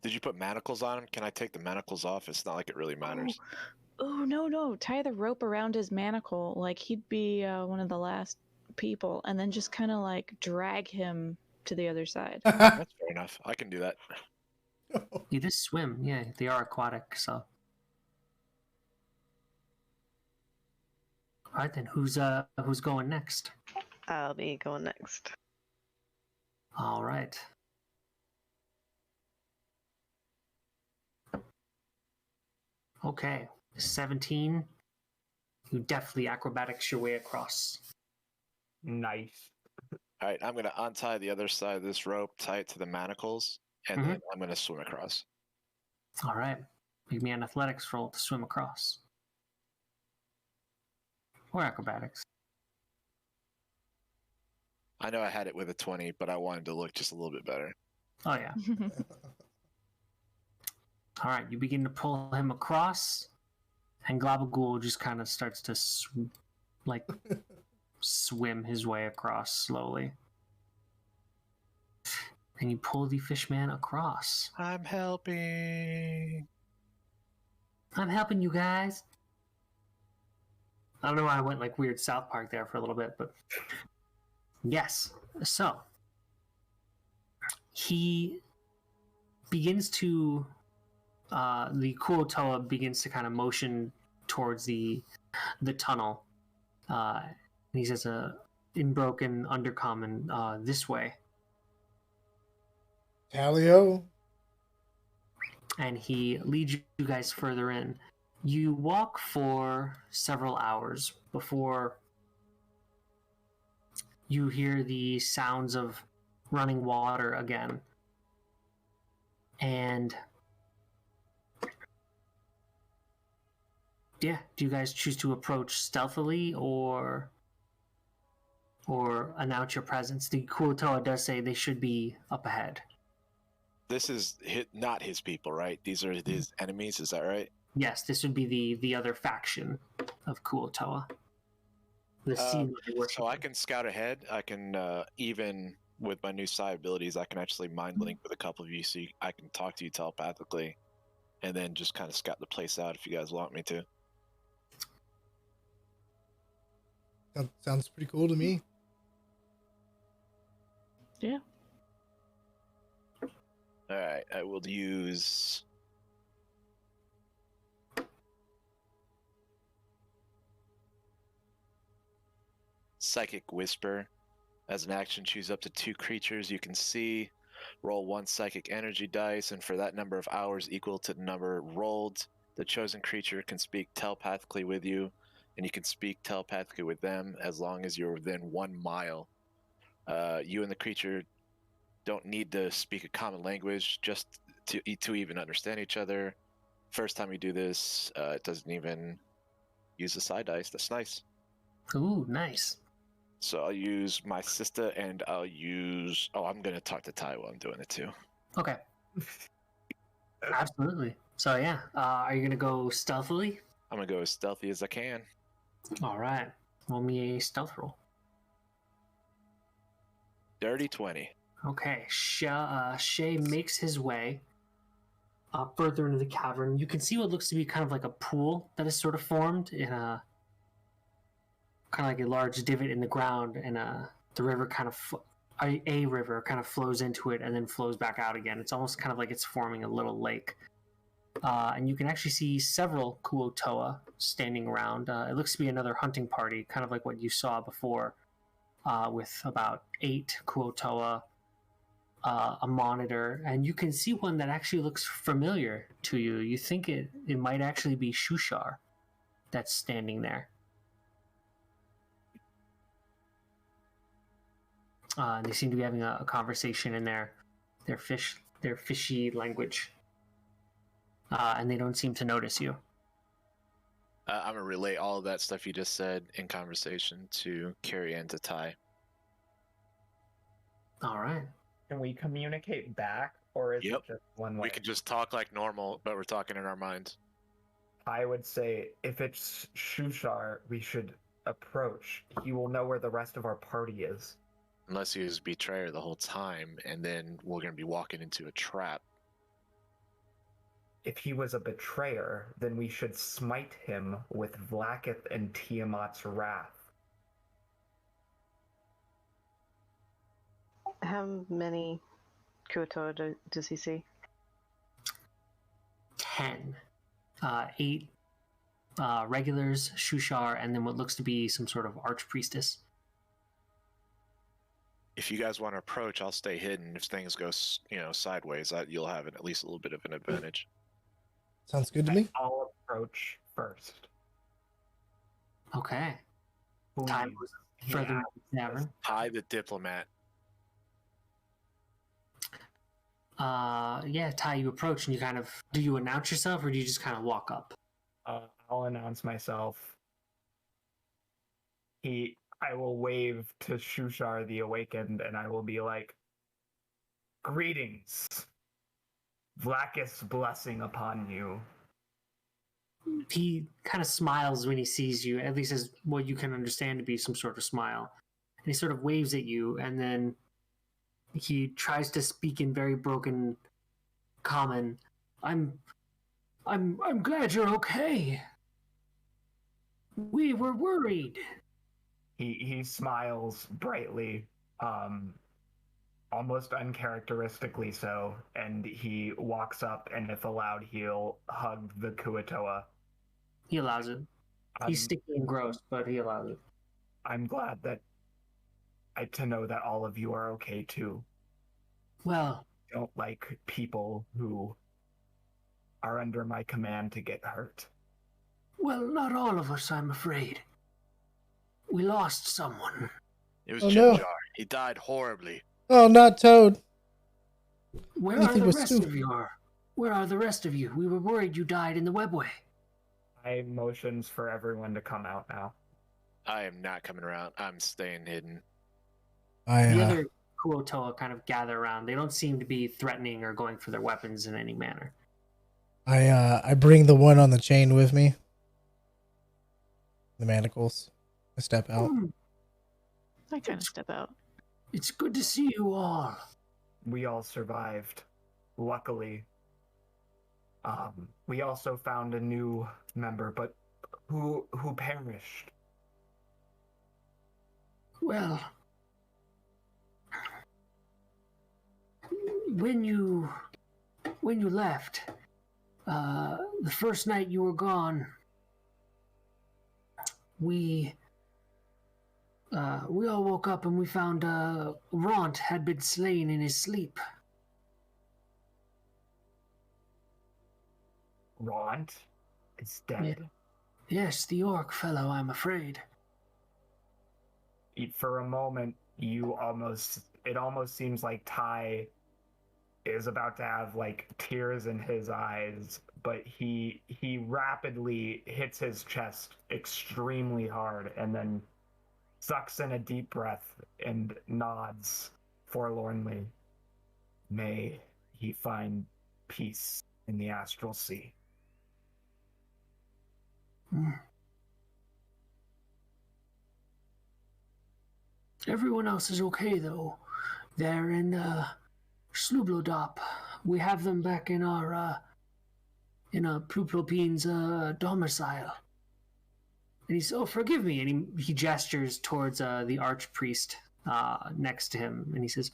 Did you put manacles on him? Can I take the manacles off? It's not like it really matters. Oh, no. Tie the rope around his manacle like he'd be one of the last people, and then just kind of like drag him to the other side. That's fair enough. I can do that. He does swim. Yeah, they are aquatic, so. All right, then. Who's going next? I'll be going next. All right. Okay, 17. You definitely acrobatics your way across. Nice. All right, I'm going to untie the other side of this rope, tie it to the manacles, and then I'm going to swim across. All right. Make me an athletics roll to swim across. Or acrobatics. I know I had it with a 20, but I wanted to look just a little bit better. Oh, yeah. All right, you begin to pull him across, and Glabagool just kind of starts to swim his way across slowly. And you pull the fishman across. I'm helping. I'm helping you guys. I don't know why I went like weird South Park there for a little bit, but yes. So he begins to the Kuotoa begins to kind of motion towards the the tunnel. He says, in broken undercommon, this way. Talio. And he leads you guys further in. You walk for several hours before you hear the sounds of running water again. And yeah, do you guys choose to approach stealthily or announce your presence? The Kuotoa does say they should be up ahead. This is not his people, right? These are his enemies, is that right? Yes, this would be the other faction of Kuotoa. The sea so I can scout ahead. I can, even with my new psi abilities, I can actually mind link with a couple of you so I can talk to you telepathically and then just kind of scout the place out if you guys want me to. That sounds pretty cool to me. Yeah. Alright, I will use... Psychic Whisper. As an action, choose up to 2 creatures you can see. Roll 1 psychic energy dice, and for that number of hours equal to the number rolled, the chosen creature can speak telepathically with you, and you can speak telepathically with them as long as you're within 1 mile. You and the creature don't need to speak a common language just to even understand each other. First time you do this, it doesn't even use the side dice. That's nice. Ooh, nice. So I'll use my sister, and I'll use... Oh, I'm going to talk to Ty while I'm doing it, too. Okay. Absolutely. So, yeah. Are you going to go stealthily? I'm going to go as stealthy as I can. All right. Roll me a stealth roll. Dirty 20. Okay. Shay makes his way further into the cavern. You can see what looks to be kind of like a pool that is sort of formed in a... kind of like a large divot in the ground, and the river kind of a river kind of flows into it and then flows back out again. It's almost kind of like it's forming a little lake, and you can actually see several Kuotoa standing around. It looks to be another hunting party, kind of like what you saw before, with about 8 Kuotoa, a monitor, and you can see one that actually looks familiar to you. You think it might actually be Shushar that's standing there. And they seem to be having a conversation in their fishy language, and they don't seem to notice you. I'm going to relay all of that stuff you just said in conversation to Carrie and to Ty. All right. Can we communicate back, or is it just one way? We can just talk like normal, but we're talking in our minds. I would say if it's Shushar, we should approach. He will know where the rest of our party is. Unless he was a betrayer the whole time, and then we're going to be walking into a trap. If he was a betrayer, then we should smite him with Vlaakith and Tiamat's wrath. How many Kuotoa does he see? 10. 8 regulars, Shushar, and then what looks to be some sort of archpriestess. If you guys want to approach, I'll stay hidden. If things go, sideways, you'll have at least a little bit of an advantage. Sounds good to me. I'll approach first. Okay. Please. Time goes further into the tavern. Ty the diplomat. Yeah, Ty, you approach and you kind of... Do you announce yourself, or do you just kind of walk up? I'll announce myself. I will wave to Shushar the Awakened, and I will be like, "Greetings. Vlaakith's blessing upon you." He kind of smiles when he sees you, at least as what you can understand to be some sort of smile. And he sort of waves at you, and then he tries to speak in very broken common. I'm glad you're okay. We were worried. He smiles brightly, almost uncharacteristically so, and he walks up, and if allowed, he'll hug the Kuotoa. He allows it. He's sticky and gross, but he allows it. I'm glad to know that all of you are okay too. Well, Don't like people who are under my command to get hurt. not all of us, I'm afraid. We lost someone. It was Oh, Jim no. Jar. He died horribly. Oh, not Toad. Where Anything are the with rest Stu. of you? Where are the rest of you? We were worried you died in the webway. I motions for everyone to come out now. I am not coming around. I'm staying hidden. The other Kuotoa kind of gather around. They don't seem to be threatening or going for their weapons in any manner. I bring the one on the chain with me. The manacles. I step out. I kind of step out. It's good to see you all. We all survived. Luckily. We also found a new member, but who perished? Well, when you left, the first night you were gone, we all woke up and we found Ront had been slain in his sleep. Ront is dead. Yes, the orc fellow, I'm afraid. For a moment, it almost seems like Ty is about to have like tears in his eyes, but he rapidly hits his chest extremely hard and then sucks in a deep breath and nods forlornly. May he find peace in the astral sea. Everyone else is okay, though. They're in Slublodop. We have them back in our Pluplopin's domicile. And he's, oh, forgive me. And he gestures towards the archpriest next to him. And he says,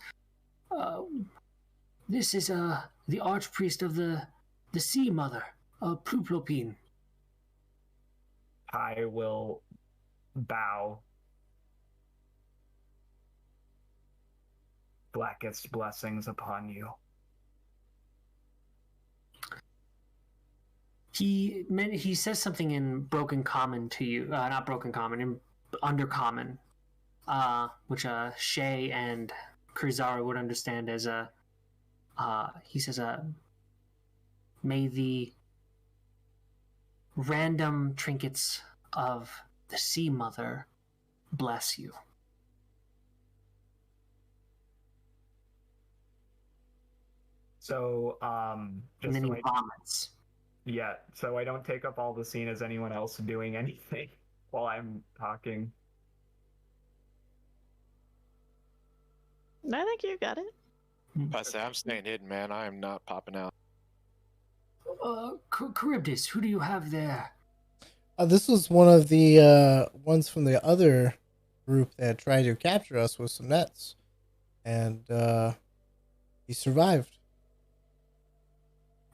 this is the archpriest of the Sea Mother, Pluplopin. I will bow. Blackest blessings upon you. He says something in Broken Common to you, not Broken Common, in Undercommon, which Shay and Kurizara would understand as he says, may the random trinkets of the Sea Mother bless you. So, And just then he so vomits. yeah, so I don't take up all the scene as anyone else doing anything while I'm talking. I think you got it. I say I'm staying hidden, man. I am not popping out. Charybdis, who do you have there? This was one of the ones from the other group that tried to capture us with some nets, and he survived.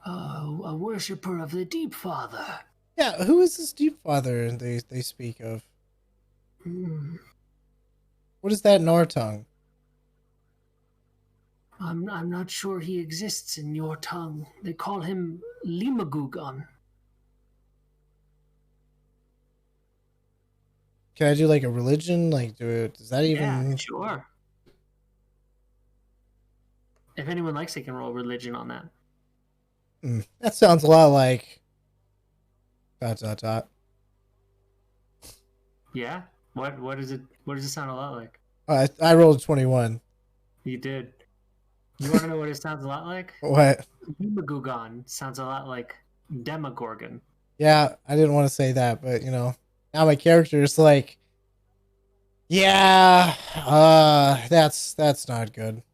A worshipper of the Deep Father. Yeah, who is this Deep Father they speak of? What is that in our tongue? I'm not sure he exists in your tongue. They call him Limagugon. Can I do like a religion? Like, does that even? Yeah, sure. If anyone likes, they can roll religion on that. That sounds a lot like. ... Yeah. What is it? What does it sound a lot like? I rolled 21. You did. You want to know what it sounds a lot like? What? Limagugon sounds a lot like Demogorgon. Yeah, I didn't want to say that, but now my character is like, yeah, that's not good.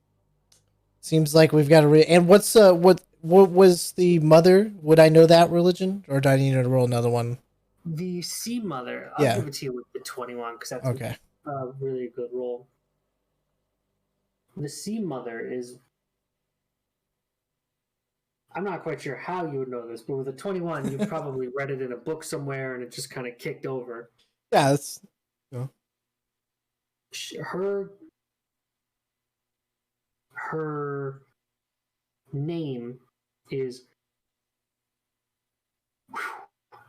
Seems like we've got to and what was the mother? Would I know that religion, or do I need to roll another one? The Sea Mother. I'll give it to you with the 21 because that's okay. A really good roll. The Sea Mother is I'm not quite sure how you would know this, but with a 21, you probably read it in a book somewhere and it just kind of kicked over. Yeah, that's. You know. Her name is.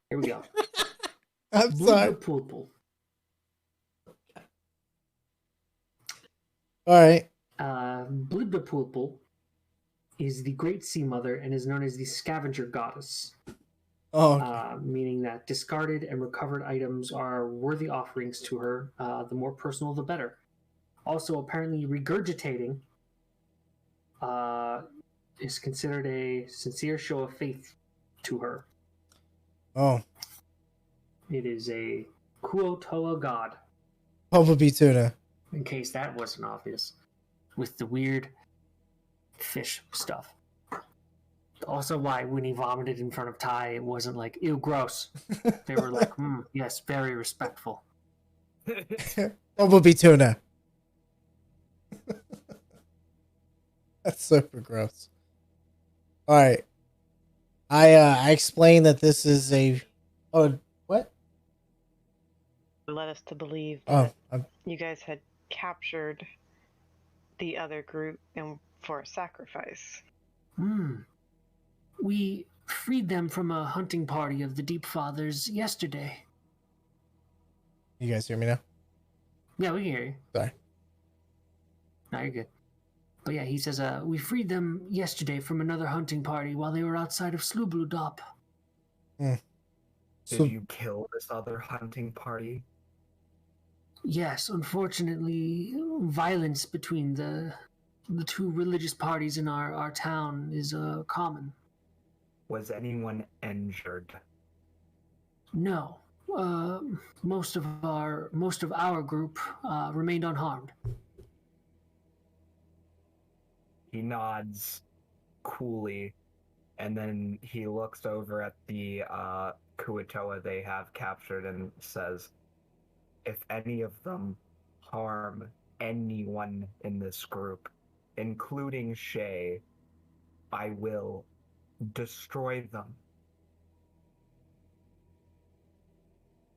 Here we go. I'm sorry. Blubberpulpul. All right. Blubberpulpul is the great sea mother and is known as the scavenger goddess. Oh, okay. Meaning that discarded and recovered items are worthy offerings to her. The more personal, the better. Also, apparently, regurgitating is considered a sincere show of faith to her. Oh, It is a Kuotoa god, bumblebee tuna. in case that wasn't obvious, with the weird fish stuff. Also, why when he vomited in front of Ty, it wasn't like, ew, gross. They were like, yes, very respectful. Bumblebee tuna. That's super gross. All right. I explained that this is a. Oh, what? Led us to believe Oh, that you guys had captured the other group and for a sacrifice. We freed them from a hunting party of the Deep Fathers yesterday. you guys hear me now? Yeah, we can hear you. Sorry. No, you're good. But yeah, he says, we freed them yesterday from another hunting party while they were outside of Slubludop. So, Did you kill this other hunting party? Yes, unfortunately, violence between the two religious parties in our town is common. Was anyone injured? No. Most of our group remained unharmed. He nods coolly, and then he looks over at the Kuatoa they have captured and says, if any of them harm anyone in this group, including Shay, I will destroy them.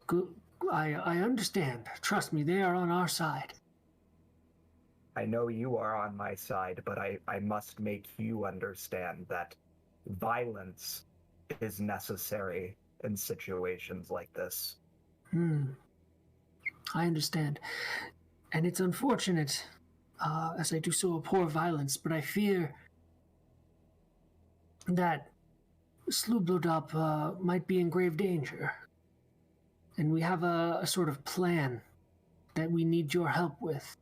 Good. I understand. Trust me, they are on our side. I know you are on my side, but I must make you understand that violence is necessary in situations like this. I understand. And it's unfortunate, as I do so abhor violence, but I fear that Slublodop might be in grave danger. And we have a sort of plan that we need your help with.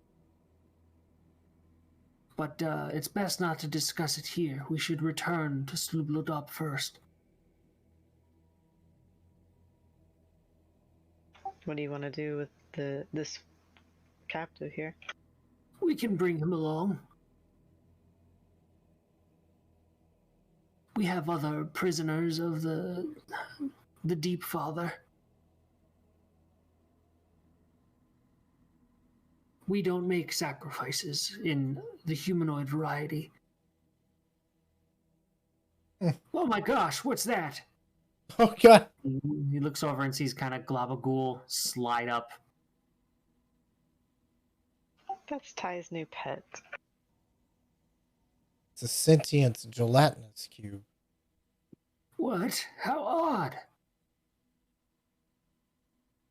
But it's best not to discuss it here. We should return to Slublodop first. What do you want to do with this captive here? We can bring him along. We have other prisoners of the Deep Father. We don't make sacrifices in the humanoid variety. Oh my gosh, what's that? oh god. He looks over and sees kind of Globagool slide up. That's Ty's new pet. It's a sentient gelatinous cube. What? How odd.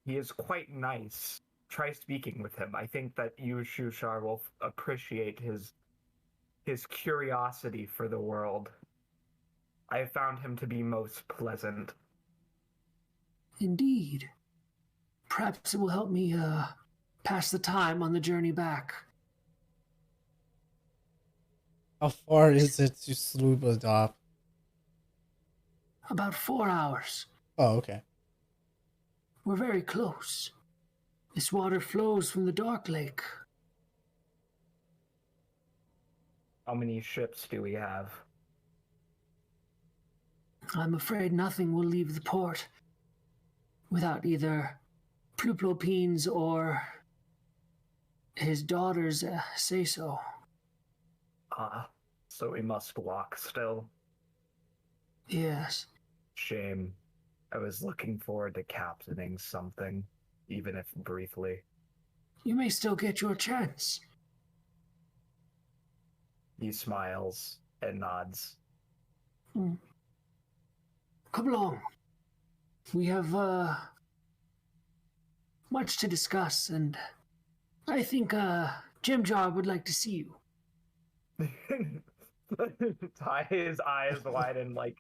He is quite nice. Try speaking with him. I think that you, Shushar, will appreciate his curiosity for the world. I have found him to be most pleasant. Indeed. Perhaps it will help me pass the time on the journey back. How far is it to Slublodop? About 4 hours. Oh, okay. We're very close. This water flows from the Dark Lake. How many ships do we have? I'm afraid nothing will leave the port without either Pluplopines or his daughters say so. So we must walk still. Yes. Shame. I was looking forward to captaining something, even if briefly. You may still get your chance. He smiles and nods. Come along. We have much to discuss, and I think Jim Jar would like to see you. His eyes widen like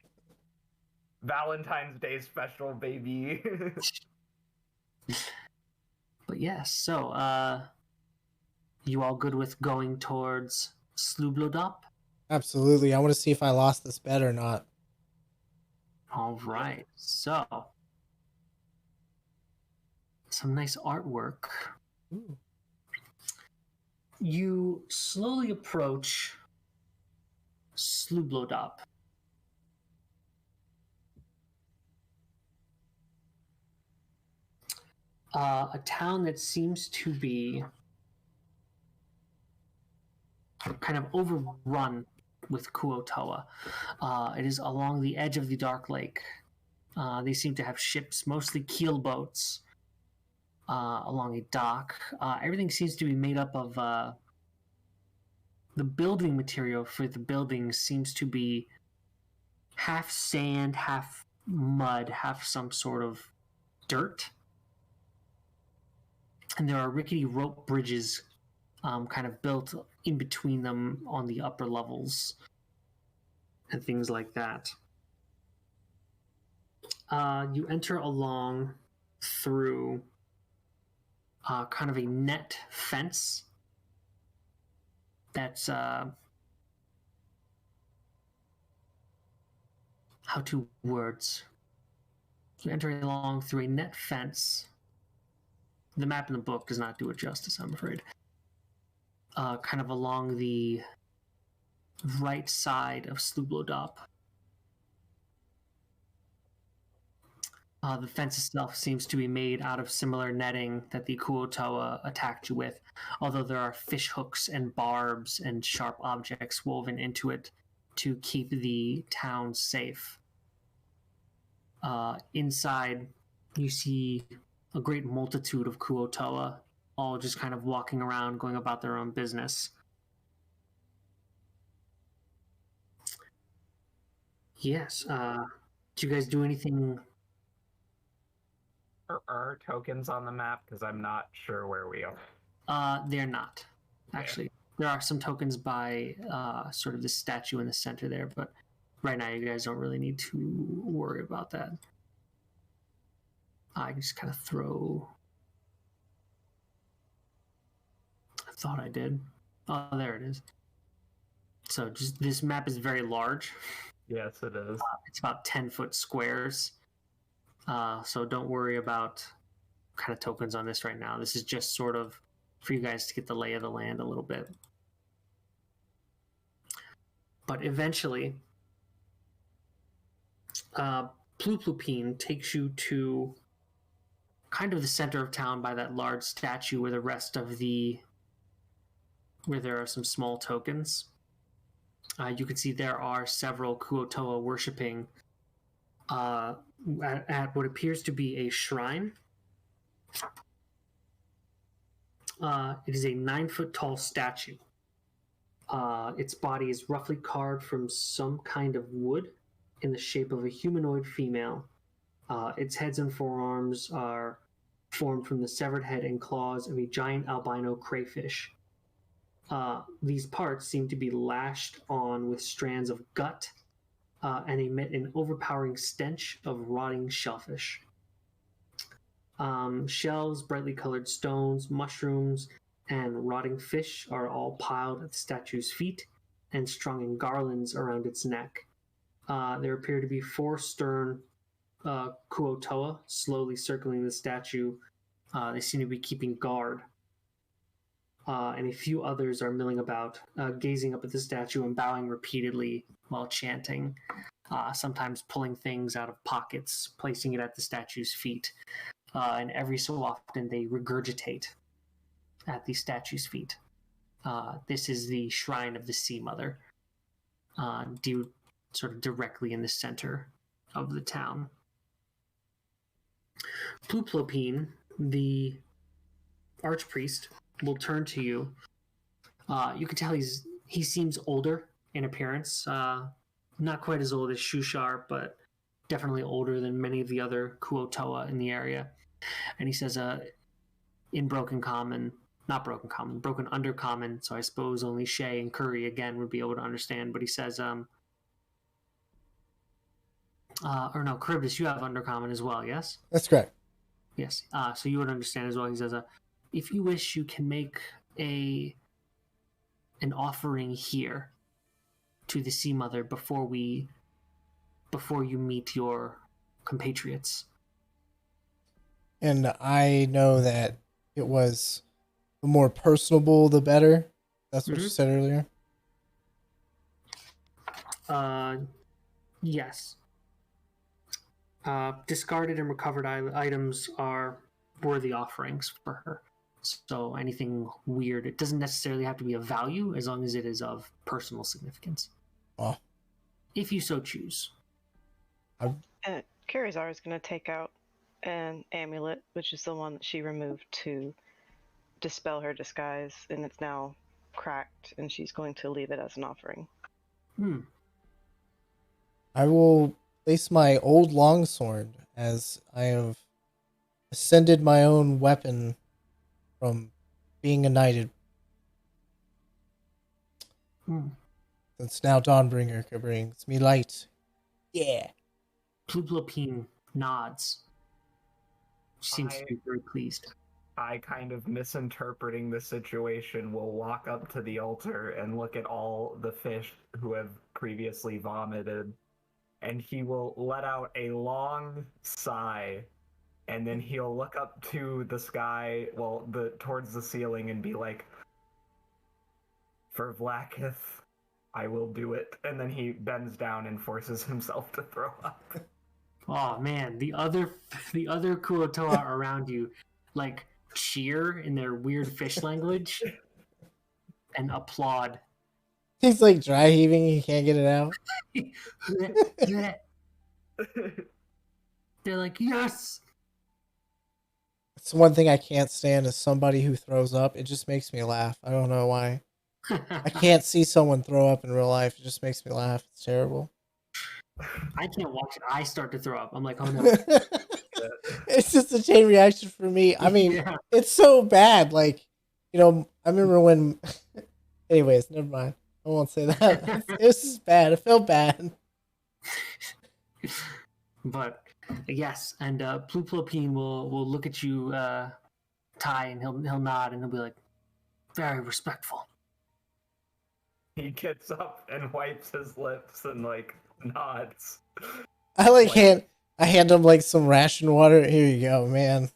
Valentine's Day special, baby. But yes, so you all good with going towards Slublodop? Absolutely. I want to see if I lost this bet or not. All right, so some nice artwork. Ooh. You slowly approach Slublodop. A town that seems to be kind of overrun with Kuotoa. It is along the edge of the Dark Lake. They seem to have ships, mostly keel boats, along a dock. Everything seems to be made up of the building material for the buildings seems to be half sand, half mud, half some sort of dirt. And there are rickety rope bridges kind of built in between them on the upper levels and things like that. You enter along through kind of a net fence that's how to words. You enter along through a net fence. The map in the book does not do it justice, I'm afraid. Kind of along the right side of Slublodop. The fence itself seems to be made out of similar netting that the Kuotoa attacked you with, although there are fish hooks and barbs and sharp objects woven into it to keep the town safe. Inside, you see a great multitude of Kuotoa, all just kind of walking around, going about their own business. Yes, do you guys do anything? Are tokens on the map? Because I'm not sure where we are. They're not, actually. There are some tokens by sort of the statue in the center there, but right now you guys don't really need to worry about that. I can just kind of throw... I thought I did. Oh, there it is. So just this map is very large. Yes, it is. It's about 10-foot squares. So don't worry about kind of tokens on this right now. This is just sort of for you guys to get the lay of the land a little bit. But eventually, Pluplupine takes you to kind of the center of town by that large statue where the rest of where there are some small tokens. You can see there are several Kuotoa worshipping at what appears to be a shrine. It is a 9-foot tall statue. Its body is roughly carved from some kind of wood in the shape of a humanoid female. Its heads and forearms are formed from the severed head and claws of a giant albino crayfish. These parts seem to be lashed on with strands of gut and emit an overpowering stench of rotting shellfish. Shells, brightly colored stones, mushrooms, and rotting fish are all piled at the statue's feet and strung in garlands around its neck. There appear to be 4 stern Kuotoa slowly circling the statue. They seem to be keeping guard. And a few others are milling about, gazing up at the statue and bowing repeatedly while chanting, sometimes pulling things out of pockets, placing it at the statue's feet. And every so often they regurgitate at the statue's feet. This is the shrine of the Sea Mother. Do you sort of directly in the center of the town. Pluplopine, the archpriest, will turn to you. You can tell he seems older in appearance. Not quite as old as Shushar, but definitely older than many of the other Kuotoa in the area. And he says, in Broken Common, not Broken Common, Broken Undercommon, so I suppose only Shay and Curry again would be able to understand, but he says, or no, Charybdis, you have Undercommon as well, yes? That's correct. Yes. So you would understand as well. He says, if you wish, you can make an offering here to the Sea Mother before you meet your compatriots. And I know that it was the more personable, the better. That's what you said earlier. Yes. Discarded and recovered items are worthy offerings for her. So anything weird, it doesn't necessarily have to be of value as long as it is of personal significance. Oh. If you so choose. Karazar is going to take out an amulet, which is the one that she removed to dispel her disguise, and it's now cracked, and she's going to leave it as an offering. I will place my old longsword as I have ascended my own weapon from being a knighted. Since now Dawnbringer brings me light. Yeah. Pluplopine nods. She seems to be very pleased. I, kind of misinterpreting the situation, will walk up to the altar and look at all the fish who have previously vomited, and he will let out a long sigh, and then he'll look up to the sky, towards the ceiling, and be like, "For Vlaakith, I will do it." And then he bends down and forces himself to throw up. Oh man, the other Kuotoa around you, like, cheer in their weird fish language and applaud. He's like dry heaving, he can't get it out. They're like, yes! It's one thing I can't stand is somebody who throws up. It just makes me laugh. I don't know why. I can't see someone throw up in real life. It just makes me laugh. It's terrible. I can't watch it. I start to throw up. I'm like, oh no. It's just a chain reaction for me. I mean, Yeah. It's so bad. Like, I remember when... Anyways, never mind. I won't say that. It was just bad. It felt bad. But, yes, and Pluplopine will look at you, Ty, and he'll nod, and he'll be like, very respectful. He gets up and wipes his lips and, nods. I hand him, some ration water. Here you go, man.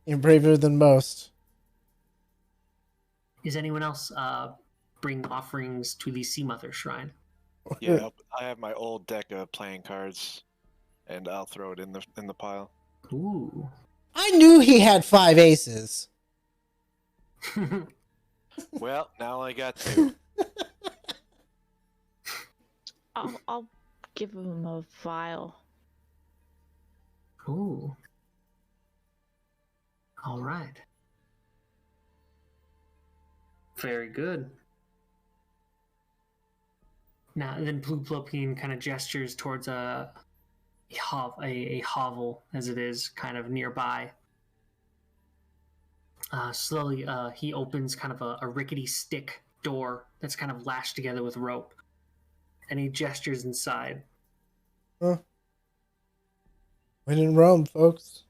You're braver than most. Is anyone else bring offerings to the Sea Mother Shrine? Yeah, I have my old deck of playing cards, and I'll throw it in the pile. Ooh. I knew he had 5 aces. Well, now I got 2. I'll give him a vial. Ooh. All right. Very good. Now, then Pluplopine kind of gestures towards a hovel, as it is, kind of nearby. Slowly, he opens kind of a rickety stick door that's kind of lashed together with rope. And he gestures inside. Huh. When in Rome, folks.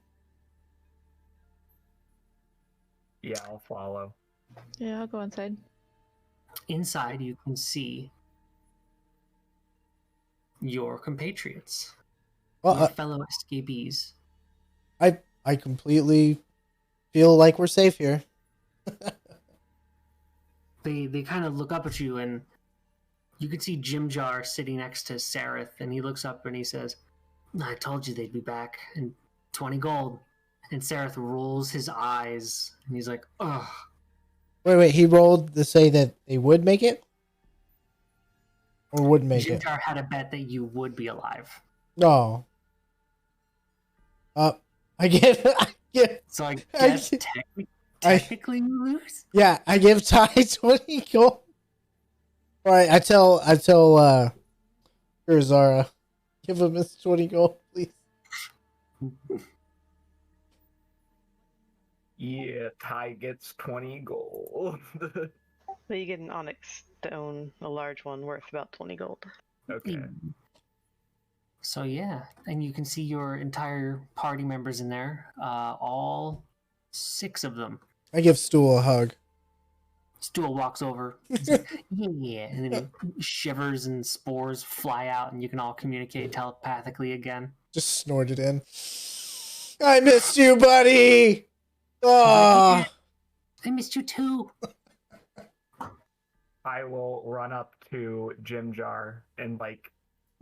Yeah, I'll follow. Yeah, I'll go inside. Inside, you can see your compatriots, your fellow escapees. I completely feel like we're safe here. They kind of look up at you, and you can see Jim Jar sitting next to Sareth, and he looks up and he says, I told you they'd be back, and 20 gold. And Sareth rolls his eyes, and he's like, ugh. Wait, he rolled to say that they would make it? Or would make it. Jintar had a bet that you would be alive. No. I give. So I guess technically you lose. Yeah, I give Ty 20 gold. All right, I tell Zara, give him his 20 gold, please. Yeah, Ty gets 20 gold. But you get an onyx stone, a large one worth about 20 gold. Okay. So yeah, and you can see your entire party members in there, all 6 of them. I give Stool a hug. Stool walks over. He's like, yeah, and then he shivers and spores fly out, and you can all communicate telepathically again. Just snorted in. I missed you, buddy. Oh. I missed you too. I will run up to Jim Jar and like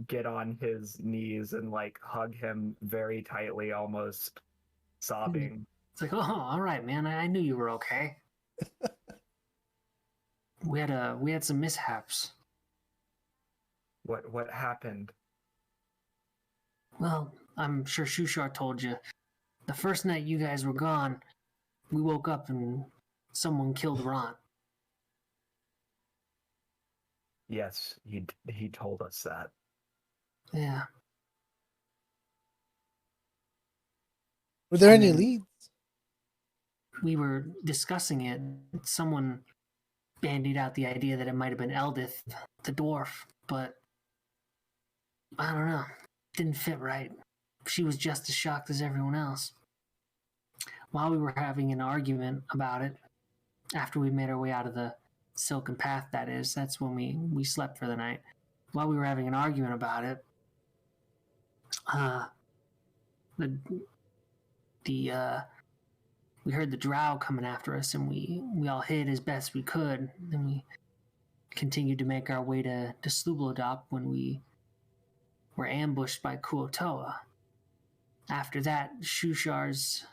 get on his knees and like hug him very tightly, almost sobbing. It's like, oh, all right, man. I knew you were okay. We had some mishaps. What happened? Well, I'm sure Shushar told you. The first night you guys were gone, we woke up and someone killed Ron. Yes, he told us that. Yeah. Were there And any then- leads? We were discussing it. Someone bandied out the idea that it might have been Eldith, the dwarf, but I don't know. Didn't fit right. She was just as shocked as everyone else. While we were having an argument about it, after we made our way out of the Silken Path, that is, that's when we slept for the night. While we were having an argument about it, we heard the drow coming after us, and we all hid as best we could. Then we continued to make our way to Slublodop when we were ambushed by Kuotoa. After that, Shushar's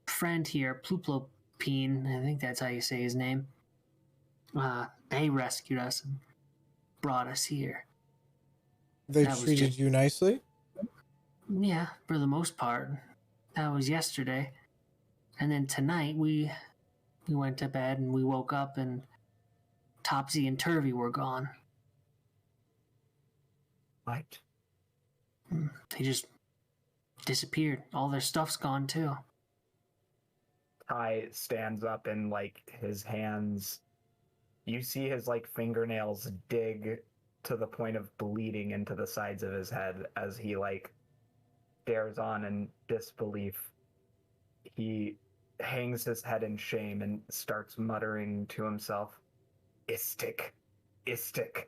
friend here, Pluplopine, I think that's how you say his name, they rescued us and brought us here. They That was treated just- you nicely? Yeah, for the most part. That was yesterday. And then tonight we went to bed and we woke up and Topsy and Turvy were gone. What? They just disappeared. All their stuff's gone too. Ty stands up and like his hands, you see his like fingernails dig to the point of bleeding into the sides of his head as he like stares on in disbelief. He hangs his head in shame and starts muttering to himself, Istik, Istik.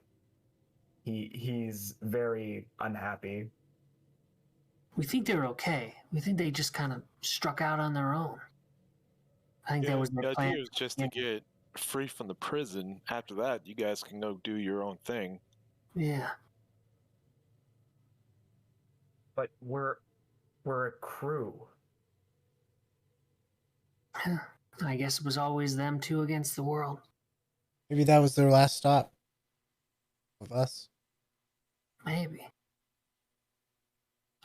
He's very unhappy. We think they're okay. We think they just kind of struck out on their own. I think that was the their idea plan. was just to get free from the prison. After that, you guys can go do your own thing. Yeah. But we're a crew. I guess it was always them two against the world. Maybe that was their last stop of us. Maybe.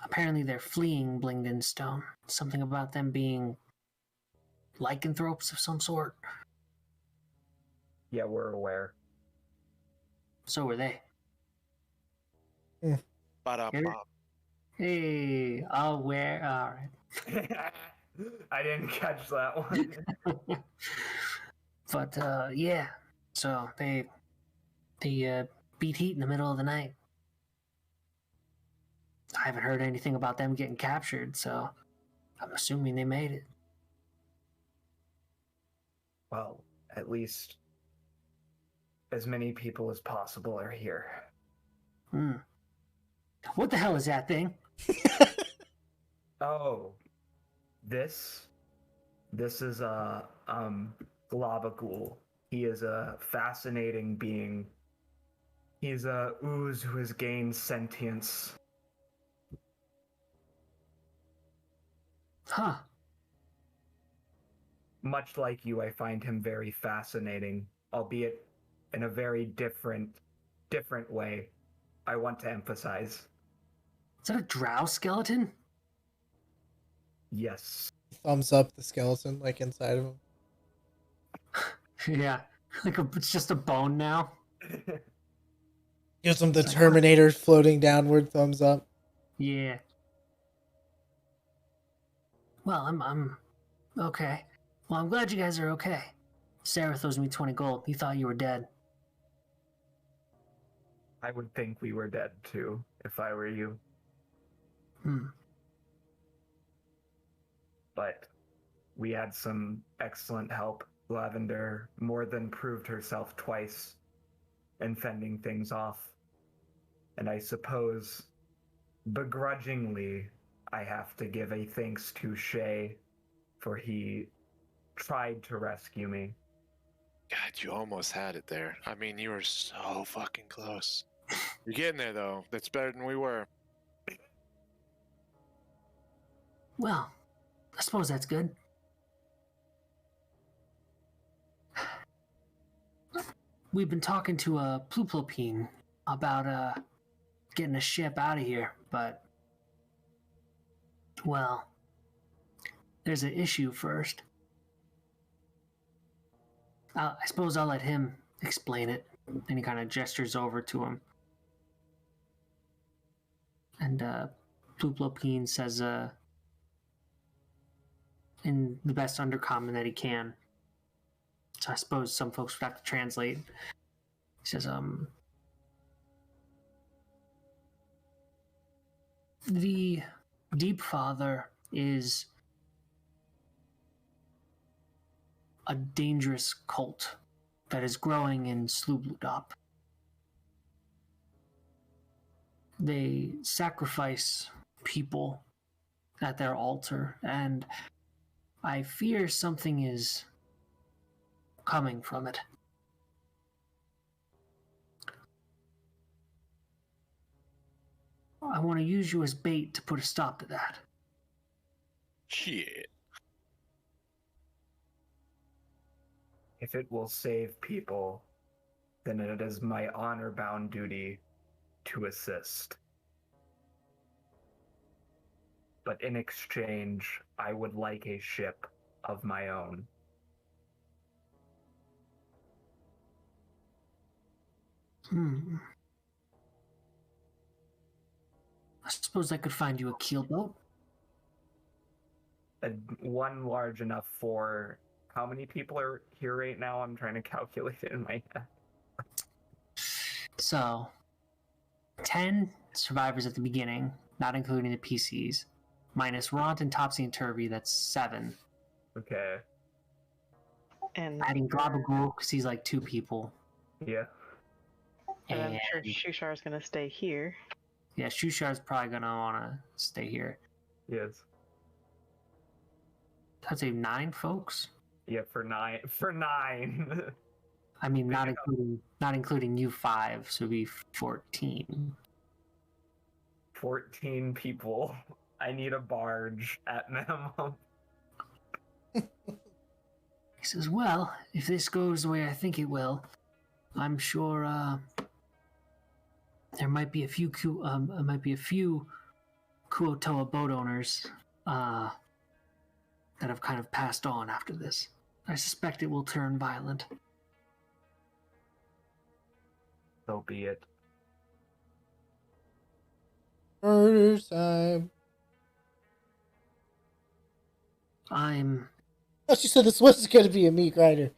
Apparently they're fleeing Blingden Stone. Something about them being lycanthropes of some sort. Yeah, we're aware. So were they. Ba-da-ba. Hey, I'll wear. All right. I didn't catch that one. But yeah, so they beat heat in the middle of the night. I haven't heard anything about them getting captured, so I'm assuming they made it. Well, at least as many people as possible are here. What the hell is that thing? Oh, this is a Globagul. He is a fascinating being. He's a ooze who has gained sentience. Huh. Much like you, I find him very fascinating, albeit in a very different different way. I want to emphasize. Is that a drow skeleton? Yes. Thumbs up the skeleton, like inside of him. Yeah, it's just a bone now. Gives him the Terminator floating downward thumbs up. Yeah. Well, I'm okay. Well, I'm glad you guys are okay. Sarah throws me 20 gold. He thought you were dead. I would think we were dead too, if I were you. But we had some excellent help. Lavender more than proved herself twice in fending things off. And I suppose, begrudgingly, I have to give a thanks to Shay, for he tried to rescue me. God, you almost had it there. I mean, you were so fucking close. You're getting there, though. That's better than we were. Well, I suppose that's good. We've been talking to Pluplopine about getting a ship out of here, but well, there's an issue first. I suppose I'll let him explain it. And he kind of gestures over to him. And Pluplopine says, in the best undercommon that he can. So I suppose some folks would have to translate. He says, the Deep Father is a dangerous cult that is growing in Slubludop. They sacrifice people at their altar, and I fear something is coming from it. I want to use you as bait to put a stop to that. Shit. If it will save people, then it is my honor-bound duty to assist. But in exchange, I would like a ship of my own. I suppose I could find you a keelboat. One large enough for... How many people are here right now? I'm trying to calculate it in my head. So, 10 survivors at the beginning, not including the PCs. Minus Ront and Topsy and Turvy, that's 7. Okay. And Adding Globagul, because he's like 2 people. Yeah. And I'm sure Shushar's gonna stay here. Yeah, Shushar's probably gonna wanna stay here. Yes. I'd say 9 folks. Yeah, for 9. For 9. I mean, not including you 5, so it'd be 14. 14 people. I need a barge at minimum. He says, "Well, if this goes the way I think it will, I'm sure there might be a few Kuotoa boat owners that have kind of passed on after this. I suspect it will turn violent." So be it. Murder time. Oh, she said this was going to be a meat grinder.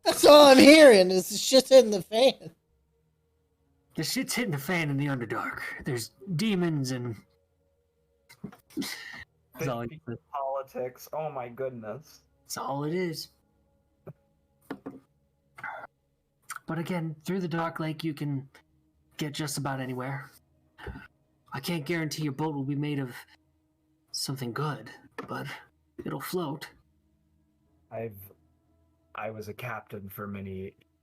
That's all I'm hearing is the shit's hitting the fan. The shit's hitting the fan in the Underdark. There's demons and... That's all, Politics. Oh my goodness. that's all it is. But again, through the Dark Lake, you can get just about anywhere. I can't guarantee your boat will be made of something good, but it'll float. I was a captain for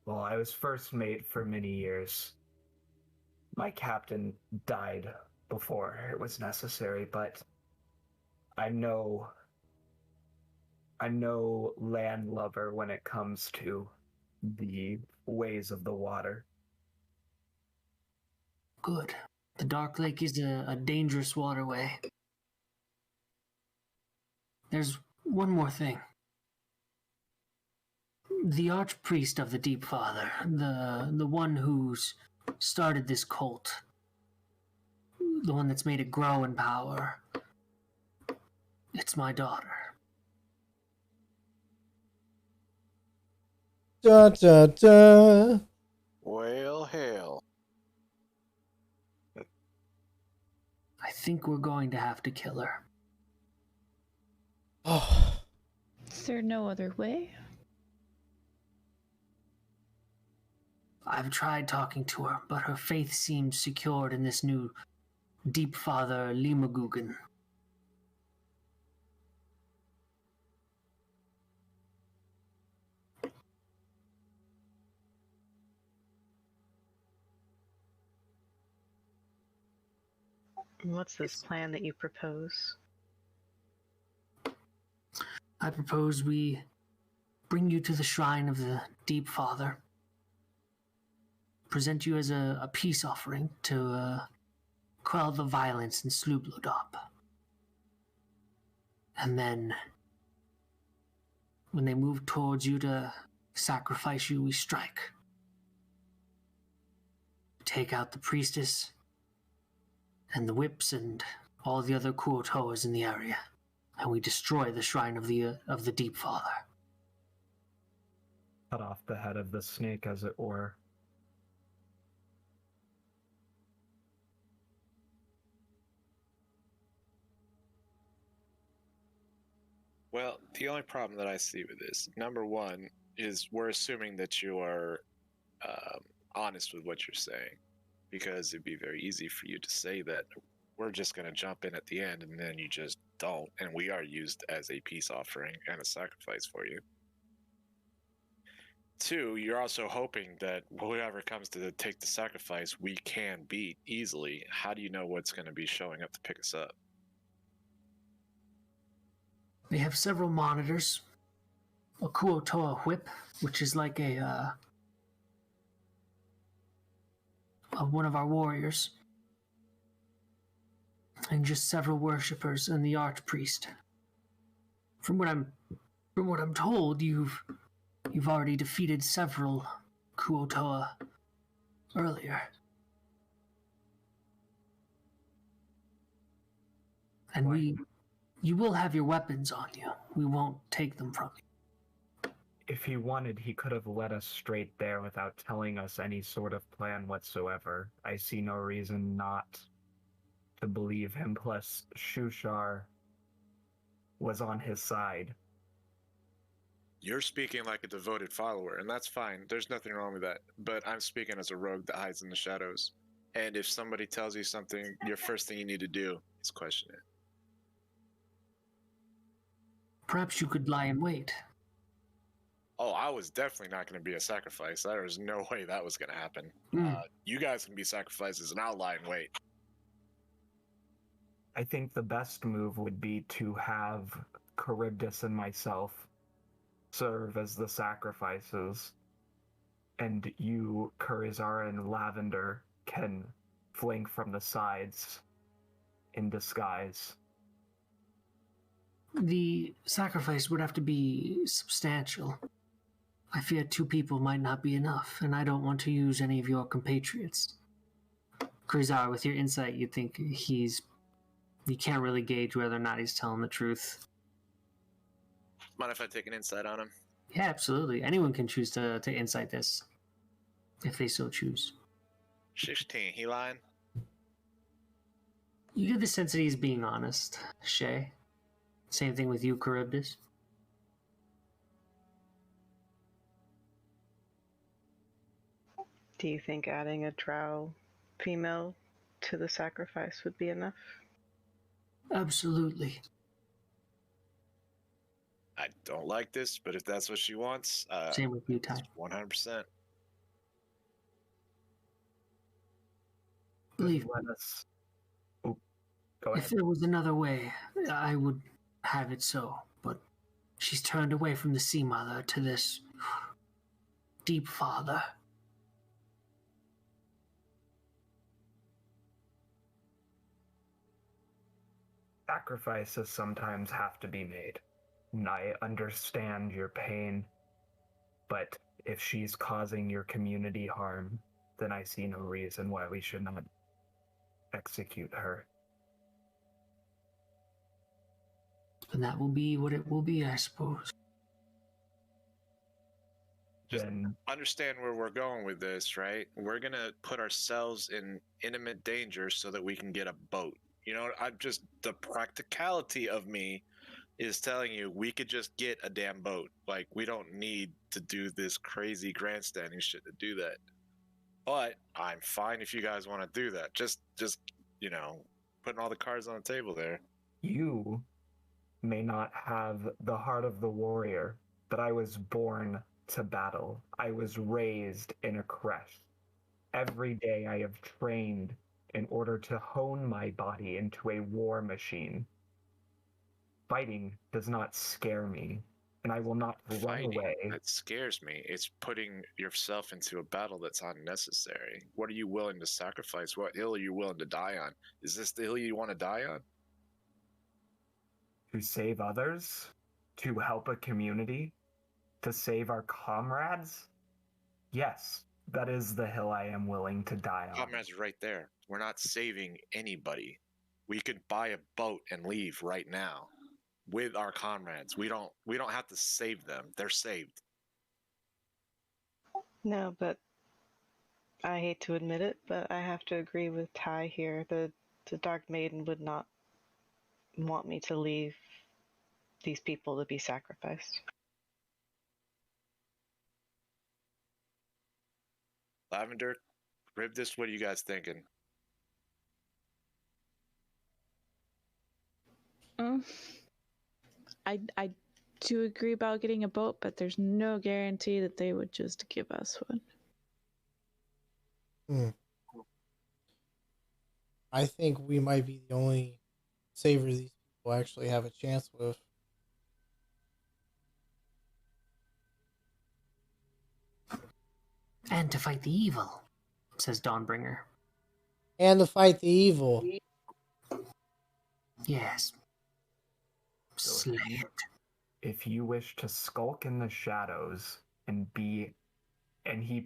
I was first mate for many years. My captain died before it was necessary, but I know landlubber when it comes to the ways of the water. Good. The Dark Lake is a dangerous waterway. There's one more thing. The Archpriest of the Deep Father, the one who's started this cult, the one that's made it grow in power, it's my daughter. Da da da. Well, hell. I think we're going to have to kill her. Oh, Is there no other way? I've tried talking to her, but her faith seems secured in this new Deep Father Limagugan. What's this plan that you propose? I propose we bring you to the shrine of the Deep Father, present you as a peace offering to quell the violence in Slublodop. And then, when they move towards you to sacrifice you, we strike. Take out the priestess, and the whips, and all the other Kuotoas in the area, and we destroy the shrine of the Deep Father. Cut off the head of the snake, as it were. Well, the only problem that I see with this, number one, is we're assuming that you are honest with what you're saying, because it'd be very easy for you to say that we're just going to jump in at the end, and then you just don't, and we are used as a peace offering and a sacrifice for you. Two, you're also hoping that whoever comes to take the sacrifice, we can beat easily. How do you know what's going to be showing up to pick us up? They have several monitors, a Kuotoa whip, which is like a one of our warriors, and just several worshippers and the archpriest. From what I'm told, you've already defeated several Kuotoa earlier. And you will have your weapons on you. We won't take them from you. If he wanted, he could have led us straight there without telling us any sort of plan whatsoever. I see no reason not to believe him, plus Shushar was on his side. You're speaking like a devoted follower, and that's fine. There's nothing wrong with that. But I'm speaking as a rogue that hides in the shadows. And if somebody tells you something, your first thing you need to do is question it. Perhaps you could lie in wait. Oh, I was definitely not going to be a sacrifice. There was no way that was going to happen. Mm. You guys can be sacrifices, and I'll lie and wait. I think the best move would be to have Charybdis and myself serve as the sacrifices, and you, Kurizara, and Lavender can flank from the sides in disguise. The sacrifice would have to be substantial. I fear 2 people might not be enough, and I don't want to use any of your compatriots. Kurizara, with your insight, you'd think you can't really gauge whether or not he's telling the truth. Mind if I take an insight on him? Yeah, absolutely. Anyone can choose to insight this, if they so choose. 16, he lying? You get the sense that he's being honest, Shay. Same thing with you, Charybdis. Do you think adding a drow female to the sacrifice would be enough? Absolutely. I don't like this, but if that's what she wants, Same with you, Ty. 100%. Believe Let us... Oh, go if ahead. there was another way, I would have it so, but she's turned away from the Sea Mother to this Deep Father. Sacrifices sometimes have to be made. And I understand your pain, but if she's causing your community harm, then I see no reason why we should not execute her. And that will be what it will be, I suppose. Just Then understand where we're going with this, right? We're gonna put ourselves in imminent danger so that we can get a boat. You know, I'm just the practicality of me is telling you we could just get a damn boat. Like we don't need to do this crazy grandstanding shit to do that. But I'm fine if you guys want to do that. Just you know, putting all the cards on the table there. you may not have the heart of the warrior, but I was born to battle. I was raised in a creche. Every day I have trained in order to hone my body into a war machine. Fighting does not scare me, and I will not run Fighting, away. that scares me. It's putting yourself into a battle that's unnecessary. What are you willing to sacrifice? What hill are you willing to die on? Is this the hill you want to die on? To save others, to help a community, to save our comrades? Yes, that is the hill I am willing to die on. Comrades right there. We're not saving anybody. We could buy a boat and leave right now with our comrades. We don't have to save them. They're saved. No, but I hate to admit it, but I have to agree with Ty here. The Dark Maiden would not want me to leave these people to be sacrificed. Lavender, Ribdis, what are you guys thinking? I do agree about getting a boat, but there's no guarantee that they would just give us one. I think we might be the only saver these people actually have a chance with. And to fight the evil, says Dawnbringer. And to fight the evil. Yes. So if you wish to skulk in the shadows and be, and he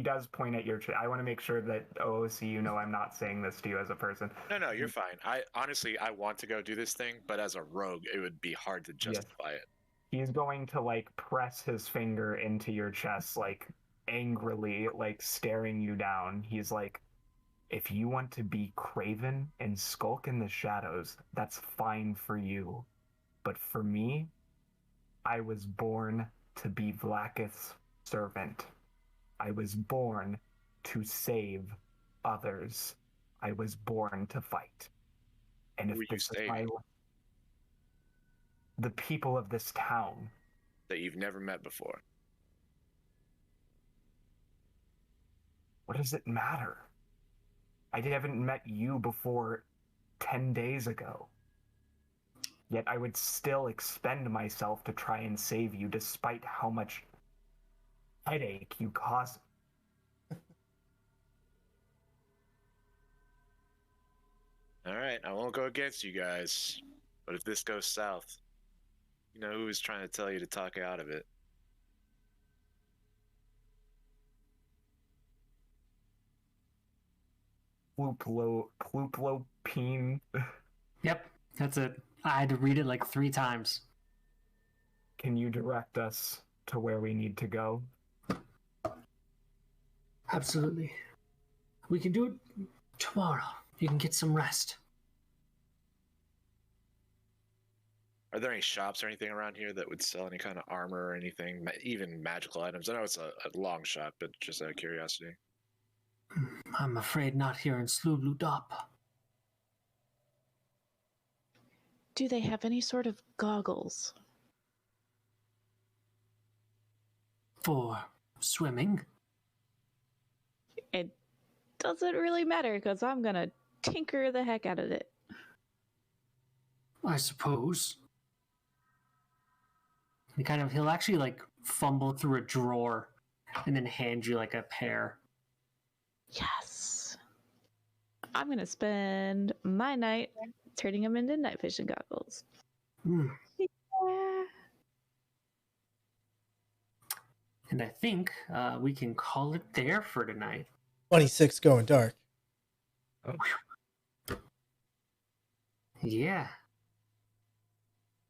does point at your. I want to make sure that OOC, you know, I'm not saying this to you as a person. No, you're fine. I honestly, I want to go do this thing, but as a rogue, it would be hard to justify it. He's going to like press his finger into your chest, like angrily, like staring you down. He's like, if you want to be craven and skulk in the shadows, that's fine for you. But for me, I was born to be Vlaakith's servant. I was born to save others. I was born to fight. And if this is the people of this town that you've never met before. What does it matter? I haven't met you before 10 days ago. Yet I would still expend myself to try and save you despite how much headache you cause. Alright, I won't go against you guys. But if this goes south, you know who's trying to tell you to talk out of it. Pluplopine. Yep, that's it. I had to read it like 3 times. Can you direct us to where we need to go? Absolutely. We can do it tomorrow. You can get some rest. Are there any shops or anything around here that would sell any kind of armor or anything, even magical items? I know it's a long shot, but just out of curiosity. I'm afraid not here in Slublu Dop. Do they have any sort of goggles? For swimming? It doesn't really matter because I'm gonna tinker the heck out of it. I suppose. He'll actually like fumble through a drawer and then hand you like a pair. Yes. I'm gonna spend my night turning them into night vision goggles. Mm. Yeah. And I think we can call it there for tonight. 26 going dark. Yeah.